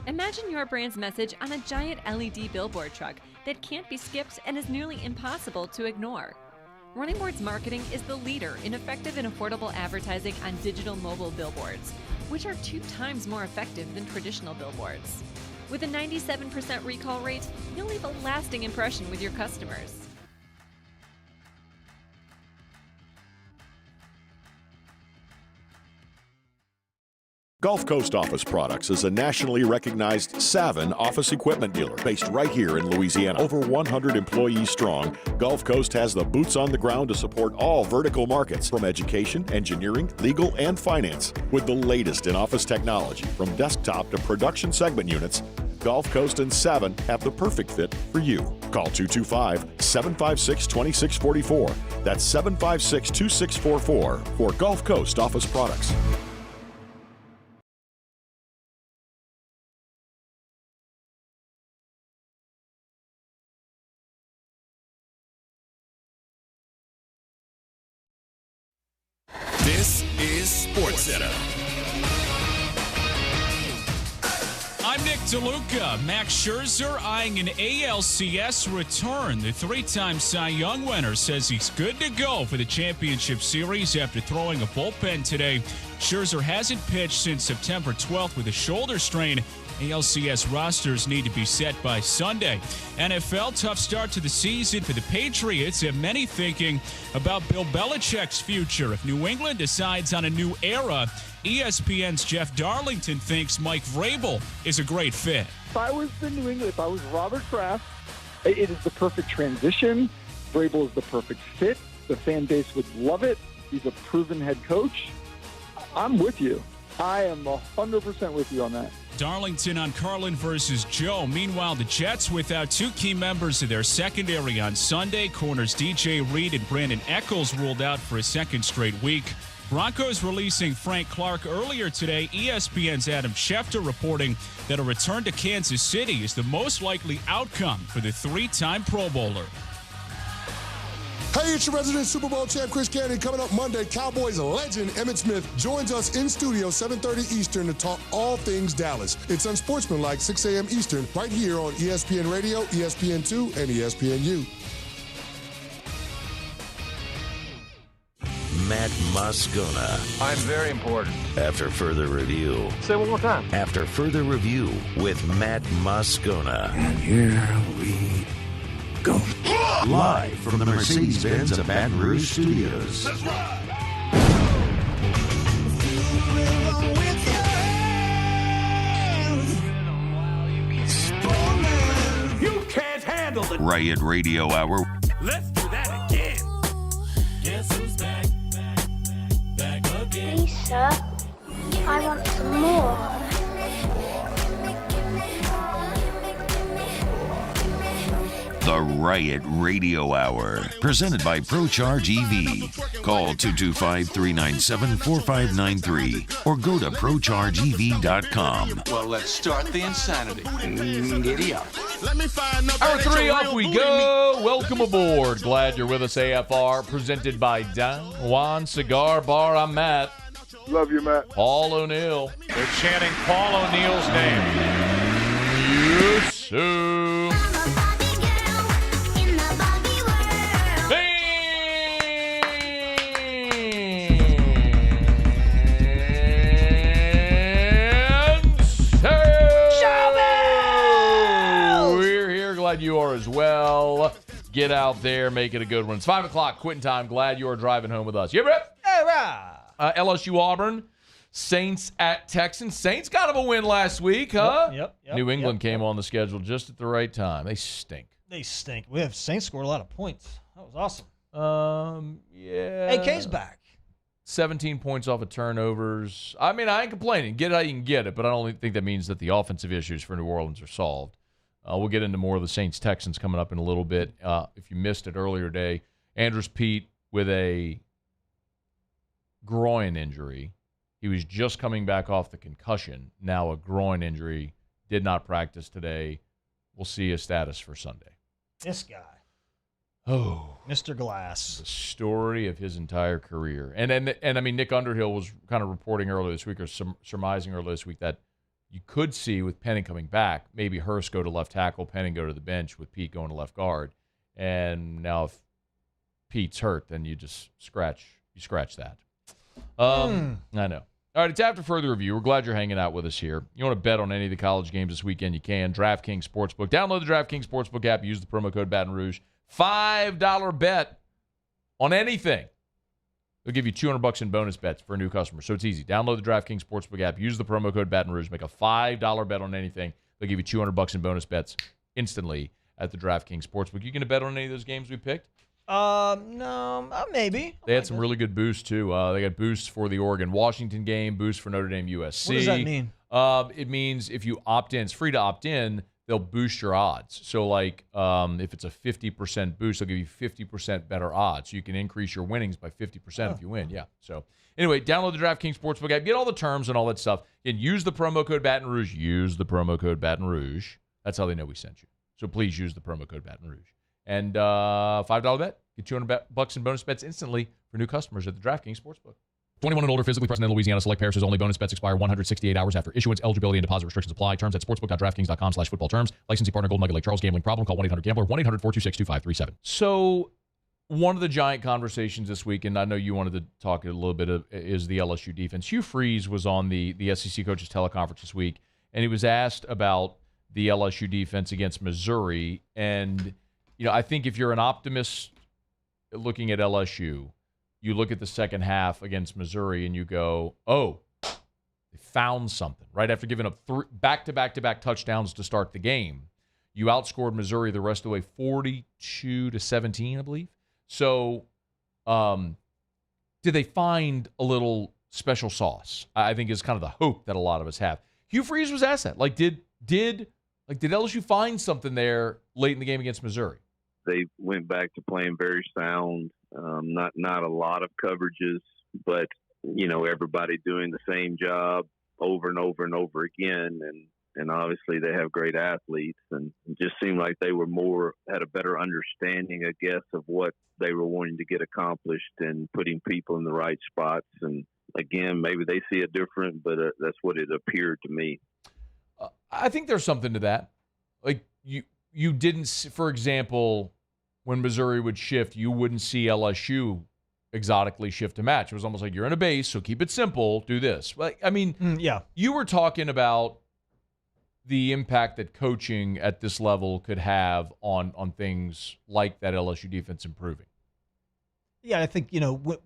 Imagine your brand's message on a giant LED billboard truck that can't be skipped and is nearly impossible to ignore. Running Boards Marketing is the leader in effective and affordable advertising on digital mobile billboards. which are 2 times more effective than traditional billboards. With a 97% recall rate, you'll leave a lasting impression with your customers. Gulf Coast Office Products is a nationally recognized Savin office equipment dealer based right here in Louisiana. Over 100 employees strong, Gulf Coast has the boots on the ground to support all vertical markets, from education, engineering, legal, and finance. With the latest in office technology, from desktop to production segment units, Gulf Coast and Savin have the perfect fit for you. Call 225-756-2644. That's 756-2644 for Gulf Coast Office Products. This is SportsCenter. I'm Nick DeLuca. Max Scherzer eyeing an ALCS return. The 3-time Cy Young winner says he's good to go for the championship series after throwing a bullpen today. Scherzer hasn't pitched since September 12th with a shoulder strain. ALCS rosters need to be set by Sunday. NFL, tough start to the season for the Patriots, and many thinking about Bill Belichick's future. If New England decides on a new era, ESPN's Jeff Darlington thinks Mike Vrabel is a great fit. If I was the New England, if I was Robert Kraft, it is the perfect transition. Vrabel is the perfect fit. The fan base would love it. He's a proven head coach. I'm with you. I am 100% with you on that. Darlington on Carlin versus Joe. Meanwhile, the Jets without 2 key members of their secondary on Sunday. Corners DJ Reed and Brandon Echols ruled out for a second straight week. Broncos releasing Frank Clark earlier today. ESPN's Adam Schefter reporting that a return to Kansas City is the most likely outcome for the 3-time Pro Bowler. Hey, it's your resident Super Bowl champ, Chris Candy. Coming up Monday, Cowboys legend Emmitt Smith joins us in studio, 7:30 Eastern, to talk all things Dallas. It's unsportsmanlike, 6 a.m. Eastern, right here on ESPN Radio, ESPN2, and ESPNU. Matt Moscona. I'm very important. After further review. Say it one more time. After further review with Matt Moscona. And here we go. Live from the Mercedes-Benz of Baton Rouge Studios. That's right. You can't handle the Riot Radio Hour. Let's do that again. Guess who's back? Back again. Lisa, I want some more. The Riot Radio Hour, presented by ProCharge EV. Call 225-397-4593 or go to ProChargeEV.com. Well, let's start the insanity. Giddy up. Hour 3 off we go. Welcome aboard. Glad you're with us, AFR, presented by Don Juan Cigar Bar. I'm Matt. Love you, Matt. Paul O'Neill. They're chanting Paul O'Neill's name. Yes, sir. You are as well. Get out there, make it a good one. It's 5 o'clock, quitting time. Glad you are driving home with us. You rip? Hey, right. LSU-Auburn, Saints at Texans. Saints got them a win last week, huh? Yep. New England came on the schedule just at the right time. They stink. They stink. We have Saints scored a lot of points. That was awesome. Yeah. AK's back. 17 points off of turnovers. I mean, I ain't complaining. Get it how you can get it, but I don't think that means that the offensive issues for New Orleans are solved. We'll get into more of the Saints-Texans coming up in a little bit. If you missed it earlier today, Andrus Peat with a groin injury. He was just coming back off the concussion. Now a groin injury. Did not practice today. We'll see his status for Sunday. This guy. Oh. Mr. Glass. The story of his entire career. And I mean, Nick Underhill was kind of reporting earlier this week or surmising earlier this week that you could see with Penning coming back, maybe Hurst go to left tackle, Penning go to the bench with Pete going to left guard. And now if Pete's hurt, then you just scratch that. I know. All right, it's after further review. We're glad you're hanging out with us here. You want to bet on any of the college games this weekend, you can. DraftKings Sportsbook. Download the DraftKings Sportsbook app. Use the promo code Baton Rouge. $5 bet on anything. They'll give you $200 in bonus bets for a new customer. So it's easy. Download the DraftKings Sportsbook app. Use the promo code Baton Rouge. Make a $5 bet on anything. They'll give you $200 in bonus bets instantly at the DraftKings Sportsbook. You going to bet on any of those games we picked? No, maybe. They had some really good boosts, too. They got boosts for the Oregon-Washington game, boosts for Notre Dame USC. What does that mean? It means if you opt in, it's free to opt in, they'll boost your odds. So, like, if it's a 50% boost, they'll give you 50% better odds. So you can increase your winnings by 50% if you win. Yeah. So, anyway, download the DraftKings Sportsbook app. Get all the terms and all that stuff. And use the promo code Baton Rouge. Use the promo code Baton Rouge. That's how they know we sent you. So, please use the promo code Baton Rouge. And $5 bet. Get $200 in bonus bets instantly for new customers at the DraftKings Sportsbook. 21 and older, physically present in Louisiana. Select pairs. Only bonus bets expire 168 hours after issuance. Eligibility and deposit restrictions apply. Terms at sportsbook.draftkings.com/football terms. Licensing partner Golden Nugget Lake Charles. Gambling problem? Call 1-800-GAMBLER. 1-800-426-2537. So one of the giant conversations this week, and I know you wanted to talk a little bit of, is the LSU defense. Hugh Freeze was on the SEC coaches teleconference this week, and he was asked about the LSU defense against Missouri. And, you know, I think if you're an optimist looking at LSU, you look at the second half against Missouri and you go, oh, they found something. Right after giving up back-to-back touchdowns to start the game, you outscored Missouri the rest of the way 42-17, I believe. So did they find a little special sauce? I think is kind of the hope that a lot of us have. Hugh Freeze was asked that. Like, did LSU find something there late in the game against Missouri? They went back to playing very sound, not a lot of coverages, but, you know, everybody doing the same job over and over and over again. And obviously they have great athletes, and it just seemed like they were had a better understanding, I guess, of what they were wanting to get accomplished and putting people in the right spots. And again, maybe they see it different, but that's what it appeared to me. I think there's something to that. Like you didn't, for example, when Missouri would shift, you wouldn't see LSU exotically shift a match. It was almost like you're in a base, so keep it simple, do this. Like, I mean, yeah, you were talking about the impact that coaching at this level could have on things like that LSU defense improving. Yeah, I think, you know,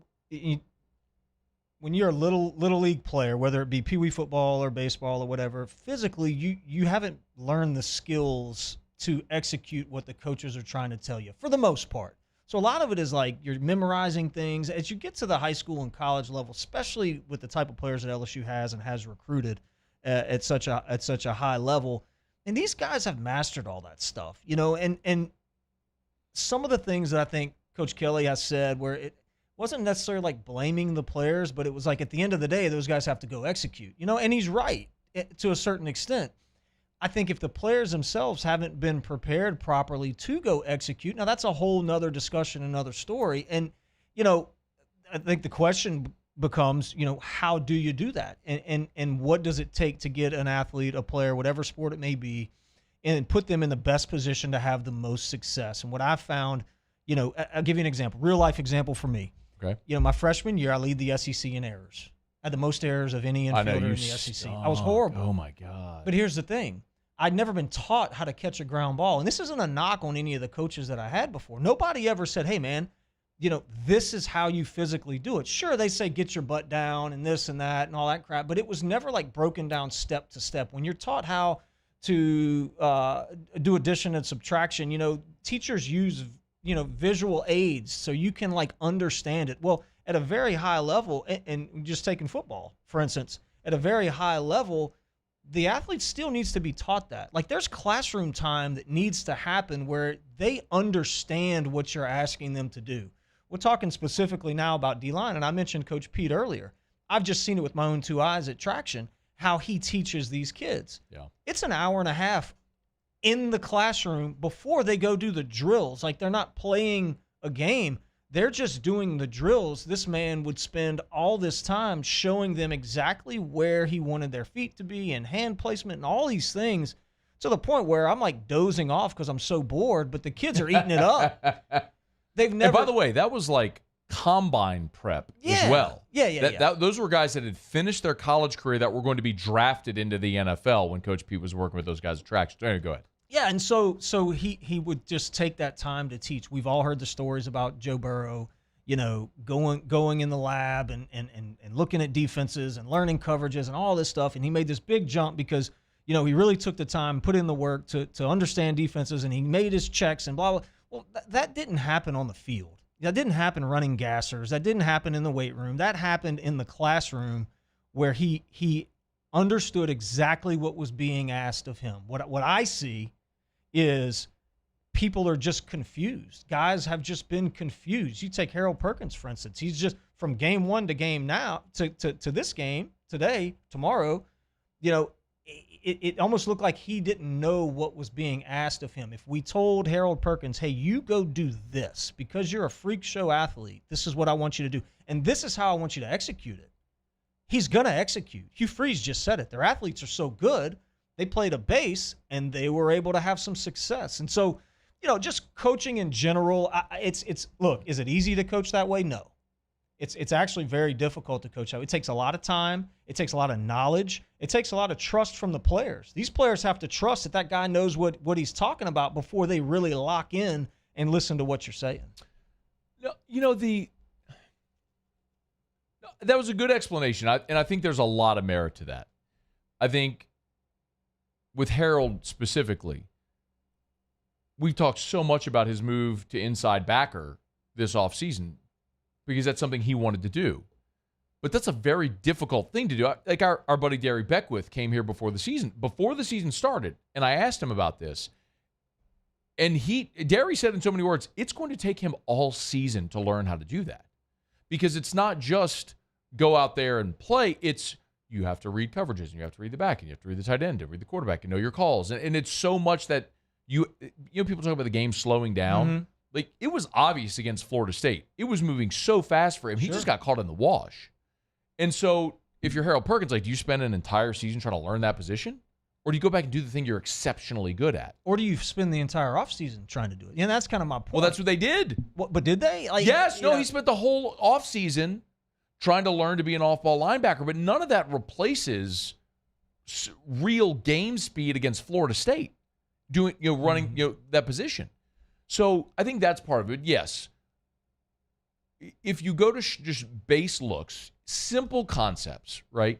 when you're a little league player, whether it be Pee Wee football or baseball or whatever, physically you haven't learned the skills to execute what the coaches are trying to tell you for the most part. So a lot of it is like you're memorizing things. As you get to the high school and college level, especially with the type of players that LSU has and has recruited at such a high level, and these guys have mastered all that stuff, you know. And some of the things that I think Coach Kelly has said, where it wasn't necessarily like blaming the players, but it was like at the end of the day, those guys have to go execute, you know. And he's right to a certain extent. I think if the players themselves haven't been prepared properly to go execute, now that's a whole nother discussion, another story. And, you know, I think the question becomes, you know, how do you do that? And what does it take to get an athlete, a player, whatever sport it may be, and put them in the best position to have the most success? And what I've found, you know, I'll give you an example, real life example for me. Okay. You know, my freshman year, I lead the SEC in errors. I had the most errors of any infielder in the SEC. I was horrible. Oh, my God. But here's the thing. I'd never been taught how to catch a ground ball. And this isn't a knock on any of the coaches that I had before. Nobody ever said, hey, man, you know, this is how you physically do it. Sure, they say get your butt down and this and that and all that crap, but it was never like broken down step to step. When you're taught how to do addition and subtraction, you know, teachers use, you know, visual aids so you can like understand it. Well, at a very high level, and just taking football, for instance, at a very high level, the athlete still needs to be taught that. Like, there's classroom time that needs to happen where they understand what you're asking them to do. We're talking specifically now about D-line, and I mentioned Coach Pete earlier. I've just seen it with my own two eyes at Traction, how he teaches these kids. Yeah. It's an hour and a half in the classroom before they go do the drills. Like, they're not playing a game. They're just doing the drills. This man would spend all this time showing them exactly where he wanted their feet to be and hand placement and all these things, to the point where I'm like dozing off because I'm so bored, but the kids are eating it up. They've never. And by the way, that was like combine prep as well. Yeah. Those were guys that had finished their college career that were going to be drafted into the NFL when Coach Pete was working with those guys at Traction. Anyway, go ahead. Yeah, and so he would just take that time to teach. We've all heard the stories about Joe Burrow, going in the lab and looking at defenses and learning coverages and all this stuff. And he made this big jump because, he really took the time, put in the work to understand defenses, and he made his checks and blah, blah. Well, that didn't happen on the field. That didn't happen running gassers. That didn't happen in the weight room. That happened in the classroom where he understood exactly what was being asked of him. What I see is people are just confused. Guys have just been confused. You take Harold Perkins, for instance. He's just from game one to game now to this game today, tomorrow, it almost looked like he didn't know what was being asked of him. If we told Harold Perkins, hey, you go do this because you're a freak show athlete, this is what I want you to do, and this is how I want you to execute it, he's going to execute. Hugh Freeze just said it. Their athletes are so good, they played a base, and they were able to have some success. And so, just coaching in general, look, is it easy to coach that way? No. It's actually very difficult to coach that way. It takes a lot of time. It takes a lot of knowledge. It takes a lot of trust from the players. These players have to trust that guy knows what he's talking about before they really lock in and listen to what you're saying. That was a good explanation, and I think there's a lot of merit to that. I think with Harold specifically, we've talked so much about his move to inside backer this offseason because that's something he wanted to do. But that's a very difficult thing to do. Like our buddy Derry Beckwith came here before the season started, and I asked him about this. And Derry said in so many words, it's going to take him all season to learn how to do that. Because it's not just go out there and play, it's you have to read coverages, and you have to read the back, and you have to read the tight end, and read the quarterback, and know your calls. And it's so much that people talk about the game slowing down. Mm-hmm. Like, it was obvious against Florida State. It was moving so fast for him. He just got caught in the wash. And so if you're Harold Perkins, do you spend an entire season trying to learn that position? Or do you go back and do the thing you're exceptionally good at? Or do you spend the entire offseason trying to do it? That's kind of my point. Well, that's what they did. But did they? Yes. No, he spent the whole offseason trying to learn to be an off-ball linebacker, but none of that replaces real game speed against Florida State, running that position. So I think that's part of it. Yes. If you go to just base looks, simple concepts, right,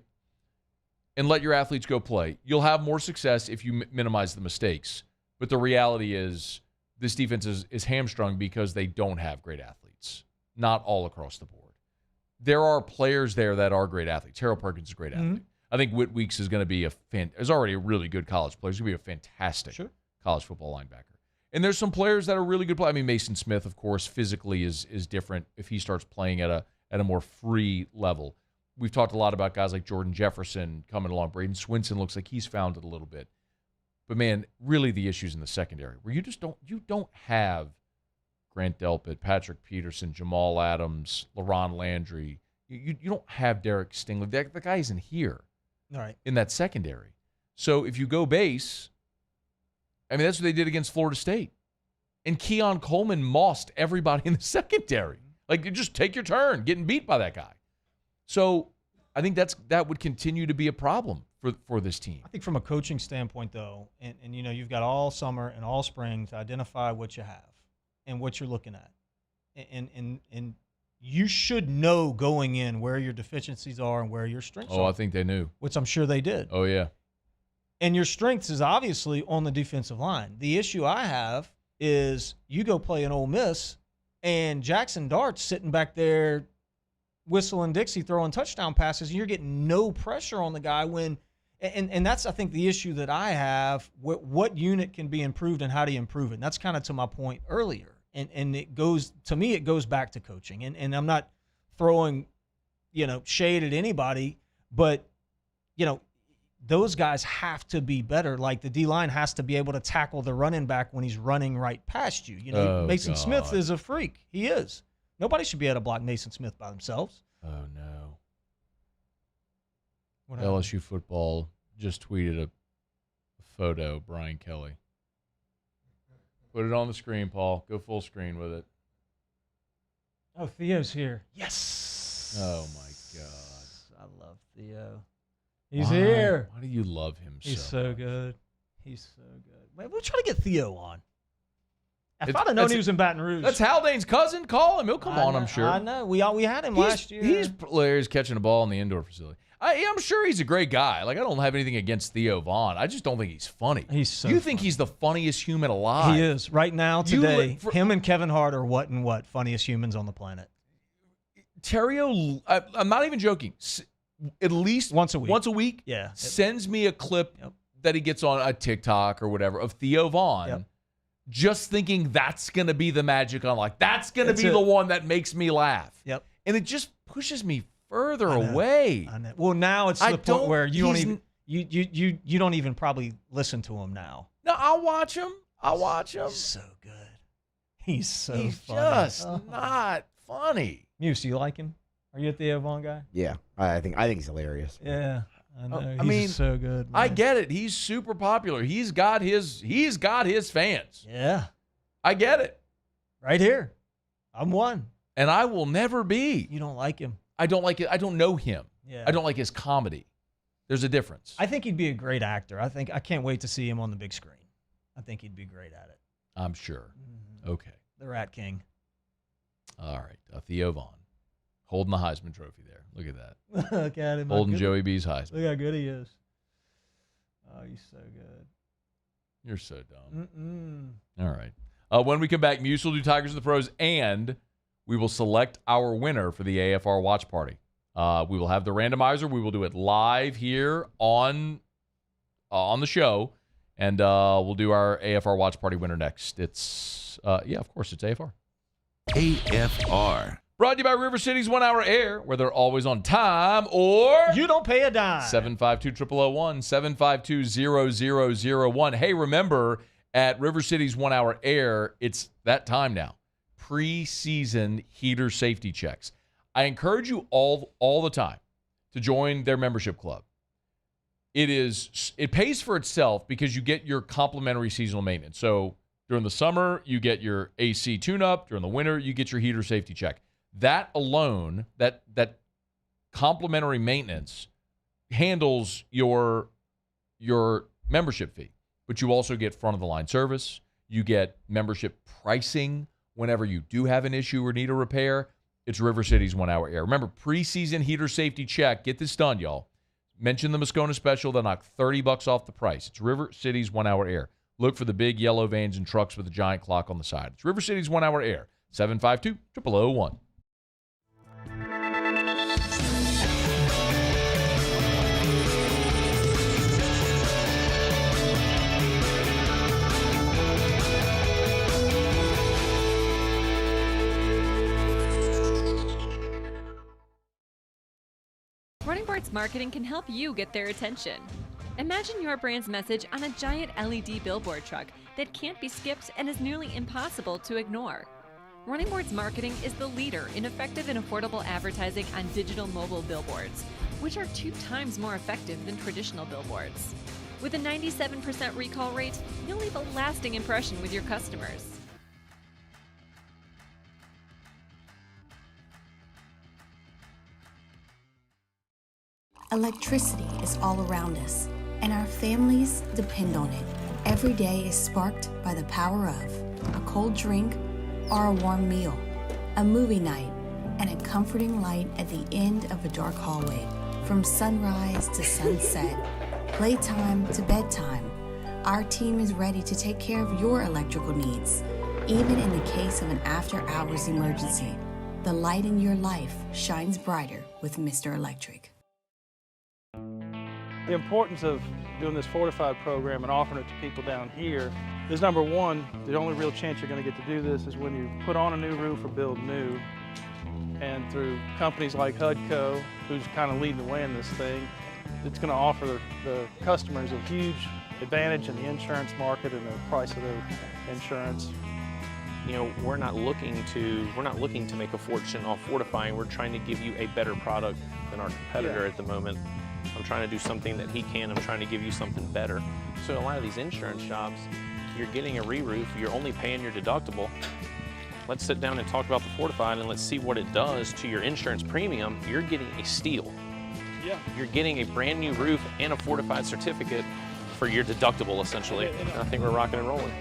and let your athletes go play, you'll have more success if you minimize the mistakes. But the reality is this defense is hamstrung because they don't have great athletes, not all across the board. There are players there that are great athletes. Harold Perkins is a great athlete. I think Whit Weeks is going to be is already a really good college player. He's going to be a fantastic college football linebacker. And there's some players that are really good players. I mean, Mason Smith, of course, physically is different if he starts playing at a more free level. We've talked a lot about guys like Jordan Jefferson coming along. Braden Swinson looks like he's found it a little bit. But, man, really the issues in the secondary where you don't have Grant Delpit, Patrick Peterson, Jamal Adams, LaRon Landry. You don't have Derek Stingley. The guy isn't here in that secondary. So if you go base, I mean, that's what they did against Florida State. And Keon Coleman mossed everybody in the secondary. Like, you just take your turn getting beat by that guy. So I think that would continue to be a problem for this team. I think from a coaching standpoint, though, and you've got all summer and all spring to identify what you have and what you're looking at. And you should know going in where your deficiencies are and where your strengths are. Oh, I think they knew. Which I'm sure they did. Oh, yeah. And your strengths is obviously on the defensive line. The issue I have is you go play an Ole Miss, and Jackson Dart's sitting back there whistling Dixie, throwing touchdown passes, and you're getting no pressure on the guy when and that's, I think, the issue that I have. What unit can be improved and how do you improve it? And that's kind of to my point earlier. And it goes back to coaching. And I'm not throwing, shade at anybody, but, those guys have to be better. Like the D-line has to be able to tackle the running back when he's running right past you. Mason Smith is a freak. He is. Nobody should be able to block Mason Smith by themselves. Oh, no. What LSU football just tweeted a photo, Brian Kelly. Put it on the screen, Paul. Go full screen with it. Oh, Theo's here. Yes. Oh, my God. I love Theo. He's Why? here. Why do you love him He's so so much? good. He's so good. Man, we're trying to get Theo on. If It's- I'd have known he was in Baton Rouge. That's Haldane's cousin. Call him. He'll come on, I'm sure. I know. We had him last year. He's hilarious catching a ball in the indoor facility. I'm sure he's a great guy. Like, I don't have anything against Theo Vaughn. I just don't think he's funny. He's so You think he's the funniest human alive. He is. Right now, today, him and Kevin Hart are what and what funniest humans on the planet. Theriot, I'm not even joking. At least once a week. Yeah. Sends me a clip that he gets on a TikTok or whatever of Theo Vaughn. Just thinking that's going to be the magic on, like, that's going to be the one that makes me laugh. Yep. And it just pushes me further away. I know. Well, now it's to the point where you don't even you don't even probably listen to him now. No, I'll watch him. He's so good. He's so He's funny. just not funny. Muse, you like him? Are you a Theo Vaughn guy? Yeah, I think he's hilarious. Yeah, I know. I mean, so good. I man. get it. He's super popular. He's got his fans. Yeah. I get it. Right here. I'm one. And I will never be. You don't like him. I don't like it. I don't know him. Yeah. I don't like his comedy. There's a difference. I think he'd be a great actor. I can't wait to see him on the big screen. I think he'd be great at it. I'm sure. Okay. The Rat King. All right. Theo Vaughn. Holding the Heisman Trophy there. Look at that. Look at him. Holding Joey B's Heisman. Look how good he is. Oh, he's so good. You're so dumb. Mm-mm. All right. When we come back, Muse will do Tigers of the Pros, and we will select our winner for the AFR watch party. We will have the randomizer. We will do it live here on the show, and we'll do our AFR watch party winner next. It's, of course, it's AFR. AFR. Brought to you by River City's 1 Hour Air, where they're always on time, or you don't pay a dime. 752-0001, 752-0001. Hey, remember, at River City's 1 Hour Air, it's that time now. Preseason heater safety checks. I encourage you all the time to join their membership club. It pays for itself because you get your complimentary seasonal maintenance. So during the summer, you get your AC tune-up. During the winter, you get your heater safety check. That alone, that complimentary maintenance handles your membership fee. But you also get front-of-the-line service. You get membership pricing whenever you do have an issue or need a repair. It's River City's 1 Hour Air. Remember, preseason heater safety check. Get this done, y'all. Mention the Moscona special. They'll knock $30 off the price. It's River City's 1 Hour Air. Look for the big yellow vans and trucks with a giant clock on the side. It's River City's 1 Hour Air. 752-0001. Running Boards Marketing can help you get their attention. Imagine your brand's message on a giant LED billboard truck that can't be skipped and is nearly impossible to ignore. Running Boards Marketing is the leader in effective and affordable advertising on digital mobile billboards, which are 2 times more effective than traditional billboards. With a 97% recall rate, you'll leave a lasting impression with your customers. Electricity is all around us, and our families depend on it. Every day is sparked by the power of a cold drink or a warm meal, a movie night, and a comforting light at the end of a dark hallway. From sunrise to sunset, playtime to bedtime, our team is ready to take care of your electrical needs. Even in the case of an after-hours emergency, the light in your life shines brighter with Mr. Electric. The importance of doing this Fortified program and offering it to people down here is, number one, the only real chance you're going to get to do this is when you put on a new roof or build new. And through companies like HUDCO, who's kind of leading the way in this thing, it's going to offer the customers a huge advantage in the insurance market and the price of their insurance. You know, we're not looking to make a fortune off fortifying. We're trying to give you a better product than our competitor at the moment. I'm trying to do something that he can. I'm trying to give you something better. So a lot of these insurance shops, you're getting a re-roof, you're only paying your deductible, let's sit down and talk about the Fortified and let's see what it does to your insurance premium. You're getting a steal. Yeah. You're getting a brand new roof and a Fortified certificate for your deductible, essentially. And I think we're rocking and rolling.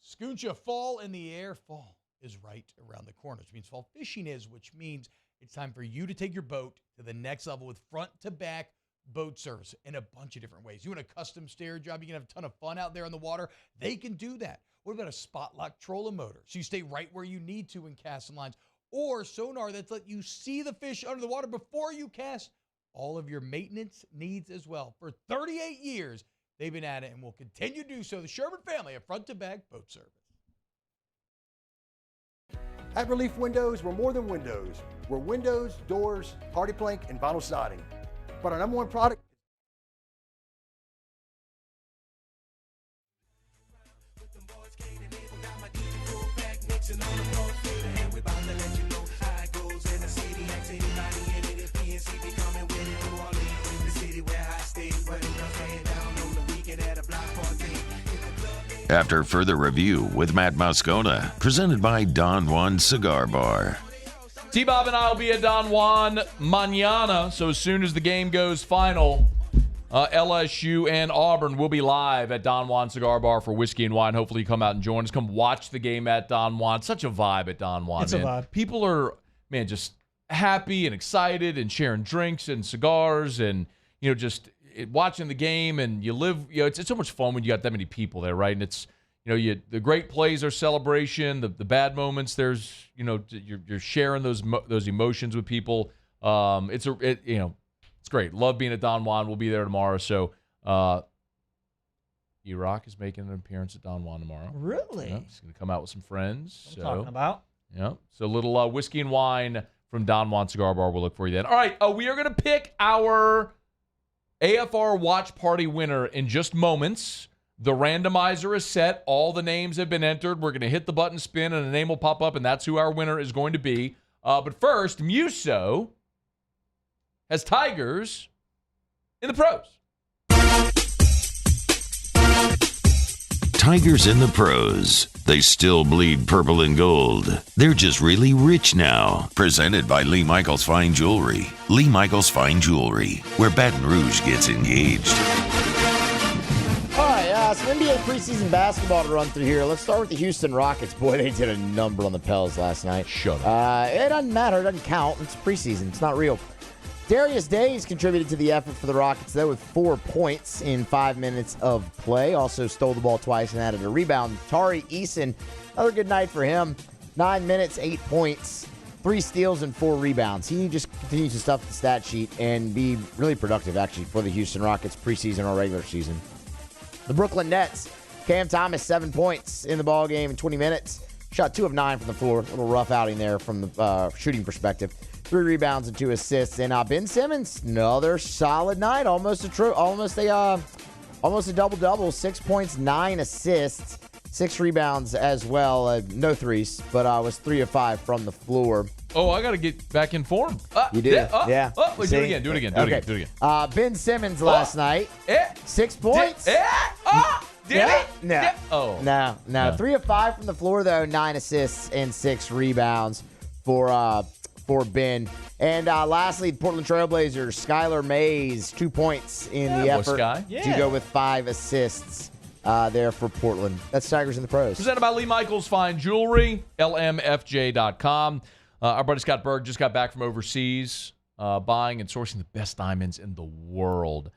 Scooncha, fall in the air. Fall is right around the corner, which means fall fishing is, which means it's time for you to take your boat to the next level with front-to-back boat service in a bunch of different ways. You want a custom stair job, you can have a ton of fun out there on the water. They can do that. What about a spot lock trolling motor? So you stay right where you need to in casting lines. Or sonar that's let you see the fish under the water before you cast. All of your maintenance needs as well. For 38 years, they've been at it and will continue to do so. The Sherman family of front-to-back boat service. At Relief Windows, we're more than windows. We're windows, doors, hardy plank, and vinyl siding. But our number one product. After further review with Matt Moscona, presented by Don Juan Cigar Bar. T-Bob and I will be at Don Juan mañana, so as soon as the game goes final, LSU and Auburn will be live at Don Juan Cigar Bar for whiskey and wine. Hopefully you come out and join us. Come watch the game at Don Juan. Such a vibe at Don Juan, It's man. a vibe. People are, man, just happy and excited and sharing drinks and cigars and, just watching the game, and you live, it's so much fun when you got that many people there, right? And it's, the great plays are celebration, the bad moments, there's, you're sharing those emotions with people. It's great. Love being at Don Juan. We'll be there tomorrow. So, E-Rock is making an appearance at Don Juan tomorrow. Really? Yeah, he's going to come out with some friends. What I'm talking about. Yeah. So a little whiskey and wine from Don Juan Cigar Bar. We'll look for you then. All right. We are going to pick our AFR Watch Party winner in just moments. The randomizer is set. All the names have been entered. We're going to hit the button spin, and a name will pop up, and that's who our winner is going to be. But first, Muso has Tigers in the pros. Tigers in the pros. They still bleed purple and gold. They're just really rich now. Presented by Lee Michaels Fine Jewelry. Lee Michaels Fine Jewelry, where Baton Rouge gets engaged. All right, some NBA preseason basketball to run through here. Let's start with the Houston Rockets. Boy, they did a number on the Pels last night. Shut up. It doesn't matter. It doesn't count. It's preseason. It's not real. Darius Days contributed to the effort for the Rockets, though, with 4 points in 5 minutes of play. Also stole the ball twice and added a rebound. Tari Eason, another good night for him. 9 minutes, 8 points, 3 steals, and 4 rebounds. He just continues to stuff the stat sheet and be really productive, actually, for the Houston Rockets preseason or regular season. The Brooklyn Nets, Cam Thomas, 7 points in the ball game in 20 minutes. Shot 2 of 9 from the floor. A little rough outing there from the shooting perspective. 3 rebounds and 2 assists. And Ben Simmons, another solid night. Almost a double-double. 6 points, 9 assists, 6 rebounds as well. No threes, but was 3 of 5 from the floor. Oh, I got to get back in form. You did? Yeah. Wait, do it again. Ben Simmons last night. 6 points. Did it? No. Oh. No. 3 of 5 from the floor, though. 9 assists and 6 rebounds for Ben. And lastly, the Portland Trailblazers, Skylar Mays, 2 points in the effort to go with 5 assists there for Portland. That's Tigers in the pros. Presented by Lee Michaels Fine Jewelry, lmfj.com. Our buddy Scott Berg just got back from overseas, buying and sourcing the best diamonds in the world.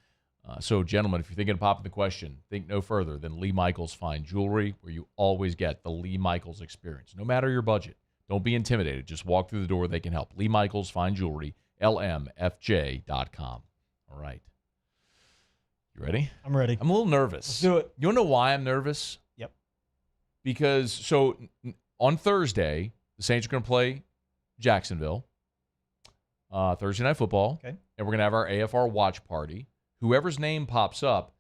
So, gentlemen, if you're thinking of popping the question, think no further than Lee Michaels Fine Jewelry, where you always get the Lee Michaels experience, no matter your budget. Don't be intimidated. Just walk through the door. They can help. Lee Michaels Fine Jewelry, lmfj.com. All right. You ready? I'm ready. I'm a little nervous. Let's do it. You want to know why I'm nervous? Yep. Because, on Thursday, the Saints are going to play Jacksonville, Thursday Night Football. Okay. And we're going to have our AFR watch party. Whoever's name pops up,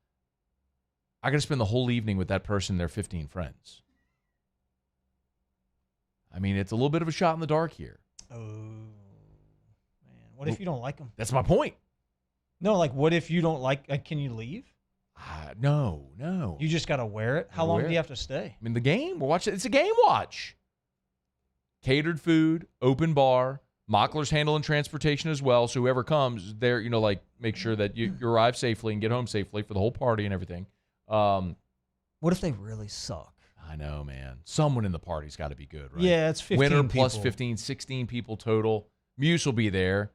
I got to spend the whole evening with that person and their 15 friends. I mean, it's a little bit of a shot in the dark here. Oh, man. What if you don't like them? That's my point. No, like what if you don't like? Can you leave? No. You just got to wear it. How long do you have to stay? I mean, the game. We'll watch it. It's a game watch. Catered food, open bar. Mockler's handling transportation as well. So whoever comes there, like make sure that you arrive safely and get home safely for the whole party and everything. What if they really suck? I know, man. Someone in the party's got to be good, right? Yeah, it's 15 Winner plus people. 15, 16 people total. Muse will be there.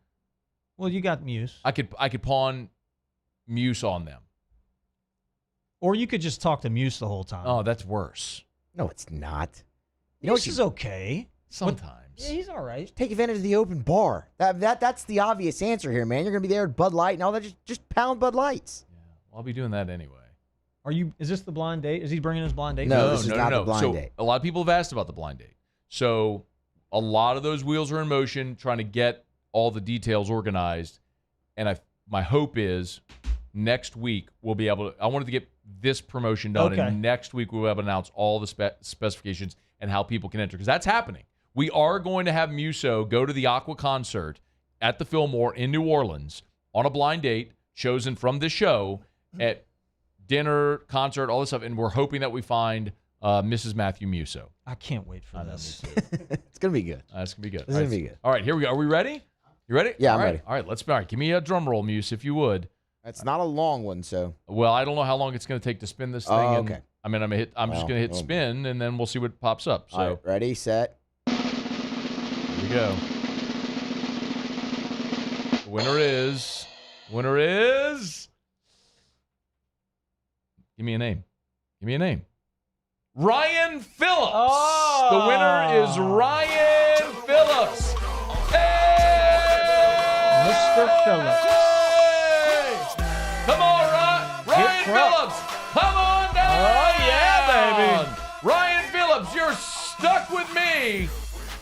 Well, you got Muse. I could pawn Muse on them. Or you could just talk to Muse the whole time. Oh, that's worse. No, it's not. Muse is okay. Sometimes. Yeah, he's all right. Take advantage of the open bar. That's the obvious answer here, man. You're going to be there at Bud Light and all that. Just pound Bud Lights. Yeah, well, I'll be doing that anyway. Is this the blind date? Is he bringing his blind date? No, this is not the blind date. A lot of people have asked about the blind date. So a lot of those wheels are in motion, trying to get all the details organized. And my hope is next week we'll be able to. I wanted to get this promotion done, Okay. and next week we'll be able to announce all the specifications and how people can enter, because that's happening. We are going to have Musso go to the Aqua concert at the Fillmore in New Orleans on a blind date chosen from this show at dinner, concert, all this stuff, and we're hoping that we find Mrs. Matthew Musso. I can't wait for this. It's going to be good. That's going to be good. It's going to be good. All right, here we go. Are we ready? You ready? Yeah, All I'm right. ready. All right, all right, give me a drum roll, Muse, if you would. That's not a long one, so. Well, I don't know how long it's going to take to spin this thing. Oh, and, okay. I mean, I'm just going to hit spin, and then we'll see what pops up. So All right, ready, set. Here we go. The winner is. Give me a name. Ryan Phillips. Oh. The winner is Ryan Phillips. Hey! Mr. Phillips. Come on, Ryan Phillips. Come on down. Oh, yeah, baby. Ryan Phillips, you're stuck with me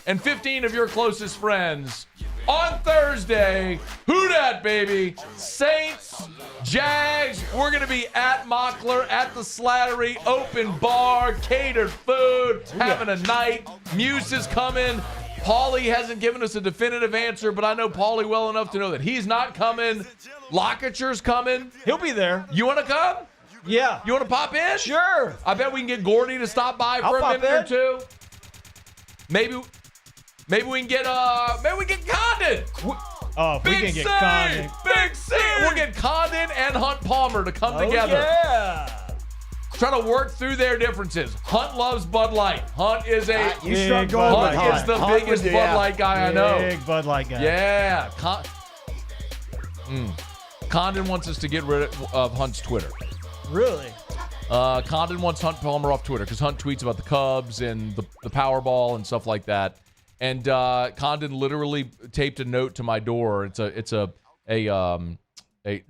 and 15 of your closest friends on Thursday. Who dat, baby? Saints, Jags. We're going to be at Mockler, at the Slattery, open bar, catered food, having a night. Muse is coming. Paulie hasn't given us a definitive answer, but I know Paulie well enough to know that he's not coming. Lockature's coming. He'll be there. You want to come? Yeah. You want to pop in? Sure. I bet we can get Gordy to stop by for I'll a minute pop or in. two. Maybe we can get Condon. Oh, if we can get Condon. Big C. We'll get Condon and Hunt Palmer to come together. Yeah. Try to work through their differences. Hunt loves Bud Light. Hunt is Big Hunt Bud Light. is the Hunt biggest would- Bud yeah. Light guy I know. Big Bud Light guy. Yeah. Condon wants us to get rid of Hunt's Twitter. Really? Condon wants Hunt Palmer off Twitter because Hunt tweets about the Cubs and the Powerball and stuff like that. And Condon literally taped a note to my door. No,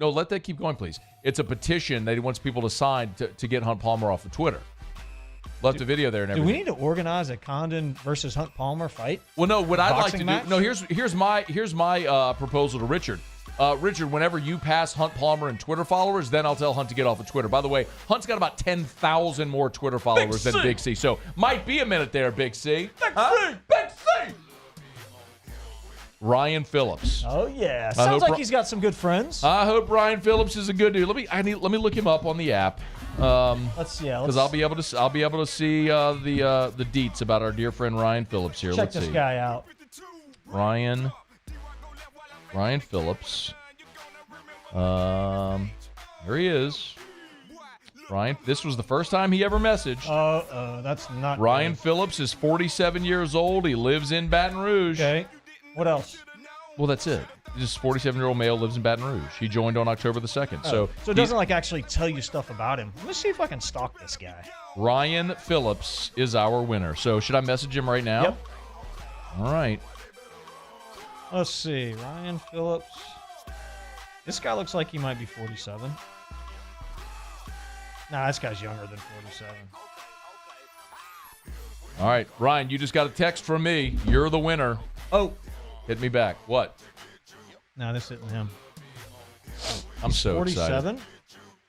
let that keep going, please. It's a petition that he wants people to sign to get Hunt Palmer off of Twitter. Left a video there and Do everything. we need to organize a Condon versus Hunt Palmer fight? Well, no. What I'd like to Boxing match? do. No, here's my proposal to Richard. Richard, whenever you pass Hunt Palmer and Twitter followers, then I'll tell Hunt to get off of Twitter. By the way, Hunt's got about 10,000 more Twitter followers than Big C. So might be a minute there, Big C. Big C. Ryan Phillips. Oh yeah, I hope sounds like he's got some good friends. I hope Ryan Phillips is a good dude. Let me look him up on the app. Because I'll be able to see the deets about our dear friend Ryan Phillips here. check Let's this see. guy out. Ryan Phillips. Here he is. Ryan, this was the first time he ever messaged. That's not Ryan good. Phillips is 47 years old. He lives in Baton Rouge. Okay. What else? Well, that's it. This 47-year-old male lives in Baton Rouge. He joined on October the 2nd. So it doesn't like actually tell you stuff about him. Let me see if I can stalk this guy. Ryan Phillips is our winner. So should I message him right now? Yep. All right. Let's see. Ryan Phillips. This guy looks like he might be 47. Nah, this guy's younger than 47. All right, Ryan, you just got a text from me. You're the winner. Oh. Hit me back. What? No, this isn't him. I'm so 47? excited.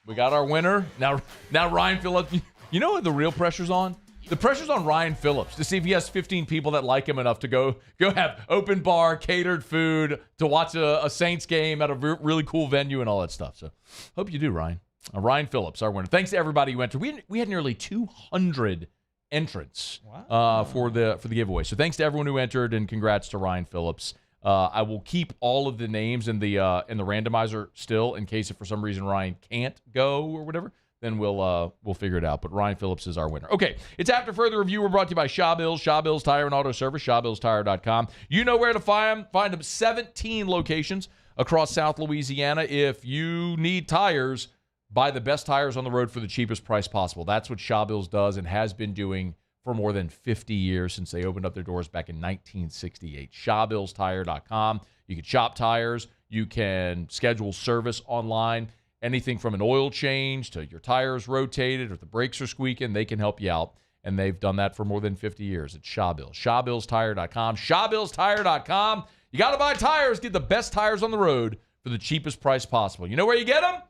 We got our winner. Now Ryan Phillips, you know what the real pressure's on? The pressure's on Ryan Phillips to see if he has 15 people that like him enough to go have open bar, catered food, to watch a Saints game at a really cool venue and all that stuff. So hope you do, Ryan. Ryan Phillips, our winner. Thanks to everybody who entered. We had nearly 200 entrants for the giveaway. So thanks to everyone who entered, and congrats to Ryan Phillips. I will keep all of the names in the randomizer still in case if for some reason Ryan can't go or whatever. Then we'll figure it out. But Ryan Phillips is our winner. Okay, it's After Further Review. We're brought to you by Shaw Bills Tire and Auto Service, ShawBillsTire.com. You know where to find them. Find them 17 locations across South Louisiana. If you need tires, buy the best tires on the road for the cheapest price possible. That's what Shaw Bills does and has been doing for more than 50 years since they opened up their doors back in 1968. ShawBillsTire.com. You can shop tires. You can schedule service online. Anything from an oil change to your tires rotated or the brakes are squeaking, they can help you out. And they've done that for more than 50 years. It's Shaw Bills. ShawBillsTire.com. ShawBillsTire.com. You got to buy tires. Get the best tires on the road for the cheapest price possible. You know where you get them?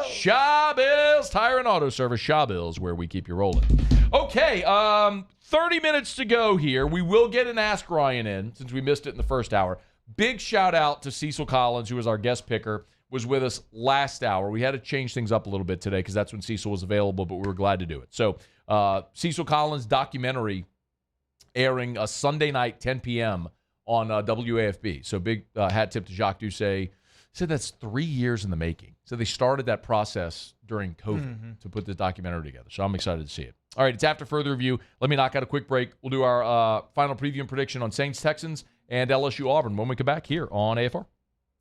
Shaw Bills Tire and Auto Service. Shaw Bills, where we keep you rolling. Okay, 30 minutes to go here. We will get an Ask Ryan in since we missed it in the first hour. Big shout out to Cecil Collins, who was our guest picker, was with us last hour. We had to change things up a little bit today because that's when Cecil was available, but we were glad to do it. So Cecil Collins' documentary airing a Sunday night, 10 p.m. on WAFB. So big hat tip to Jacques Doucet. Said that's 3 years in the making. So they started that process during COVID to put this documentary together. So I'm excited to see it. All right, it's After Further Review. Let me knock out a quick break. We'll do our final preview and prediction on Saints-Texans and LSU-Auburn when we come back here on AFR.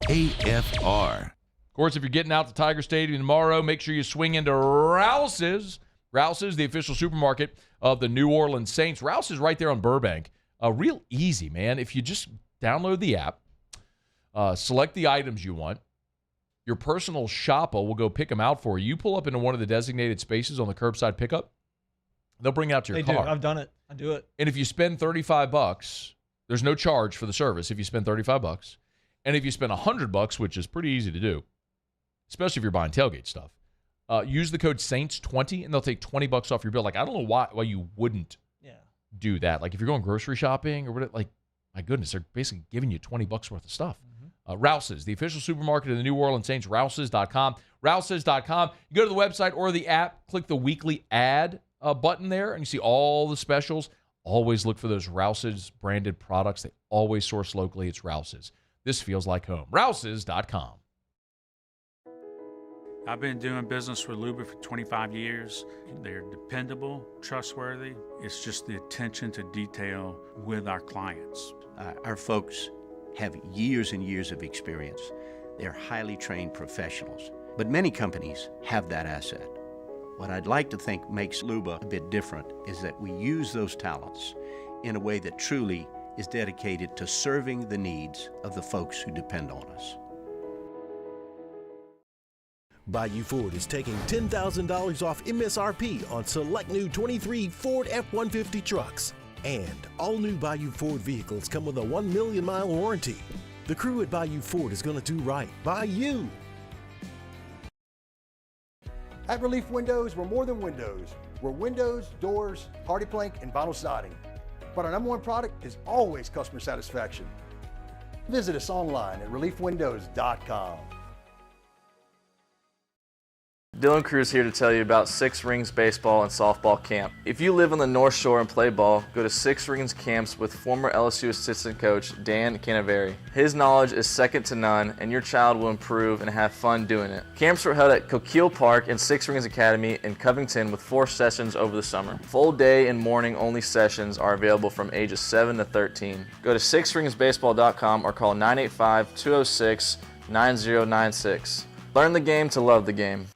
AFR. Of course, if you're getting out to Tiger Stadium tomorrow, make sure you swing into Rouse's. Rouse's, the official supermarket of the New Orleans Saints. Rouse is right there on Burbank. Real easy, man. If you just download the app, select the items you want, your personal shopper will go pick them out for you. You pull up into one of the designated spaces on the curbside pickup, they'll bring it out to your car. They do. I've done it. I do it. And if you spend $35, there's no charge for the service if you spend $35. And if you spend $100, which is pretty easy to do, especially if you're buying tailgate stuff, use the code SAINTS20 and they'll take $20 off your bill. Like, I don't know why you wouldn't do that. Like, if you're going grocery shopping or whatever, like, my goodness, they're basically giving you $20 worth of stuff. Rouse's, the official supermarket of the New Orleans Saints, Rouse's.com. Rouse's.com. You go to the website or the app, click the weekly ad button there, and you see all the specials. Always look for those Rouse's branded products. They always source locally. It's Rouse's. This feels like home. Rouse's.com. I've been doing business with Luba for 25 years. They're dependable, trustworthy. It's just the attention to detail with our clients. Our folks have years and years of experience. They're highly trained professionals, but many companies have that asset. What I'd like to think makes Luba a bit different is that we use those talents in a way that truly is dedicated to serving the needs of the folks who depend on us. Bayou Ford is taking $10,000 off MSRP on select new 23 Ford F-150 trucks. And all new Bayou Ford vehicles come with a 1 million mile warranty. The crew at Bayou Ford is going to do right by you. At Relief Windows, we're more than windows. We're windows, doors, party plank, and vinyl siding. But our number one product is always customer satisfaction. Visit us online at reliefwindows.com. Dylan Cruz here to tell you about Six Rings Baseball and Softball Camp. If you live on the North Shore and play ball, go to Six Rings Camps with former LSU assistant coach Dan Canaveri. His knowledge is second to none, and your child will improve and have fun doing it. Camps were held at Coquille Park and Six Rings Academy in Covington with 4 sessions over the summer. Full day and morning only sessions are available from ages 7 to 13. Go to sixringsbaseball.com or call 985-206-9096. Learn the game to love the game.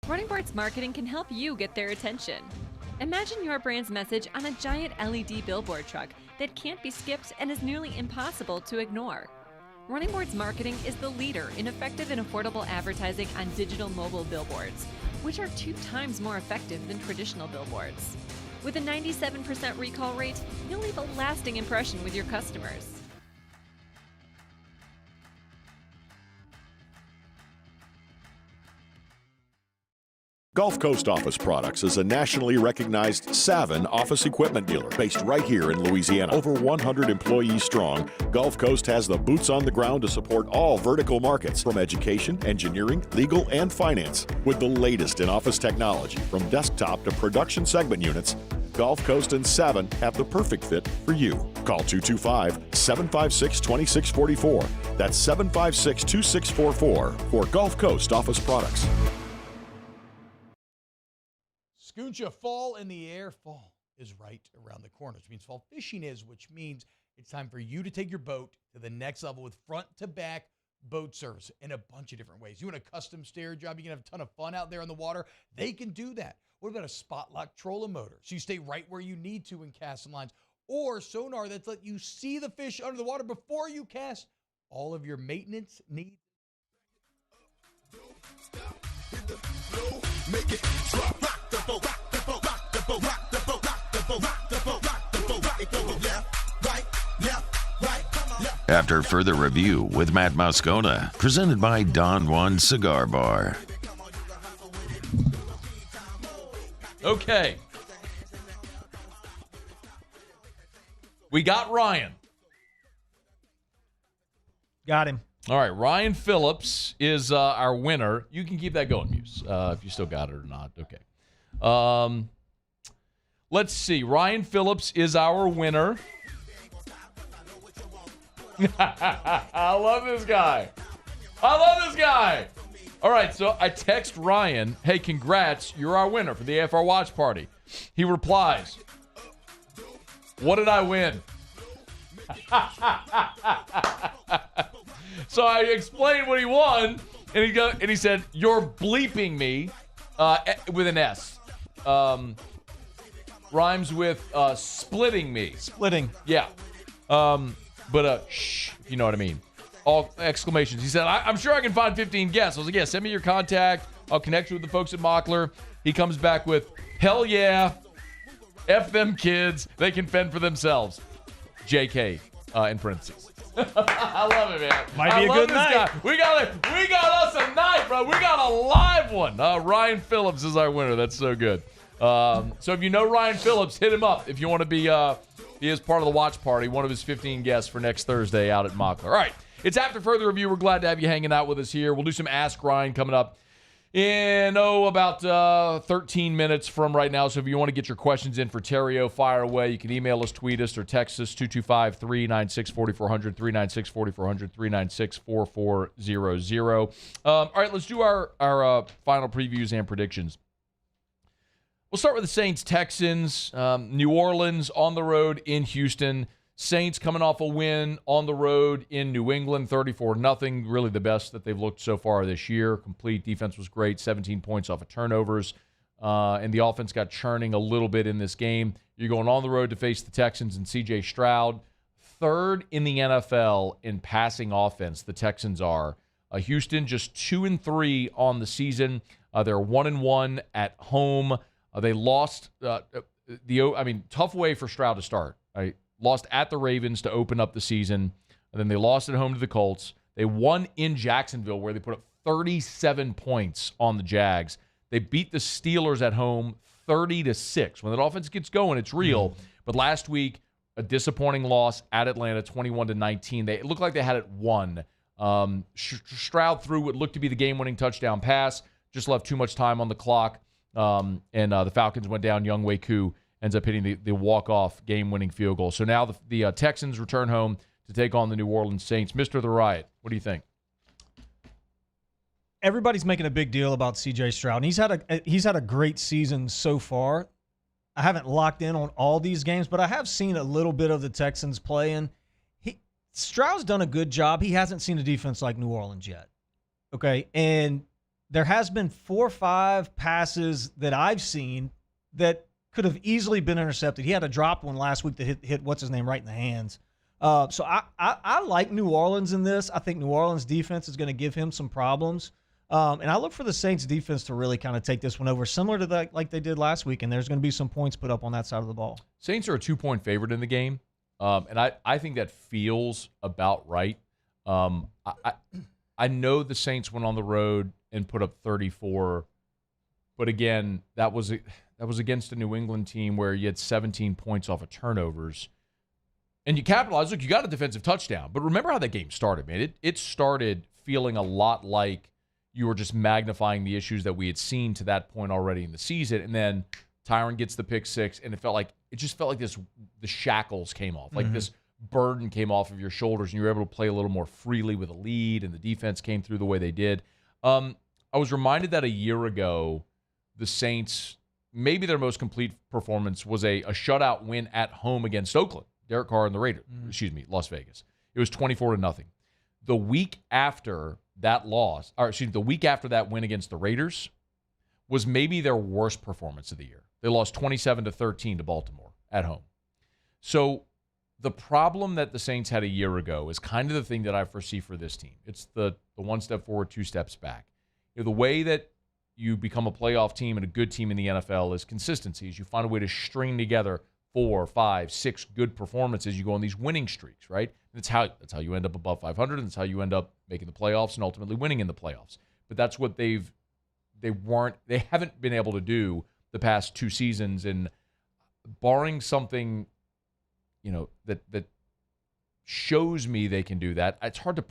Running Boards Marketing can help you get their attention. Imagine your brand's message on a giant LED billboard truck that can't be skipped and is nearly impossible to ignore. Running Boards Marketing is the leader in effective and affordable advertising on digital mobile billboards, which are 2 times more effective than traditional billboards. With a 97% recall rate, you'll leave a lasting impression with your customers. Gulf Coast Office Products is a nationally recognized Savin office equipment dealer based right here in Louisiana. Over 100 employees strong, Gulf Coast has the boots on the ground to support all vertical markets from education, engineering, legal, and finance. With the latest in office technology from desktop to production segment units, Gulf Coast and Savin have the perfect fit for you. Call 225-756-2644. That's 756-2644 for Gulf Coast Office Products. Scooncha, fall in the air. Fall is right around the corner, which means fall fishing is, which means it's time for you to take your boat to the next level with front-to-back boat service in a bunch of different ways. You want a custom stair job, you can have a ton of fun out there in the water, they can do that. What about a spot lock trolling motor? So you stay right where you need to in casting lines, or sonar that's let you see the fish under the water before you cast. All of your maintenance needs. Make it drop, rock the boat, rock the boat, rock the boat, rock the boat, rock the boat, rock the boat, rock the boat, rock the boat, left, right, left. After further review with Matt Moscona, presented by Don Juan Cigar Bar. Okay. We got Ryan. Got him. All right, Ryan Phillips is our winner. You can keep that going, Muse, if you still got it or not. Okay. Let's see. Ryan Phillips is our winner. I love this guy. All right, so I text Ryan, hey, congrats, you're our winner for the AFR watch party. He replies, what did I win? So I explained what he won, and he said, you're bleeping me with an S. Rhymes with splitting me. Splitting. Yeah. Shh, if you know what I mean. All exclamations. He said, I'm sure I can find 15 guests. I was like, yeah, send me your contact. I'll connect you with the folks at Mockler. He comes back with, hell yeah. F them kids. They can fend for themselves. JK in parentheses. I love it, man. Might be a good night. Guy. We got us a night, bro. We got a live one. Ryan Phillips is our winner. That's so good. So if you know Ryan Phillips, hit him up if you want to be he is part of the watch party, one of his 15 guests for next Thursday out at Mockler. All right, it's after further review. We're glad to have you hanging out with us here. We'll do some Ask Ryan coming up in about 13 minutes from right now. So if you want to get your questions in for Theriot, fire away. You can email us, tweet us, or text us 225-396-4400, 396-4400, 396-4400. All right, let's do our final previews and predictions. We'll start with the Saints-Texans. New Orleans on the road in Houston. Saints coming off a win on the road in New England, 34-0. Really the best that they've looked so far this year. Complete defense was great, 17 points off of turnovers. And the offense got churning a little bit in this game. You're going on the road to face the Texans and C.J. Stroud. Third in the NFL in passing offense, the Texans are. Houston just 2-3 on the season. They're 1-1 at home. They lost tough way for Stroud to start. Right? Lost at the Ravens to open up the season, and then they lost at home to the Colts. They won in Jacksonville where they put up 37 points on the Jags. They beat the Steelers at home 30-6. When that offense gets going, it's real. But last week, a disappointing loss at Atlanta, 21-19. It looked like they had it won. Stroud threw what looked to be the game-winning touchdown pass, just left too much time on the clock. And the Falcons went down. Young Wei Koo ends up hitting the walk-off game-winning field goal. So now the Texans return home to take on the New Orleans Saints. Mr. The Riot, what do you think? Everybody's making a big deal about C.J. Stroud. And he's had a great season so far. I haven't locked in on all these games, but I have seen a little bit of the Texans playing. Stroud's done a good job. He hasn't seen a defense like New Orleans yet. Okay, and there has been 4 or 5 passes that I've seen that could have easily been intercepted. He had a drop one last week that hit what's his name right in the hands. So I like New Orleans in this. I think New Orleans defense is going to give him some problems. And I look for the Saints defense to really kind of take this one over, similar to like they did last week, and there's going to be some points put up on that side of the ball. Saints are a 2-point favorite in the game, and I think that feels about right. I know the Saints went on the road and put up 34 But again, that was against a New England team where you had 17 points off of turnovers. And you capitalized. Look, you got a defensive touchdown. But remember how that game started, man. It started feeling a lot like you were just magnifying the issues that we had seen to that point already in the season. And then Tyron gets the pick six, and it just felt like the shackles came off. Like this burden came off of your shoulders, and you were able to play a little more freely with a lead, and the defense came through the way they did. I was reminded that a year ago, the Saints, maybe their most complete performance was a shutout win at home against Oakland. Derek Carr and the Raiders, Las Vegas. It was 24-0. The week after that loss, the week after that win against the Raiders was maybe their worst performance of the year. They lost 27-13 to Baltimore at home. So the problem that the Saints had a year ago is kind of the thing that I foresee for this team. It's the one step forward, two steps back. The way that you become a playoff team and a good team in the NFL is consistency. Is you find a way to string together 4, 5, 6 good performances. You go on these winning streaks, right? That's how you end up above 500, and that's how you end up making the playoffs and ultimately winning in the playoffs. But that's what they haven't been able to do the past 2 seasons. And barring something, that shows me they can do that, it's hard to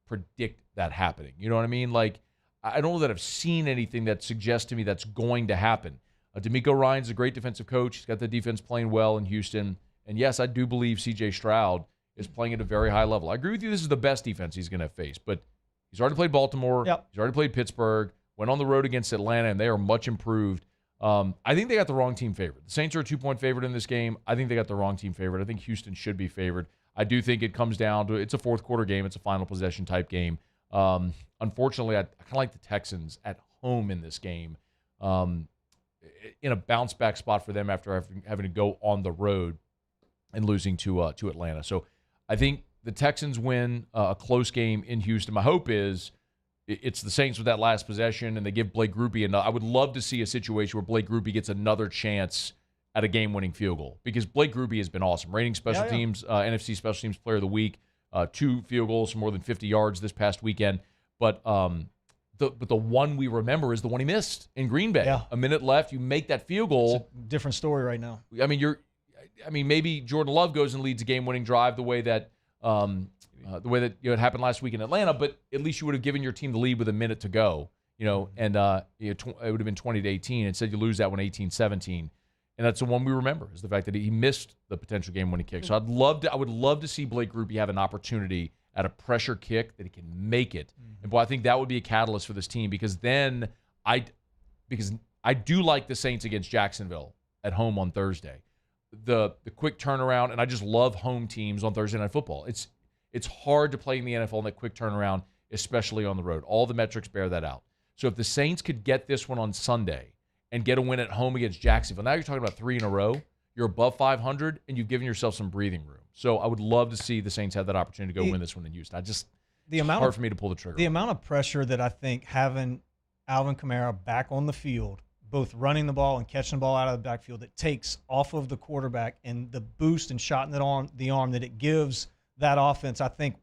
predict that happening. You know what I mean? Like, I don't know that I've seen anything that suggests to me that's going to happen. D'Amico Ryan's a great defensive coach. He's got the defense playing well in Houston. And yes, I do believe C.J. Stroud is playing at a very high level. I agree with you. This is the best defense he's going to face. But he's already played Baltimore. Yep. He's already played Pittsburgh. Went on the road against Atlanta, and they are much improved. I think they got the wrong team favored. The Saints are a 2-point favorite in this game. I think they got the wrong team favored. I think Houston should be favored. I do think it comes down to it's a fourth quarter game. It's a final possession type game. Unfortunately, I kind of like the Texans at home in this game. In a bounce back spot for them after having to go on the road and losing to Atlanta. So I think the Texans win a close game in Houston. My hope is it's the Saints with that last possession, and they give Blake Grupe I would love to see a situation where Blake Grupe gets another chance at a game-winning field goal, because Blake Grupe has been awesome. Rating special teams, NFC Special Teams Player of the Week, 2 field goals for more than 50 yards this past weekend. But the one we remember is the one he missed in Green Bay. Yeah. A minute left, you make that field goal. It's a different story right now. I mean, maybe Jordan Love goes and leads a game-winning drive the way that it happened last week in Atlanta, but at least you would have given your team the lead with a minute to go, and it would have been 20-18. Instead, you lose that one 18-17. And that's the one we remember, is the fact that he missed the potential game-winning kick. So I would love to see Blake Grupe have an opportunity at a pressure kick that he can make it. And boy, I think that would be a catalyst for this team, because then I do like the Saints against Jacksonville at home on Thursday. The quick turnaround, and I just love home teams on Thursday Night Football. It's hard to play in the NFL in that quick turnaround, especially on the road. All the metrics bear that out. So if the Saints could get this one on Sunday and get a win at home against Jacksonville, now you're talking about 3 in a row. You're above 500, and you've given yourself some breathing room. So I would love to see the Saints have that opportunity to go win this one in Houston. It's hard for me to pull the trigger. The amount of pressure that I think having Alvin Kamara back on the field, both running the ball and catching the ball out of the backfield, it takes off of the quarterback, and the boost and shot in the arm that it gives that offense, I think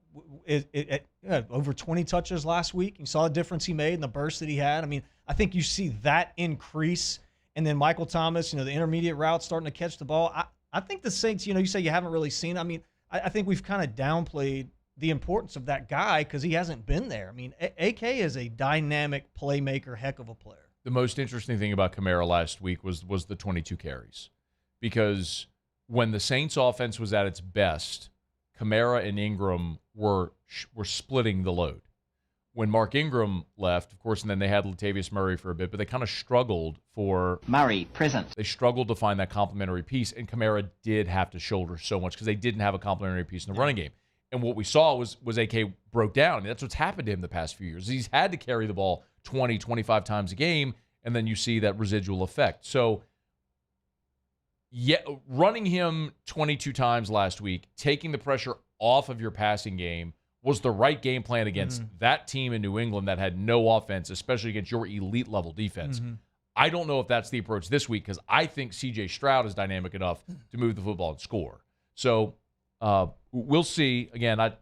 it over 20 touches last week. You saw the difference he made and the burst that he had. I mean, I think you see that increase. And then Michael Thomas, the intermediate route starting to catch the ball. I think the Saints, you say you haven't really seen. I mean, I think we've kind of downplayed the importance of that guy because he hasn't been there. I mean, AK is a dynamic playmaker, heck of a player. The most interesting thing about Kamara last week was the 22 carries, because when the Saints offense was at its best, Kamara and Ingram were splitting the load. When Mark Ingram left, of course, and then they had Latavius Murray for a bit, but they kind of struggled for Murray, present. They struggled to find that complementary piece, and Kamara did have to shoulder so much because they didn't have a complementary piece in the running game. And what we saw was AK broke down. I mean, that's what's happened to him the past few years. He's had to carry the ball 20, 25 times a game, and then you see that residual effect. So, running him 22 times last week, taking the pressure off of your passing game, was the right game plan against that team in New England that had no offense, especially against your elite level defense. I don't know if that's the approach this week, because I think C.J. Stroud is dynamic enough to move the football and score. So we'll see. Again, I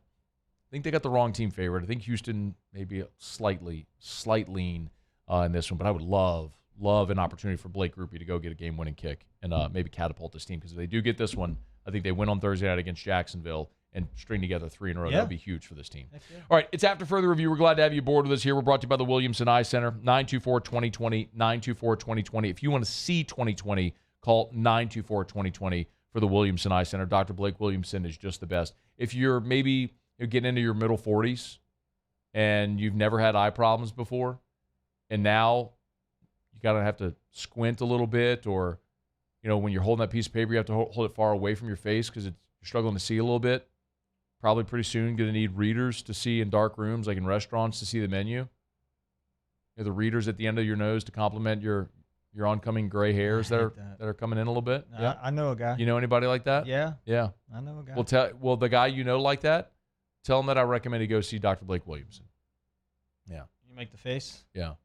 think they got the wrong team favored. I think Houston maybe a slight lean in this one, but I would love love an opportunity for Blake Grupe to go get a game-winning kick and maybe catapult this team, because if they do get this one, I think they win on Thursday night against Jacksonville and string together 3 in a row. Yeah. That would be huge for this team. Yeah. All right, it's After Further Review. We're glad to have you aboard with us here. We're brought to you by the Williamson Eye Center, 924-2020, 924-2020. If you want to see 2020, call 924-2020 for the Williamson Eye Center. Dr. Blake Williamson is just the best. If you're maybe getting into your middle 40s and you've never had eye problems before, and now you got to have to squint a little bit, or, when you're holding that piece of paper, you have to hold it far away from your face because you're struggling to see a little bit. Probably pretty soon going to need readers to see in dark rooms, like in restaurants, to see the menu. The readers at the end of your nose to complement your oncoming gray hairs that are coming in a little bit. Yeah, I know a guy. You know anybody like that? Yeah. Yeah. I know a guy. Well, the guy like that, tell him that I recommend he go see Dr. Blake Williamson. Yeah. You make the face? Yeah.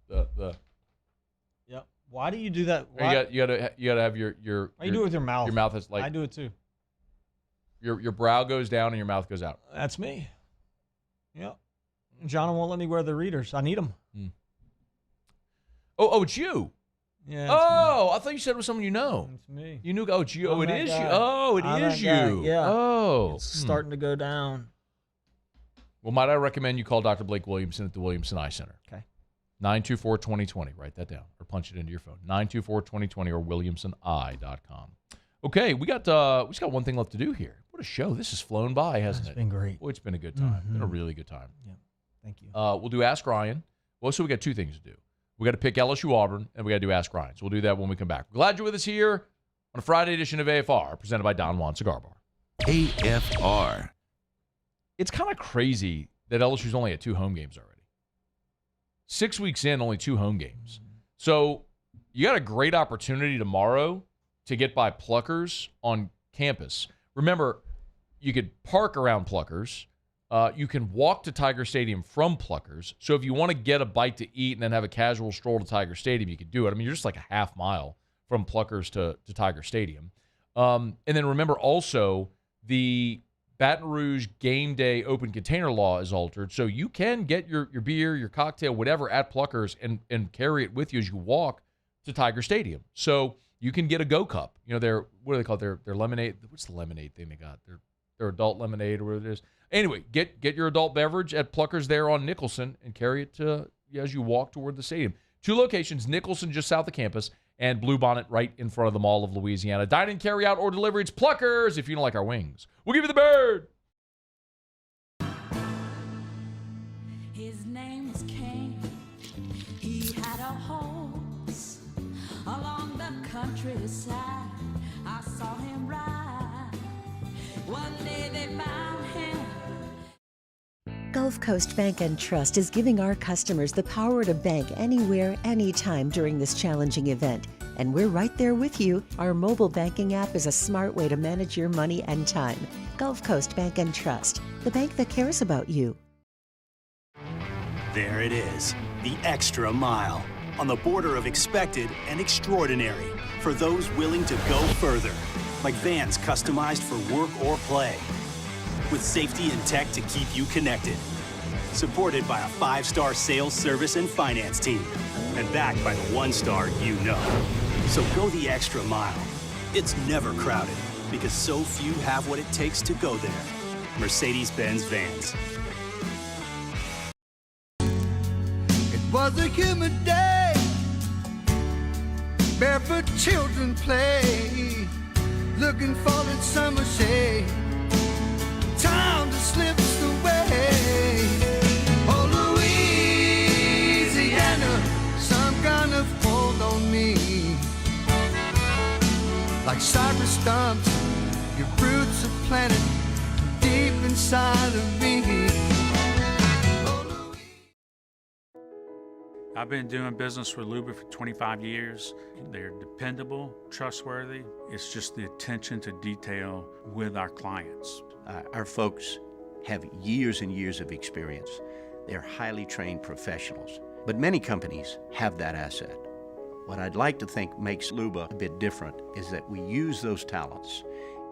Yep. Why do you do that? You gotta have your Why you do it with your mouth? Your mouth is like, I do it too. Your brow goes down and your mouth goes out. That's me. Yep. John won't let me wear the readers. I need them. Oh, it's you. Yeah. Oh, I thought you said it was someone you know. It's me. You knew. Oh, it's you. I'm Oh, it that is you. guy. Oh, it I'm is that guy. you. Yeah. Oh, It's starting to go down. Well, might I recommend you call Dr. Blake Williamson at the Williamson Eye Center. Okay. 924-2020. Write that down or punch it into your phone. 924-2020 or williamsoneye.com. Okay, we just got one thing left to do here. What a show. This has flown by, hasn't it? It's been great. Boy, it's been a good time. Been a really good time. Yeah. Thank you. We'll do Ask Ryan. Well, so we got 2 things to do. We got to pick LSU Auburn, and we got to do Ask Ryan. So we'll do that when we come back. We're glad you're with us here on a Friday edition of AFR, presented by Don Juan Cigar Bar. AFR. It's kind of crazy that LSU's only at 2 home games already. 6 weeks in, only 2 home games. So you got a great opportunity tomorrow to get by Pluckers on campus. Remember, you could park around Pluckers. You can walk to Tiger Stadium from Pluckers. So if you want to get a bite to eat and then have a casual stroll to Tiger Stadium, you could do it. I mean, you're just like a half mile from Pluckers to Tiger Stadium. And then remember also, the Baton Rouge game day open container law is altered. So you can get your beer, your cocktail, whatever at Pluckers and carry it with you as you walk to Tiger Stadium. So you can get a Go Cup. Their, what do they call it? Their lemonade. What's the lemonade thing they got? Their adult lemonade or whatever it is. Anyway, get your adult beverage at Pluckers there on Nicholson and carry it as you walk toward the stadium. 2 locations, Nicholson just south of campus and Bluebonnet right in front of the Mall of Louisiana. Dine in, carry out, or delivery. It's Pluckers if you don't like our wings. We'll give you the bird. His name was Cain. He had a horse along the countryside. I saw him ride. One day they found him. Gulf Coast Bank and Trust is giving our customers the power to bank anywhere, anytime during this challenging event. And we're right there with you. Our mobile banking app is a smart way to manage your money and time. Gulf Coast Bank and Trust, the bank that cares about you. There it is, the extra mile, on the border of expected and extraordinary for those willing to go further, like vans customized for work or play, with safety and tech to keep you connected, supported by a 5-star sales, service, and finance team, and backed by the 1-star you know. So go the extra mile. It's never crowded, because so few have what it takes to go there. Mercedes-Benz Vans. Was a humid day, barefoot children play, looking for that summer shade, time to slip away. Oh, Louisiana, some kind of hold on me, like cypress stumps, your roots are planted deep inside of me. I've been doing business with Luba for 25 years. They're dependable, trustworthy. It's just the attention to detail with our clients. Our folks have years and years of experience. They're highly trained professionals, but many companies have that asset. What I'd like to think makes Luba a bit different is that we use those talents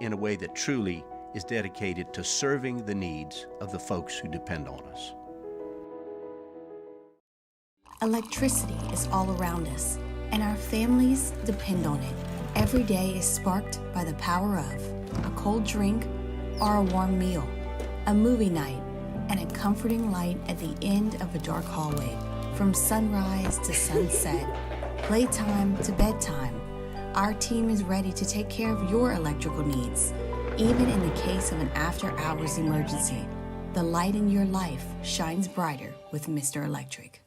in a way that truly is dedicated to serving the needs of the folks who depend on us. Electricity is all around us, and our families depend on it. Every day is sparked by the power of a cold drink or a warm meal, a movie night, and a comforting light at the end of a dark hallway. From sunrise to sunset, playtime to bedtime, our team is ready to take care of your electrical needs. Even in the case of an after-hours emergency, the light in your life shines brighter with Mr. Electric.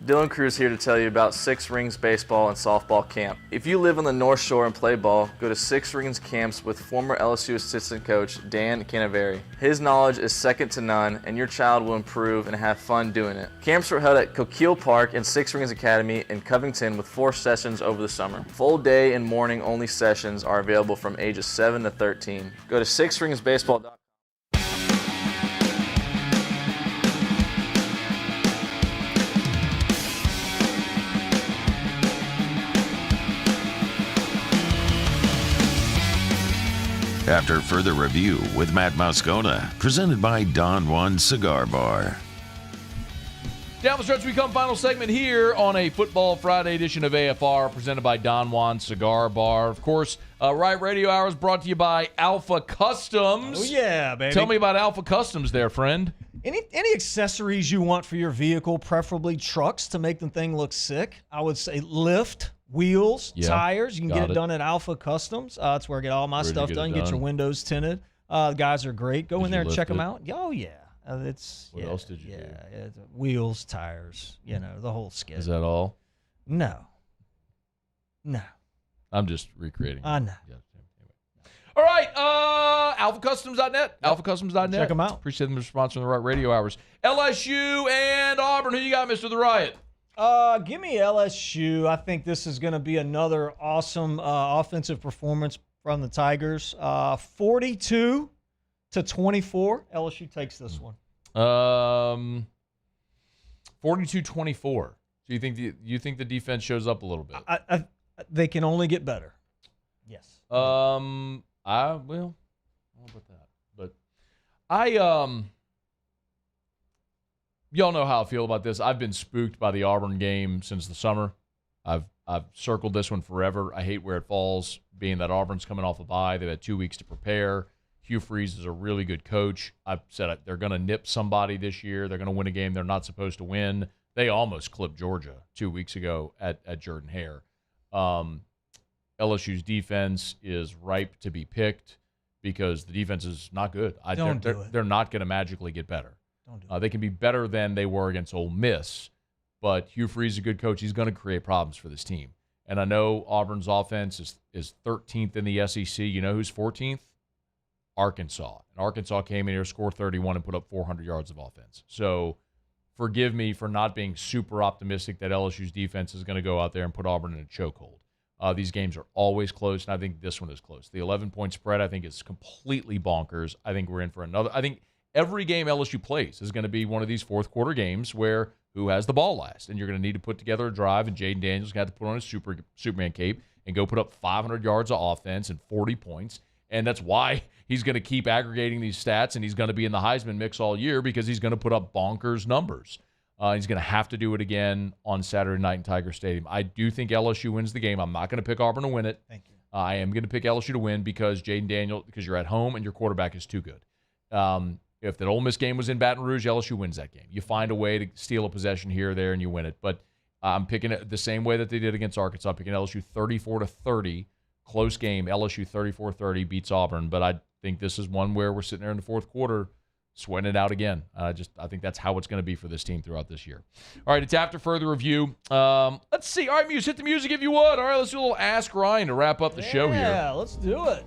Dylan Cruz here to tell you about Six Rings Baseball and Softball Camp. If you live on the North Shore and play ball, go to Six Rings Camps with former LSU assistant coach Dan Canaveri. His knowledge is second to none, and your child will improve and have fun doing it. Camps were held at Coquille Park and Six Rings Academy in Covington with 4 sessions over the summer. Full day and morning only sessions are available from ages 7 to 13. Go to sixringsbaseball.com. After further review with Matt Moscona, presented by Don Juan Cigar Bar. Down the stretch we come, final segment here on a Football Friday edition of AFR, presented by Don Juan Cigar Bar. Of course, Riot Radio Hour is brought to you by Alpha Customs. Oh, yeah, baby. Tell me about Alpha Customs there, friend. Any accessories you want for your vehicle, preferably trucks, to make the thing look sick? I would say lift, wheels, tires. You can get it done at Alpha Customs. That's where I get all my stuff done. Get your windows tinted. The guys are great. Go in there and check them out. Oh, yeah. What else did you do? It's wheels, tires, the whole skit. Is that all? No. I'm just recreating. I know. All right, alphacustoms.net. Alphacustoms.net. Check them out. Appreciate them for sponsoring the Riot Radio Hours. LSU and Auburn. Who you got, Mr. The Riot? Give me LSU. I think this is going to be another awesome offensive performance from the Tigers. 42-24. LSU takes this one. 42-24. So you think the defense shows up a little bit? They can only get better. Yes. I will. I don't know about that, but y'all know how I feel about this. I've been spooked by the Auburn game since the summer. I've circled this one forever. I hate where it falls, being that Auburn's coming off a bye. They've had 2 weeks to prepare. Hugh Freeze is a really good coach. I've said they're going to nip somebody this year. They're going to win a game they're not supposed to win. They almost clipped Georgia 2 weeks ago at Jordan-Hare. LSU's defense is ripe to be picked because the defense is not good. They're not going to magically get better. They can be better than they were against Ole Miss, but Hugh Freeze is a good coach. He's going to create problems for this team. And I know Auburn's offense is 13th in the SEC. You know who's 14th? Arkansas. And Arkansas came in here, scored 31, and put up 400 yards of offense. So forgive me for not being super optimistic that LSU's defense is going to go out there and put Auburn in a chokehold. These games are always close, and I think this one is close. The 11-point spread, I think, is completely bonkers. I think we're in for another. I think every game LSU plays is going to be one of these fourth-quarter games where who has the ball last, and you're going to need to put together a drive, and Jaden Daniels got to put on his Superman cape and go put up 500 yards of offense and 40 points, and that's why he's going to keep aggregating these stats, and he's going to be in the Heisman mix all year because he's going to put up bonkers numbers. He's going to have to do it again on Saturday night in Tiger Stadium. I do think LSU wins the game. I'm not going to pick Auburn to win it. Thank you. I am going to pick LSU to win because Jaden Daniels, because you're at home and your quarterback is too good. If that Ole Miss game was in Baton Rouge, LSU wins that game. You find a way to steal a possession here or there, and you win it. But I'm picking it the same way that they did against Arkansas. I'm picking LSU 34-30. Close game. LSU 34-30 beats Auburn. But I think this is one where we're sitting there in the fourth quarter sweating it out again. I think that's how it's going to be for this team throughout this year. All right, it's after further review. Let's see. All right, Muse, hit the music if you would. All right, let's do a little Ask Ryan to wrap up the show here. Yeah, let's do it.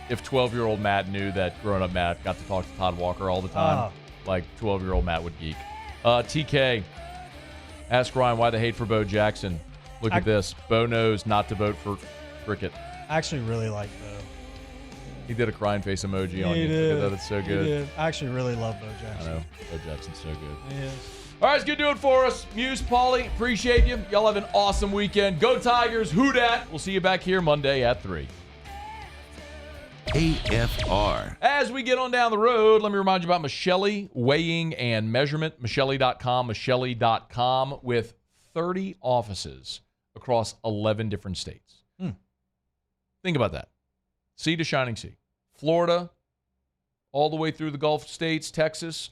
If 12-year-old Matt knew that grown-up Matt got to talk to Todd Walker all the time, like 12-year-old Matt would geek. TK, ask Ryan why the hate for Bo Jackson. Look at this. Bo knows not to vote for cricket. I actually really like Bo. He did a crying face emoji on you. Did. Look at that. It's so good. He did. I actually really love Bo Jackson. I know. Bo Jackson's so good. He is. All right, it's good doing for us. Muse, Paulie, appreciate you. Y'all have an awesome weekend. Go Tigers. Who dat? We'll see you back here Monday at 3. AFR. As we get on down the road, let me remind you about Michelli Weighing and Measurement. Michelli.com with 30 offices across 11 different states. Think about that. Sea to shining sea. Florida, all the way through the Gulf states, Texas,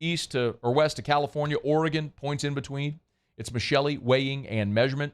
east to or west to California, Oregon, points in between. It's Michelli Weighing and Measurement.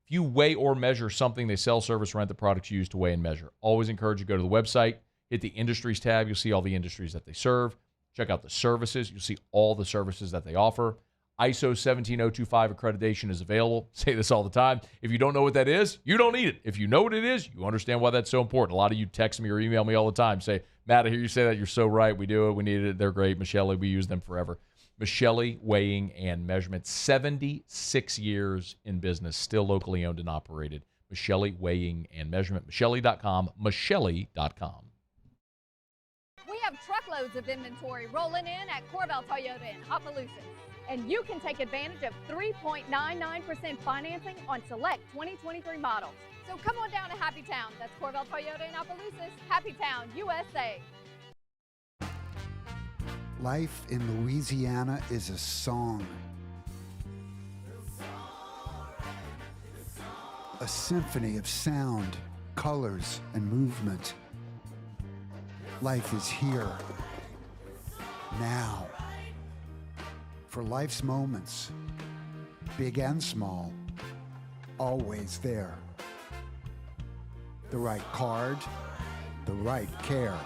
If you weigh or measure something, they sell, service, rent the products used to weigh and measure. Always encourage you to go to the website, hit the industries tab. You'll see all the industries that they serve. Check out the services. You'll see all the services that they offer. ISO 17025 accreditation is available. Say this all the time. If you don't know what that is, you don't need it. If you know what it is, you understand why that's so important. A lot of you text me or email me all the time. Say, Matt, I hear you say that. You're so right. We do it. We need it. They're great. Michelli, we use them forever. Michelli Weighing and Measurement. 76 years in business. Still locally owned and operated. Michelli Weighing and Measurement. Michelli.com. Michelli.com. We have truckloads of inventory rolling in at Corvell Toyota in Opelousas. And you can take advantage of 3.99% financing on select 2023 models. So come on down to Happy Town. That's Corvell Toyota in Opelousas. Happy Town, USA. Life in Louisiana is a song. A symphony of sound, colors, and movement. Life is here, now. For life's moments, big and small, always there. The right card, the right care.